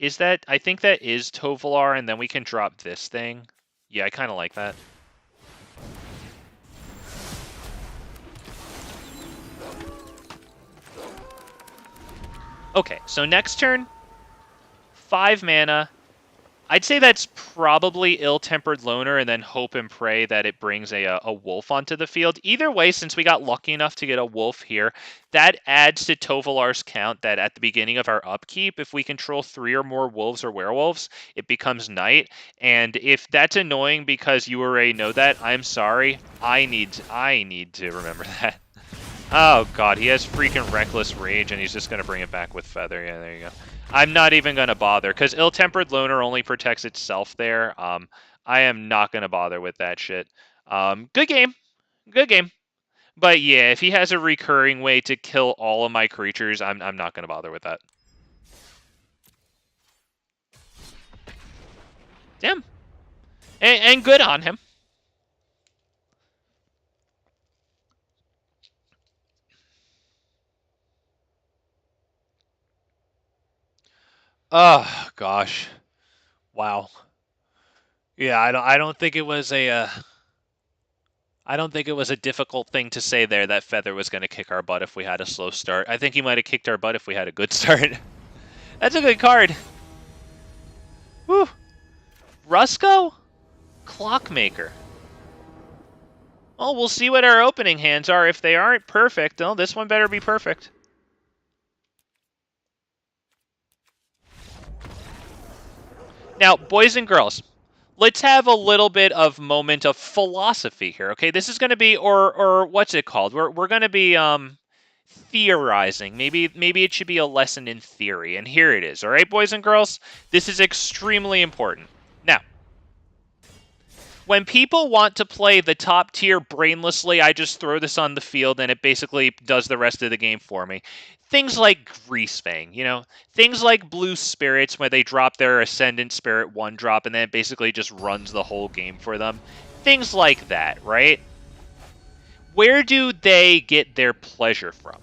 Is that... I think that is Tovolar, and then we can drop this thing. Yeah, I kind of like that. Okay, so next turn, 5 mana. I'd say that's probably Ill-Tempered Loner and then hope and pray that it brings a wolf onto the field. Either way, since we got lucky enough to get a wolf here, that adds to Tovolar's count that at the beginning of our upkeep, if we control 3 or more wolves or werewolves, it becomes night. And if that's annoying because you already know that, I'm sorry. I need to remember that. Oh god, he has freaking Reckless Rage, and he's just going to bring it back with Feather. Yeah, there you go. I'm not even going to bother, because Ill-Tempered Loner only protects itself there. I am not going to bother with that shit. Good game. Good game. But yeah, if he has a recurring way to kill all of my creatures, I'm not going to bother with that. Damn. And good on him. Oh gosh, wow. Yeah, I don't think it was a I don't think it was a difficult thing to say there that Feather was going to kick our butt if we had a slow start. I think he might have kicked our butt if we had a good start. That's a good card. Woo. Rusco, Clockmaker. Well, we'll see what our opening hands are. If they aren't perfect, well, this one better be perfect. Now, boys and girls, let's have a little bit of moment of philosophy here, okay? This is going to be, or what's it called? We're going to be theorizing. Maybe it should be a lesson in theory, and here it is, all right, boys and girls? This is extremely important. Now, when people want to play the top tier brainlessly, I just throw this on the field and it basically does the rest of the game for me. Things like Greasefang, you know? Things like Blue Spirits, where they drop their Ascendant Spirit 1-drop and then it basically just runs the whole game for them. Things like that, right? Where do they get their pleasure from?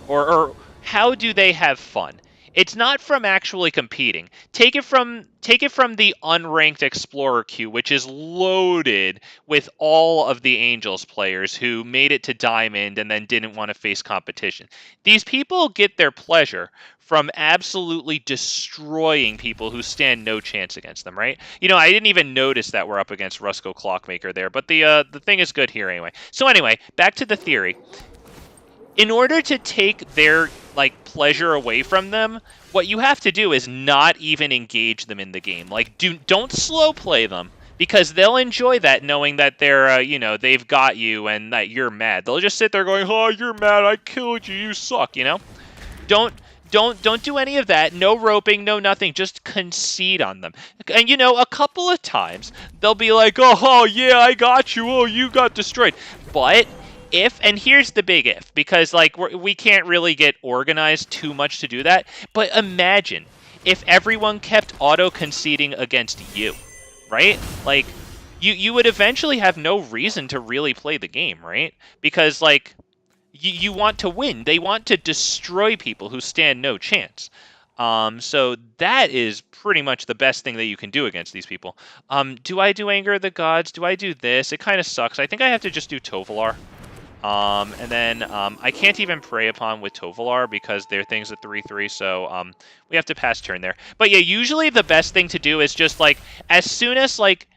Or how do they have fun? It's not from actually competing. Take it from the unranked Explorer queue, which is loaded with all of the Angels players who made it to Diamond and then didn't want to face competition. These people get their pleasure from absolutely destroying people who stand no chance against them, right? You know, I didn't even notice that we're up against Rusco Clockmaker there, but the thing is good here anyway. So anyway, back to the theory. In order to take their, like, pleasure away from them, what you have to do is not even engage them in the game. Like, don't slow play them, because they'll enjoy that knowing that they're, they've got you and that you're mad. They'll just sit there going, oh, you're mad, I killed you, you suck, you know? Don't do any of that. No roping, no nothing. Just concede on them. And, you know, a couple of times, they'll be like, oh, yeah, I got you. Oh, you got destroyed. But if, and here's the big if, because, like, we can't really get organized too much to do that. But imagine if everyone kept auto-conceding against you, right? Like, you would eventually have no reason to really play the game, right? Because, like, you want to win. They want to destroy people who stand no chance. So that is pretty much the best thing that you can do against these people. Do I do Anger of the Gods? Do I do this? It kind of sucks. I think I have to just do Tovolar. And then I can't even Prey Upon with Tovolar because their thing's a 3/3, so we have to pass turn there. But yeah, usually the best thing to do is just, like, as soon as, like,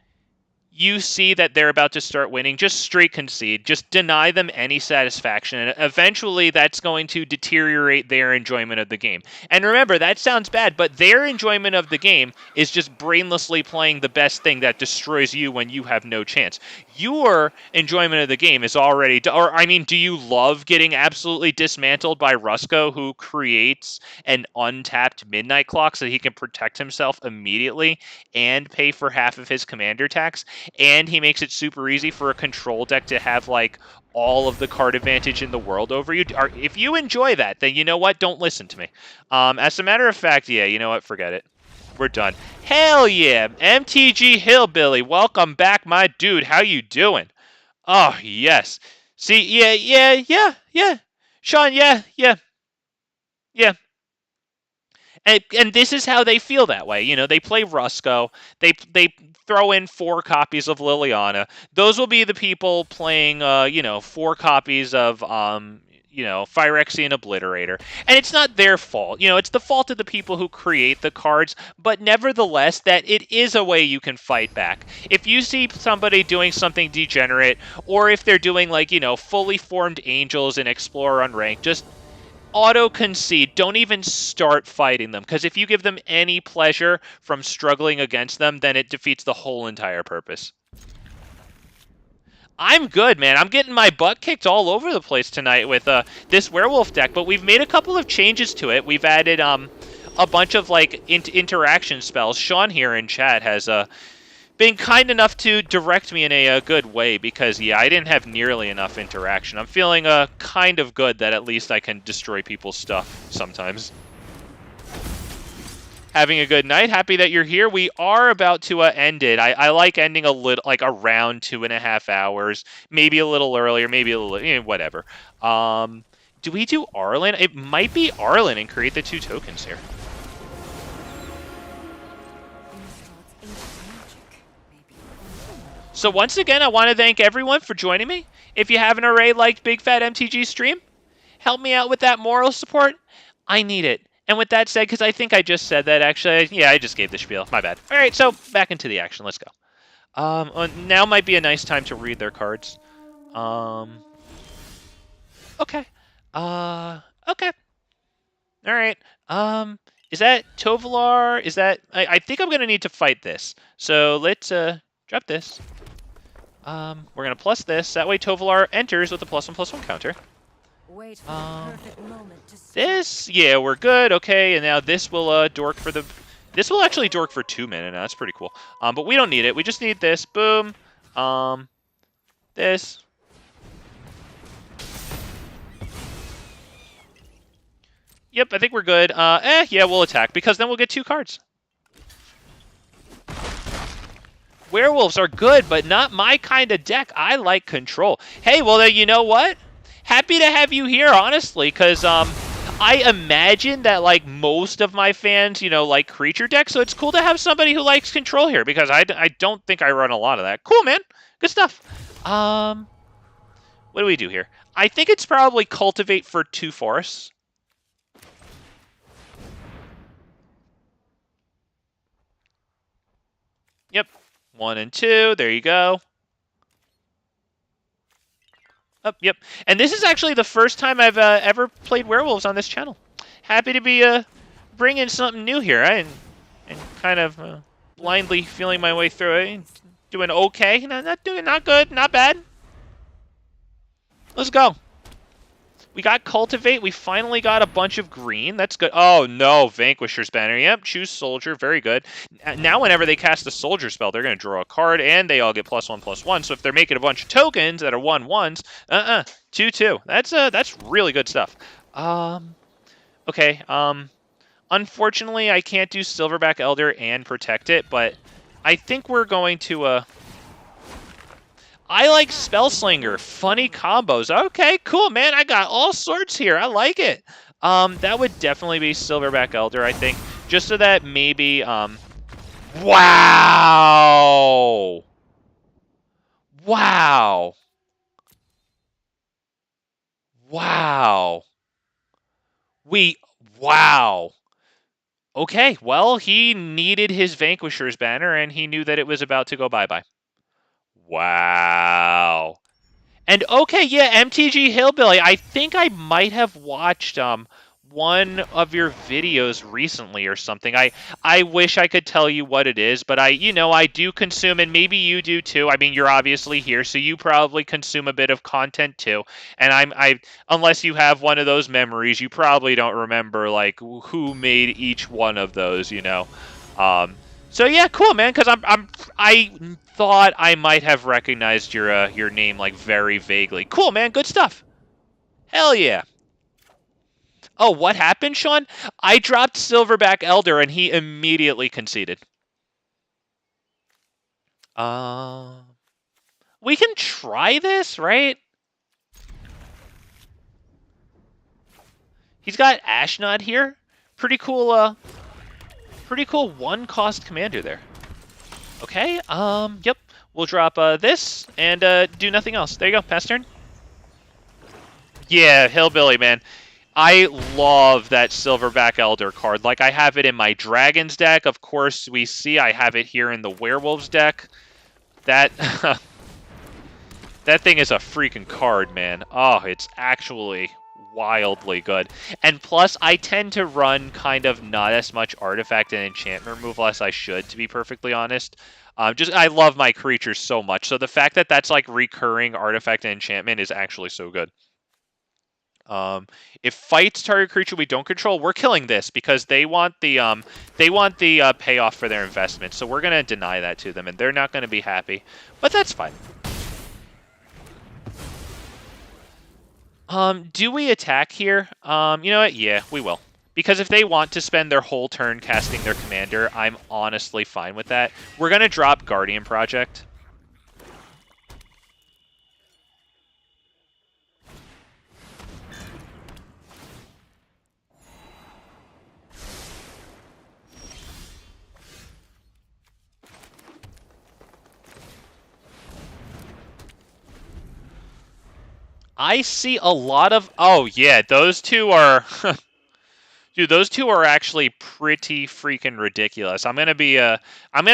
you see that they're about to start winning, just straight concede. Just deny them any satisfaction, and eventually that's going to deteriorate their enjoyment of the game. And remember, that sounds bad, but their enjoyment of the game is just brainlessly playing the best thing that destroys you when you have no chance. Your enjoyment of the game is already... Or, I mean, do you love getting absolutely dismantled by Rusco, who creates an untapped Midnight Clock so he can protect himself immediately and pay for half of his commander tax? And he makes it super easy for a control deck to have, like, all of the card advantage in the world over you. If you enjoy that, then you know what? Don't listen to me. As a matter of fact, yeah, you know what? Forget it. We're done. Hell yeah! MTG Hillbilly, welcome back, my dude. How you doing? Oh, yes. See, yeah. Sean, yeah. And this is how they feel that way. You know, they play Rusco. They throw in 4 copies of Liliana. Those will be the people playing, 4 copies of, Phyrexian Obliterator. And it's not their fault. You know, it's the fault of the people who create the cards. But nevertheless, that it is a way you can fight back. If you see somebody doing something degenerate, or if they're doing, like, fully formed angels in Explorer Unranked, just auto-concede. Don't even start fighting them, because if you give them any pleasure from struggling against them, then it defeats the whole entire purpose. I'm good, man. I'm getting my butt kicked all over the place tonight with this werewolf deck, but we've made a couple of changes to it. We've added a bunch of, like, interaction spells. Sean here in chat has been kind enough to direct me in a good way, because, yeah, I didn't have nearly enough interaction. I'm feeling kind of good that at least I can destroy people's stuff sometimes. Having a good night. Happy that you're here. We are about to end it. I like ending a little, like, around 2.5 hours, maybe a little earlier, maybe a little, whatever. Do we do Arlinn? It might be Arlinn and create the 2 tokens here. So once again, I want to thank everyone for joining me. If you haven't already liked Big Fat MTG Stream, help me out with that moral support. I need it. And with that said, because I think I just said that, actually. Yeah, I just gave the spiel. My bad. All right, so back into the action. Let's go. Now might be a nice time to read their cards. Okay. Okay. All right. Is that Tovolar? Is that... I think I'm going to need to fight this. So let's drop this. We're going to plus this. That way Tovolar enters with a +1/+1 counter. Wait for the perfect moment to stop. This, yeah, we're good. Okay, and now this will dork for the... This will actually dork for 2 mana now. That's pretty cool. But we don't need it. We just need this. Boom. This. Yep, I think we're good. Yeah, we'll attack, because then we'll get 2 cards. Werewolves are good, but not my kind of deck. I like control. Hey, well, you know what? Happy to have you here, honestly, because I imagine that, like, most of my fans, like creature decks, so it's cool to have somebody who likes control here, because I don't think I run a lot of that. Cool, man. Good stuff. What do we do here? I think it's probably cultivate for 2 forests. Yep. 1 and 2. There you go. Oh, yep. And this is actually the first time I've ever played Werewolves on this channel. Happy to be bringing something new here. And kind of blindly feeling my way through it. Doing okay. Not good. Not bad. Let's go. We got Cultivate. We finally got a bunch of green. That's good. Oh, no. Vanquisher's Banner. Yep, choose Soldier. Very good. Now, whenever they cast a Soldier spell, they're going to draw a card, and they all get +1/+1. So if they're making a bunch of tokens that are 1/1s, 2/2. That's really good stuff. Okay. Unfortunately, I can't do Silverback Elder and protect it, but I think we're going to... I like Spellslinger. Funny combos. Okay, cool, man. I got all sorts here. I like it. That would definitely be Silverback Elder, I think. Just so that maybe... Wow! Wow! Wow! Wow! Okay, well, he needed his Vanquisher's Banner, and he knew that it was about to go bye-bye. Wow. And okay, yeah, MTG Hillbilly. I think I might have watched one of your videos recently or something. I wish I could tell you what it is, but I do consume, and maybe you do too. I mean, you're obviously here, so you probably consume a bit of content too. And unless you have one of those memories, you probably don't remember like who made each one of those, So yeah, cool, man. Because I thought I might have recognized your name like very vaguely. Cool, man. Good stuff. Hell yeah. Oh, what happened, Sean? I dropped Silverback Elder and he immediately conceded. We can try this, right? He's got Ashnod here. Pretty cool. Pretty cool one-cost commander there. Okay, yep. We'll drop this and do nothing else. There you go, pass turn. Yeah, Hillbilly, man. I love that Silverback Elder card. Like, I have it in my Dragons deck. Of course, we see I have it here in the Werewolves deck. That... that thing is a freaking card, man. Oh, it's actually wildly good. And plus, I tend to run kind of not as much artifact and enchantment removal as I should, to be perfectly honest. I love my creatures so much. So the fact that that's like recurring artifact and enchantment is actually so good. If fights target creature we don't control, we're killing this because they want the payoff for their investment. So we're gonna deny that to them, and they're not gonna be happy. But that's fine. Do we attack here? You know what? Yeah, we will. Because if they want to spend their whole turn casting their commander, I'm honestly fine with that. We're going to drop Guardian Project. I see a lot of... Oh, yeah, those two are... Dude, those two are actually pretty freaking ridiculous. I'm gonna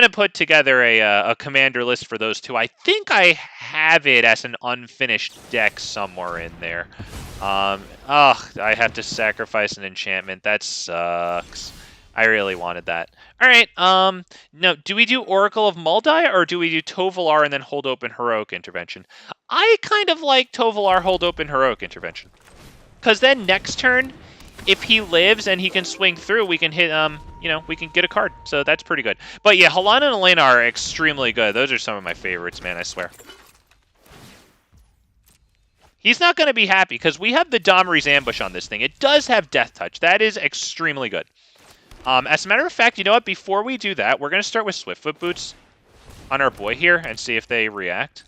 put together a commander list for those two. I think I have it as an unfinished deck somewhere in there. I have to sacrifice an enchantment. That sucks. I really wanted that. All right. No, do we do Oracle of Muldai or do we do Tovolar and then hold open Heroic Intervention? I kind of like Tovolar hold open Heroic Intervention. Because then next turn, if he lives and he can swing through, we can hit, we can get a card. So that's pretty good. But yeah, Halan and Elena are extremely good. Those are some of my favorites, man, I swear. He's not going to be happy because we have the Domri's Ambush on this thing. It does have Death Touch. That is extremely good. As a matter of fact, you know what? Before we do that, we're going to start with Swiftfoot Boots on our boy here and see if they react.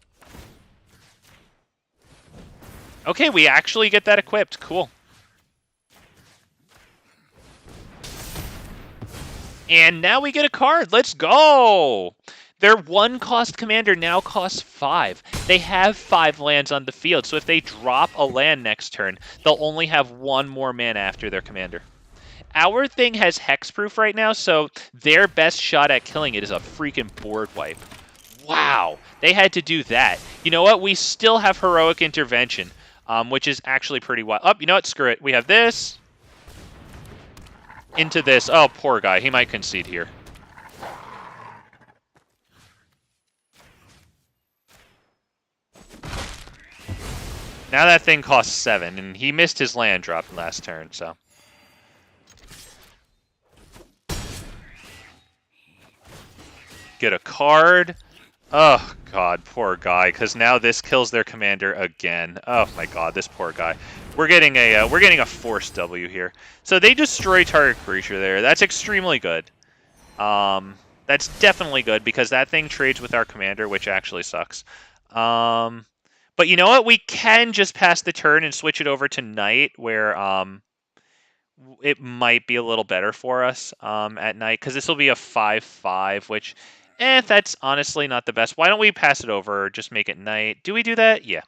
Okay, we actually get that equipped. Cool. And now we get a card. Let's go! Their one-cost commander now costs 5. They have 5 lands on the field, so if they drop a land next turn, they'll only have 1 more mana after their commander. Our thing has hexproof right now, so their best shot at killing it is a freaking board wipe. Wow, they had to do that. You know what? We still have Heroic Intervention, which is actually pretty wild. Oh, you know what? Screw it. We have this. Into this. Oh, poor guy. He might concede here. Now that thing costs 7, and he missed his land drop last turn, so. Get a card. Oh, God, poor guy, because now this kills their commander again. Oh, my God, this poor guy. We're getting a forced W here. So they destroy target creature there. That's extremely good. That's definitely good, because that thing trades with our commander, which actually sucks. But you know what? We can just pass the turn and switch it over to night, where it might be a little better for us at night, because this will be a 5/5, which, that's honestly not the best. Why don't we pass it over or just make it night? Do we do that? Yeah.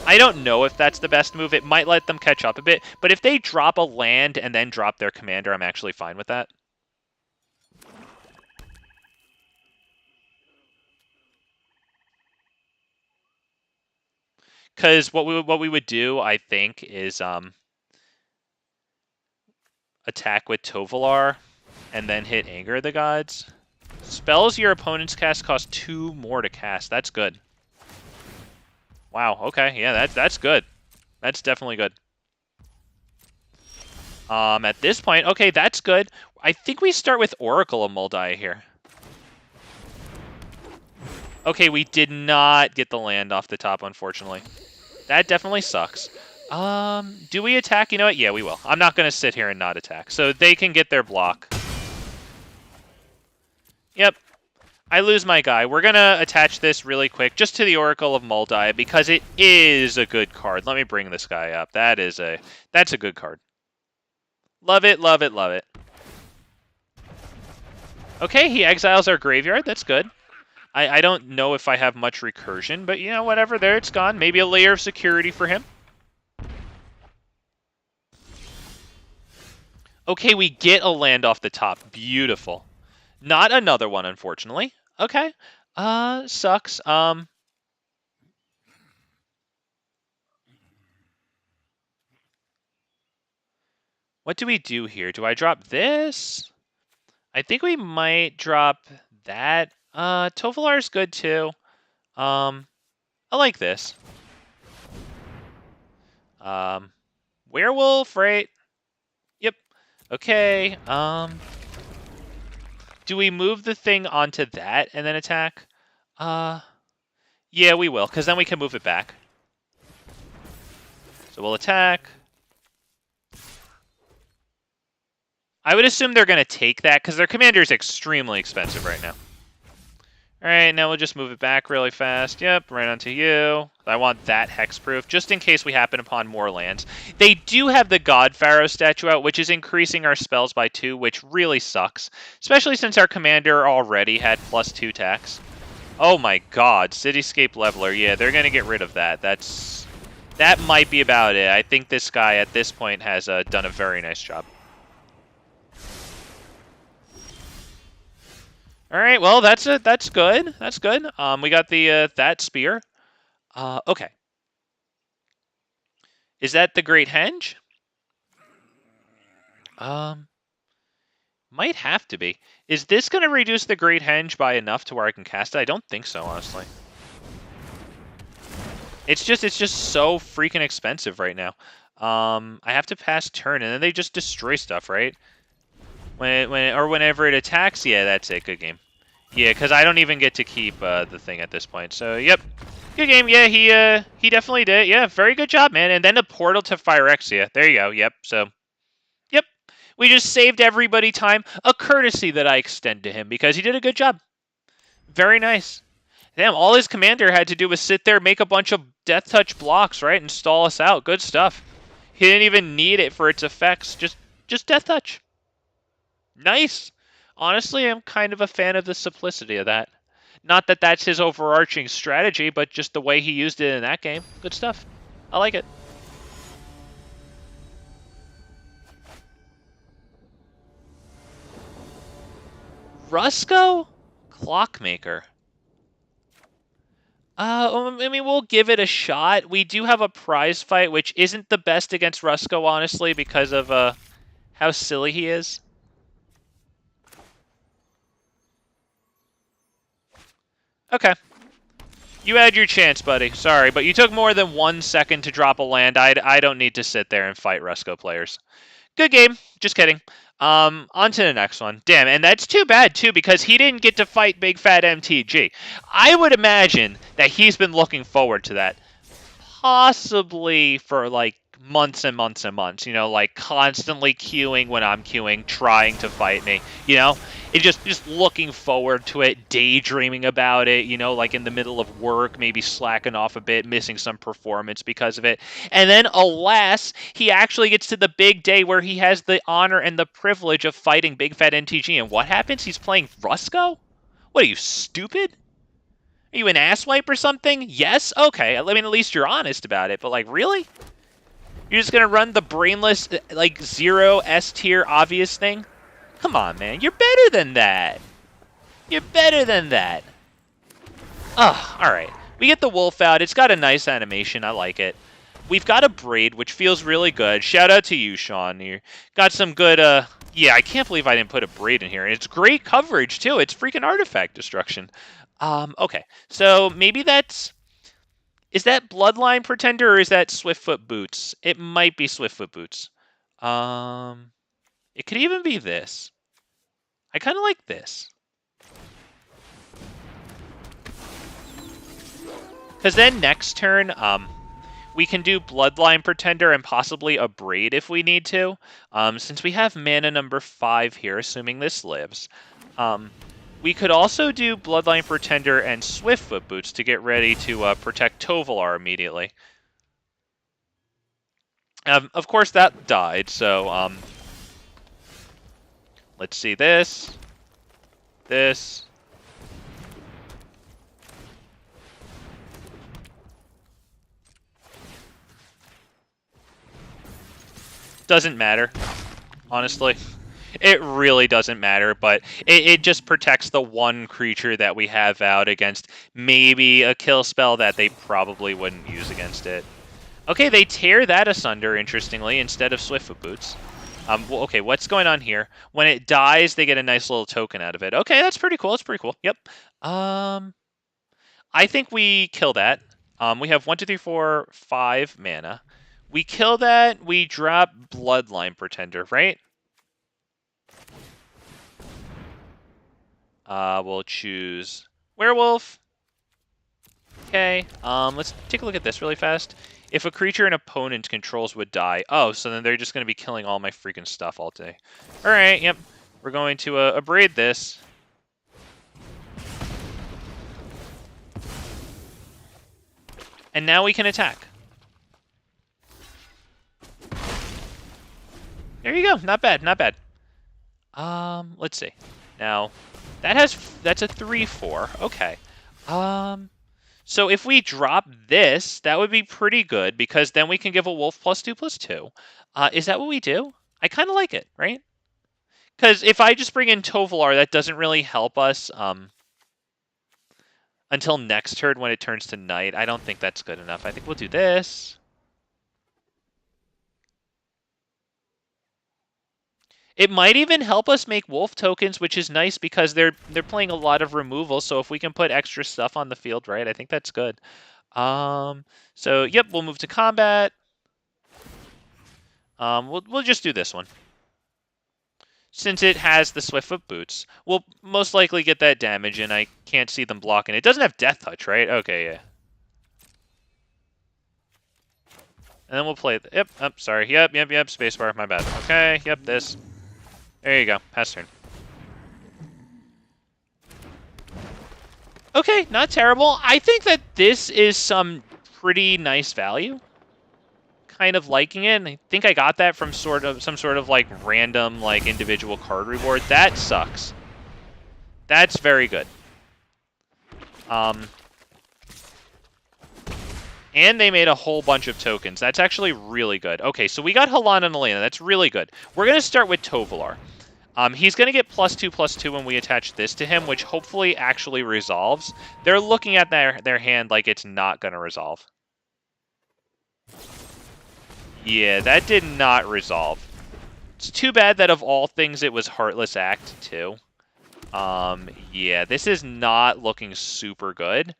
I don't know if that's the best move. It might let them catch up a bit, but if they drop a land and then drop their commander, I'm actually fine with that. Because what we would do, I think, is attack with Tovolar and then hit Anger of the Gods. Spells your opponent's cast cost 2 more to cast. That's good. Wow, okay, yeah, that's good. That's definitely good. At this point, okay, that's good. I think we start with Oracle of Moldai here. Okay, we did not get the land off the top, unfortunately. That definitely sucks. Do we attack? You know what? Yeah, we will. I'm not going to sit here and not attack. So they can get their block. Yep. I lose my guy. We're going to attach this really quick just to the Oracle of Moldai because it is a good card. Let me bring this guy up. That's a good card. Love it, love it, love it. Okay, he exiles our graveyard. That's good. I don't know if I have much recursion, but, you know, whatever. There, it's gone. Maybe a layer of security for him. Okay, we get a land off the top. Beautiful. Not another one, unfortunately. Okay. Sucks. What do we do here? Do I drop this? I think we might drop that. Tovolar is good too. I like this. Werewolf, right? Yep. Okay. Do we move the thing onto that and then attack? Yeah, we will, because then we can move it back. So we'll attack. I would assume they're going to take that, because their commander is extremely expensive right now. Alright, now we'll just move it back really fast. Yep, right onto you. I want that hexproof, just in case we happen upon more lands. They do have the God Pharaoh statue out, which is increasing our spells by 2, which really sucks. Especially since our commander already had +2 tax. Oh my god, Cityscape Leveler. Yeah, they're going to get rid of that. That might be about it. I think this guy at this point has done a very nice job. All right, well, that's good. That's good. We got the that spear. Okay. Is that the Great Henge? Might have to be. Is this going to reduce the Great Henge by enough to where I can cast it? I don't think so, honestly. It's just so freaking expensive right now. I have to pass turn, and then they just destroy stuff, right? Whenever it attacks, yeah, that's it. Good game. Yeah, because I don't even get to keep the thing at this point. So, yep. Good game. Yeah, he definitely did. Yeah, very good job, man. And then a portal to Phyrexia. There you go. Yep. So, yep. We just saved everybody time. A courtesy that I extend to him because he did a good job. Very nice. Damn, all his commander had to do was sit there, make a bunch of Death Touch blocks, right, and stall us out. Good stuff. He didn't even need it for its effects. Just Death Touch. Nice. Honestly, I'm kind of a fan of the simplicity of that. Not that that's his overarching strategy, but just the way he used it in that game. Good stuff. I like it. Rusco? Clockmaker. I mean, we'll give it a shot. We do have a prize fight, which isn't the best against Rusco, honestly, because of how silly he is. Okay. You had your chance, buddy. Sorry, but you took more than 1 second to drop a land. I don't need to sit there and fight Rusco players. Good game. Just kidding. On to the next one. Damn, and that's too bad, too, because he didn't get to fight Big Fat MTG. I would imagine that he's been looking forward to that. Possibly for, like, months and months and months. You know, like, constantly queuing when I'm queuing, trying to fight me. You know? It just looking forward to it, daydreaming about it, you know, like in the middle of work, maybe slacking off a bit, missing some performance because of it. And then, alas, he actually gets to the big day where he has the honor and the privilege of fighting Big Fat MTG. And what happens? He's playing Rusco? What, are you stupid? Are you an asswipe or something? Yes? Okay, I mean, at least you're honest about it. But, like, really? You're just going to run the brainless, like, 0 S tier obvious thing? Come on, man. You're better than that. You're better than that. Ugh, alright. We get the wolf out. It's got a nice animation. I like it. We've got a braid, which feels really good. Shout out to you, Sean. You got some good, yeah, I can't believe I didn't put a braid in here. And it's great coverage, too. It's freaking artifact destruction. Okay. So maybe that's... Is that Bloodline Pretender or is that Swiftfoot Boots? It might be Swiftfoot Boots. It could even be this. I kind of like this. Because then next turn, we can do Bloodline Pretender and possibly a Braid if we need to. Since we have mana number 5 here, assuming this lives. We could also do Bloodline Pretender and Swiftfoot Boots to get ready to protect Tovolar immediately. Of course, that died, so... Let's see this. This. Doesn't matter, honestly. It really doesn't matter, but it just protects the one creature that we have out against maybe a kill spell that they probably wouldn't use against it. Okay, they tear that asunder, interestingly, instead of Swiftfoot Boots. Well, okay, what's going on here? When it dies, they get a nice little token out of it. Okay, that's pretty cool. That's pretty cool. Yep. I think we kill that. We have 1, 2, 3, 4, 5 mana. We kill that. We drop Bloodline Pretender, right? We'll choose Werewolf. Okay. Let's take a look at this really fast. If a creature an opponent controls would die... Oh, so then they're just going to be killing all my freaking stuff all day. Alright, yep. We're going to abrade this. And now we can attack. There you go. Not bad, not bad. Let's see. Now, that's a 3/4. Okay. So if we drop this, that would be pretty good, because then we can give a wolf +2/+2. Is that what we do? I kind of like it, right? Because if I just bring in Tovolar, that doesn't really help us until next turn when it turns to night. I don't think that's good enough. I think we'll do this. It might even help us make wolf tokens, which is nice because they're playing a lot of removal. So if we can put extra stuff on the field, right, I think that's good. So yep, we'll move to combat. We'll just do this one. Since it has the Swiftfoot Boots, we'll most likely get that damage, and I can't see them blocking. It doesn't have Death Touch, right? Okay, yeah. And then we'll play... Yep, oh, sorry. Yep, spacebar, my bad. Okay, yep, this. There you go. Pass turn. Okay, not terrible. I think that this is some pretty nice value. Kind of liking it. And I think I got that from some sort of like random like individual card reward. That sucks. That's very good. And they made a whole bunch of tokens. That's actually really good. Okay, so we got Halan and Elena. That's really good. We're going to start with Tovolar. He's going to get +2/+2 when we attach this to him, which hopefully actually resolves. They're looking at their hand like it's not going to resolve. Yeah, that did not resolve. It's too bad that of all things it was Heartless Act too. Yeah, this is not looking super good.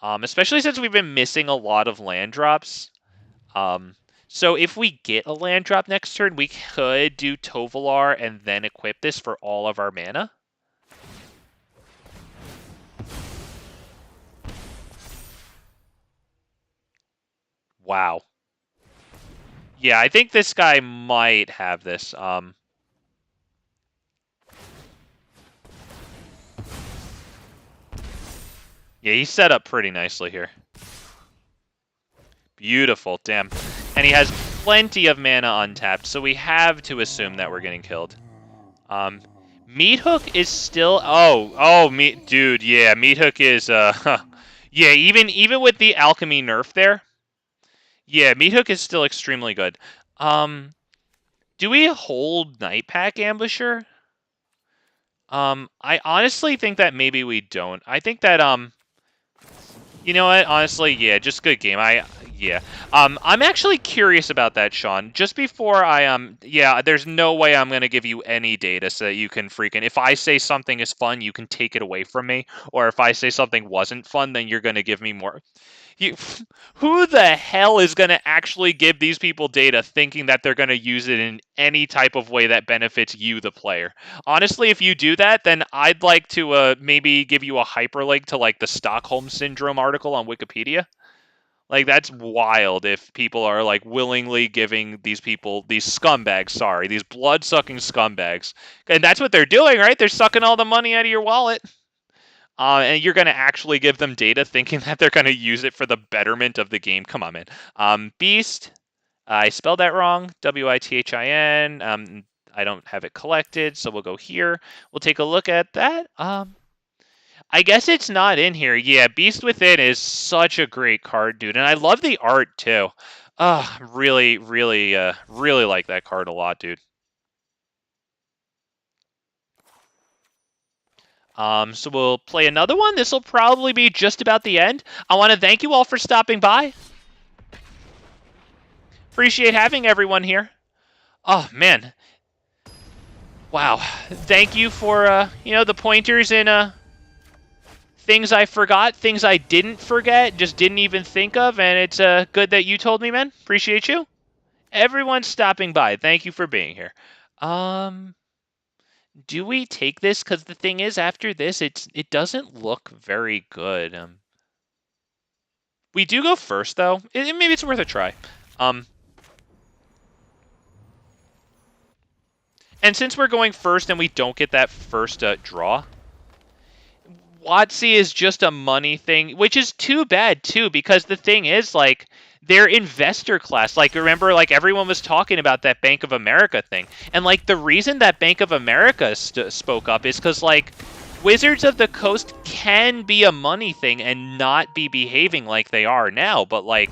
especially since we've been missing a lot of land drops. So if we get a land drop next turn, we could do Tovolar and then equip this for all of our mana. Wow. Yeah, I think this guy might have this. Yeah, he's set up pretty nicely here. Beautiful, damn. And he has plenty of mana untapped, so we have to assume that we're getting killed. Meat Hook is still... dude, yeah, Meat Hook is... yeah, even with the alchemy nerf there, yeah, Meat Hook is still extremely good. Do we hold Nightpack Ambusher? I honestly think that maybe we don't. I think that, you know what? Honestly, yeah, just good game. Yeah. I'm actually curious about that, Sean. Just before yeah, there's no way I'm gonna give you any data so that you can freaking. If I say something is fun, you can take it away from me, or if I say something wasn't fun, then you're gonna give me more. You, who the hell is going to actually give these people data thinking that they're going to use it in any type of way that benefits you, the player? Honestly, if you do that, then I'd like to maybe give you a hyperlink to like the Stockholm Syndrome article on Wikipedia. Like, that's wild if people are like willingly giving these people, these scumbags, sorry, these blood-sucking scumbags. And that's what they're doing, right? They're sucking all the money out of your wallet. And you're going to actually give them data thinking that they're going to use it for the betterment of the game. Come on, man. Beast, I spelled that wrong. Within. I don't have it collected, so we'll go here. We'll take a look at that. I guess it's not in here. Yeah, Beast Within is such a great card, dude. And I love the art, too. Really, really, really like that card a lot, dude. So we'll play another one. This will probably be just about the end. I want to thank you all for stopping by. Appreciate having everyone here. Oh, man. Wow. Thank you for, the pointers and things I forgot, things I didn't forget, just didn't even think of, and it's good that you told me, man. Appreciate you. Everyone stopping by. Thank you for being here. Do we take this? Because the thing is, after this, it doesn't look very good. We do go first, though. Maybe it's worth a try. And since we're going first and we don't get that first draw, WotC is just a money thing, which is too bad, too, because the thing is, like, they're investor class. Like, remember, like, everyone was talking about that Bank of America thing. And, like, the reason that Bank of America spoke up is because, like, Wizards of the Coast can be a money thing and not be behaving like they are now. But, like,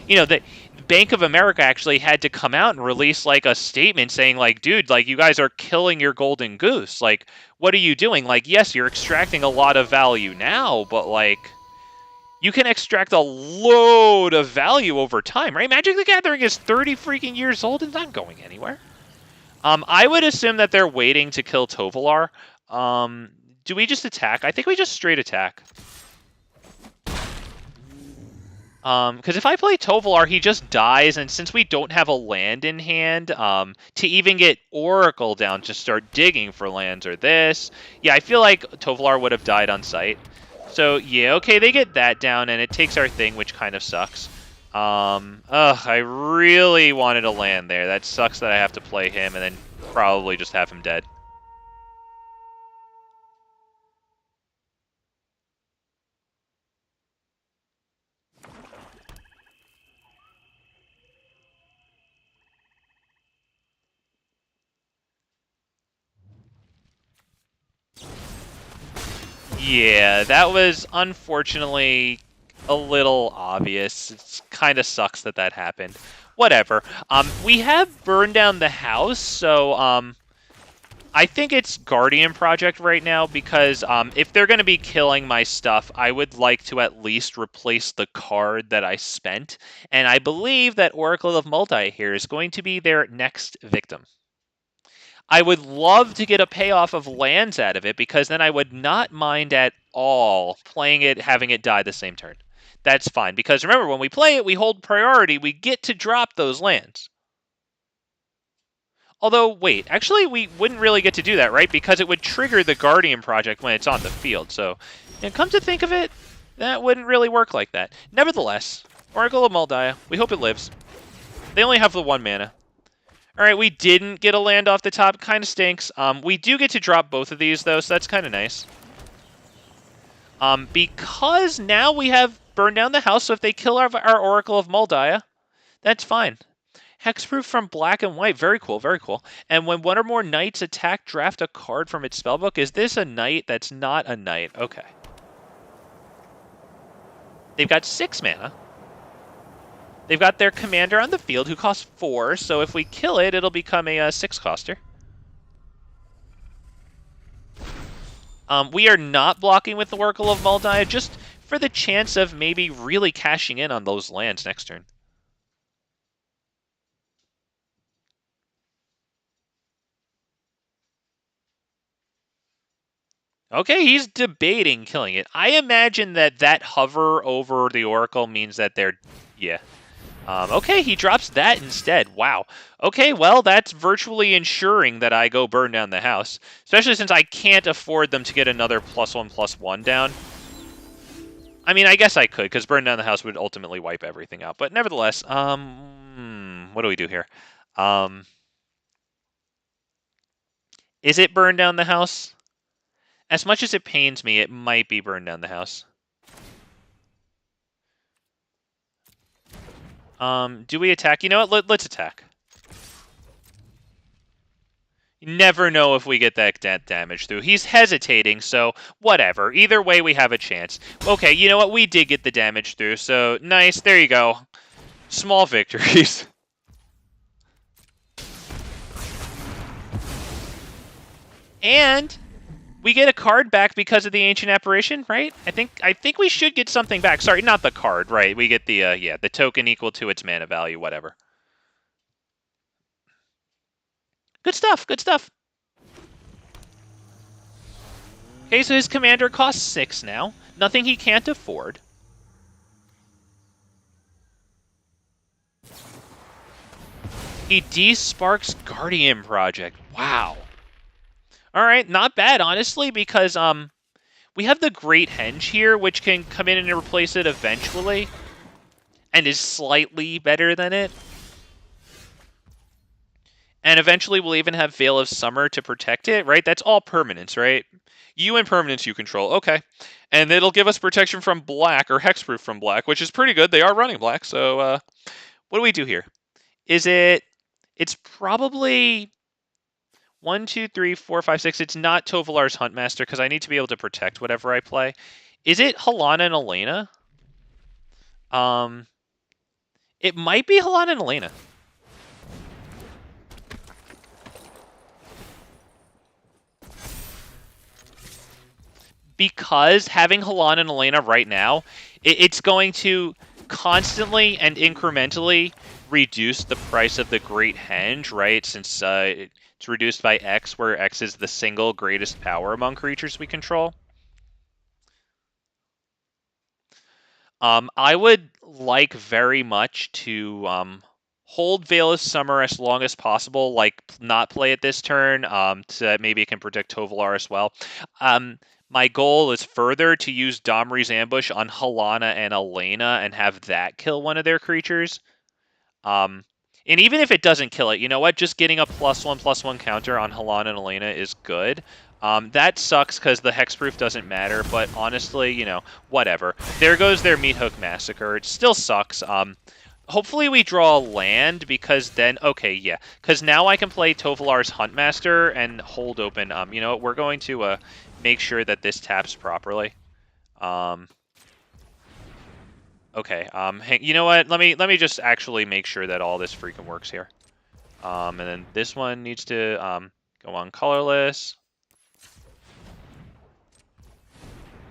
the Bank of America actually had to come out and release, like, a statement saying, like, dude, like, you guys are killing your golden goose. Like, what are you doing? Like, yes, you're extracting a lot of value now, but, like, you can extract a load of value over time, right? Magic the Gathering is 30 freaking years old and not going anywhere. I would assume that they're waiting to kill Tovolar. Do we just attack? I think we just straight attack. Because if I play Tovolar, he just dies, and since we don't have a land in hand, to even get Oracle down to start digging for lands or this, yeah, I feel like Tovolar would have died on sight. So, yeah, okay, they get that down, and it takes our thing, which kind of sucks. I really wanted a land there. That sucks that I have to play him and then probably just have him dead. Yeah, that was unfortunately a little obvious. It kind of sucks that that happened. Whatever. We have burned down the house, so I think it's Guardian Project right now because if they're going to be killing my stuff, I would like to at least replace the card that I spent. And I believe that Oracle of Multi here is going to be their next victim. I would love to get a payoff of lands out of it because then I would not mind at all playing it, having it die the same turn. that's fine. Because remember, when we play it, we hold priority. We get to drop those lands. Although, wait, actually, we wouldn't really get to do that, right? Because it would trigger the Guardian project when it's on the field. So, come to think of it, that wouldn't really work like that. Nevertheless, Oracle of Muldia, we hope it lives. They only have the 1 mana. All right, we didn't get a land off the top. Kind of stinks. We do get to drop both of these, though, so that's kind of nice. Because now we have Burn Down the House, so if they kill our Oracle of Muldia, that's fine. Hexproof from black and white. Very cool, very cool. And when one or more knights attack, draft a card from its spellbook. Is this a knight? That's not a knight. Okay. They've got 6 mana. They've got their commander on the field who costs 4, so if we kill it, it'll become a 6-coster. We are not blocking with the Oracle of Muldia, just for the chance of maybe really cashing in on those lands next turn. Okay, he's debating killing it. I imagine that hover over the Oracle means that they're... yeah. Okay, he drops that instead. Wow. Okay, well, that's virtually ensuring that I go burn down the house. Especially since I can't afford them to get another +1/+1 down. I mean, I guess I could, because burn down the house would ultimately wipe everything out. But nevertheless, what do we do here? Is it burn down the house? As much as it pains me, it might be burn down the house. Do we attack? You know what? Let's attack. You never know if we get that damage through. He's hesitating, so whatever. Either way, we have a chance. Okay, you know what? We did get the damage through, so nice. There you go. Small victories. And we get a card back because of the Ancient Apparition, right? I think we should get something back. Sorry, not the card, right? We get the the token equal to its mana value, whatever. Good stuff, good stuff. Okay, so his commander costs 6 now. Nothing he can't afford. He de-sparks Guardian Project. Wow. All right, not bad, honestly, because we have the Great Henge here, which can come in and replace it eventually, and is slightly better than it. And eventually we'll even have Veil of Summer to protect it, right? That's all permanents, right? You and permanents you control, okay. And it'll give us protection from black, or hexproof from black, which is pretty good. They are running black, so what do we do here? Is it... it's probably... 1, 2, 3, 4, 5, 6. It's not Tovolar's Huntmaster, because I need to be able to protect whatever I play. Is it Halana and Elena? It might be Halana and Elena. Because having Halana and Elena right now, it's going to constantly and incrementally reduce the price of the Great Henge, right? Since it's reduced by X, where X is the single greatest power among creatures we control. I would like very much to hold Veil of Summer as long as possible, like not play it this turn, so that maybe it can protect Tovolar as well. My goal is further to use Domri's Ambush on Halana and Elena and have that kill one of their creatures. And even if it doesn't kill it, you know what? Just getting a +1/+1 counter on Halana and Elena is good. That sucks because the hexproof doesn't matter, but honestly, you know, whatever. There goes their Meat Hook Massacre. It still sucks. Hopefully we draw a land, because then... okay, yeah. Because now I can play Tovolar's Huntmaster and hold open. You know what? We're going to make sure that this taps properly. Okay, you know what? Let me just actually make sure that all this freaking works here. And then this one needs to go on colorless.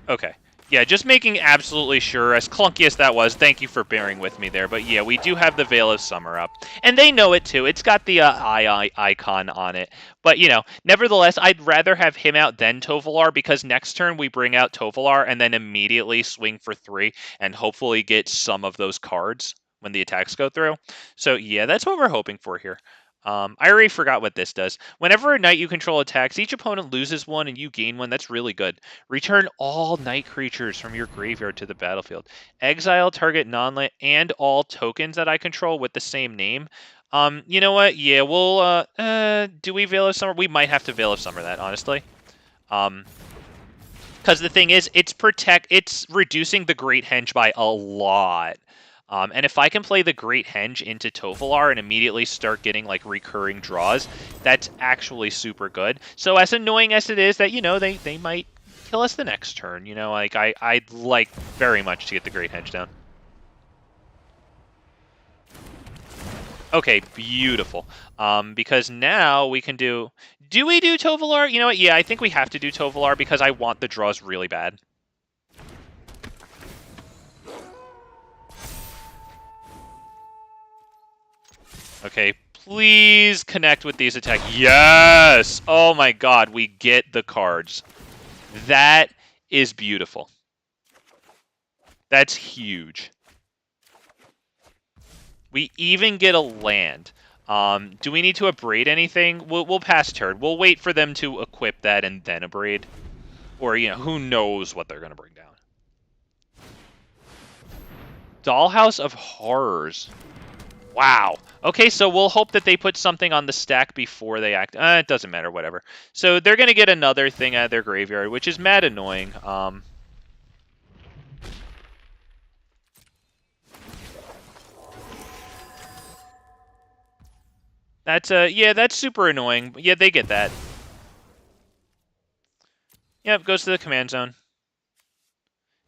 Okay, Yeah, just making absolutely sure, as clunky as that was, thank you for bearing with me there. But yeah, we do have the Veil of Summer up. And they know it too. It's got the eye icon on it. But, nevertheless, I'd rather have him out than Tovolar, because next turn we bring out Tovolar and then immediately swing for 3 and hopefully get some of those cards when the attacks go through. So yeah, that's what we're hoping for here. I already forgot what this does. Whenever a knight you control attacks, each opponent loses 1 and you gain 1. That's really good. Return all knight creatures from your graveyard to the battlefield. Exile target non-land and all tokens that I control with the same name. You know what? Yeah, we'll, do we Veil of Summer? We might have to Veil of Summer that, honestly. Because the thing is, it's reducing the Great Henge by a lot. And if I can play the Great Henge into Tovolar and immediately start getting, like, recurring draws, that's actually super good. So as annoying as it is that, they might kill us the next turn, like, I'd like very much to get the Great Henge down. Okay, beautiful. Because now we can do... Do we do Tovolar? You know what? Yeah, I think we have to do Tovolar because I want the draws really bad. Okay, please connect with these attacks. Yes! Oh my god, we get the cards. That is beautiful. That's huge. We even get a land. Do we need to abrade anything? We'll pass turn. We'll wait for them to equip that and then abrade. Or, who knows what they're going to bring down. Dollhouse of Horrors. Wow. Okay, so we'll hope that they put something on the stack before they act. It doesn't matter, whatever. So they're going to get another thing out of their graveyard, which is mad annoying. Yeah, that's super annoying. Yeah, they get that. Yep, goes to the command zone.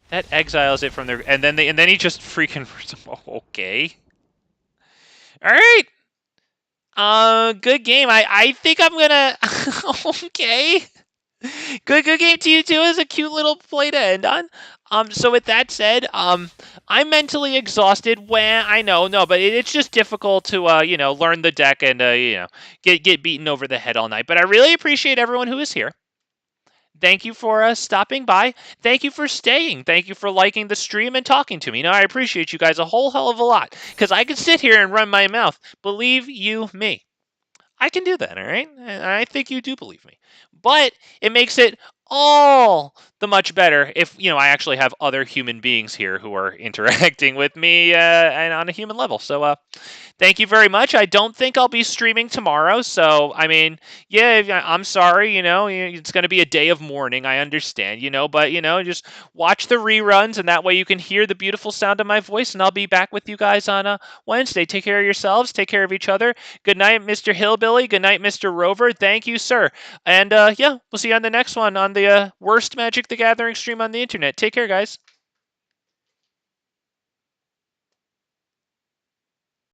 That exiles it from their, and then he just freaking. Okay. All right. Good game. I think I'm gonna. Okay. Good game to you too. It was a cute little play to end on. So with that said, I'm mentally exhausted. When I know, no, but it's just difficult to, learn the deck and, get beaten over the head all night. But I really appreciate everyone who is here. Thank you for stopping by. Thank you for staying. Thank you for liking the stream and talking to me. I appreciate you guys a whole hell of a lot, because I can sit here and run my mouth. Believe you me. I can do that, all right? And I think you do believe me. But it makes it all the much better if, I actually have other human beings here who are interacting with me and on a human level. So thank you very much. I don't think I'll be streaming tomorrow. So, I mean, yeah, I'm sorry, it's going to be a day of mourning. I understand, but, just watch the reruns, and that way you can hear the beautiful sound of my voice, and I'll be back with you guys on Wednesday. Take care of yourselves. Take care of each other. Good night, Mr. Hillbilly. Good night, Mr. Rover. Thank you, sir. And, yeah, we'll see you on the next one on the worst Magic the Gathering stream on the internet. Take care, guys.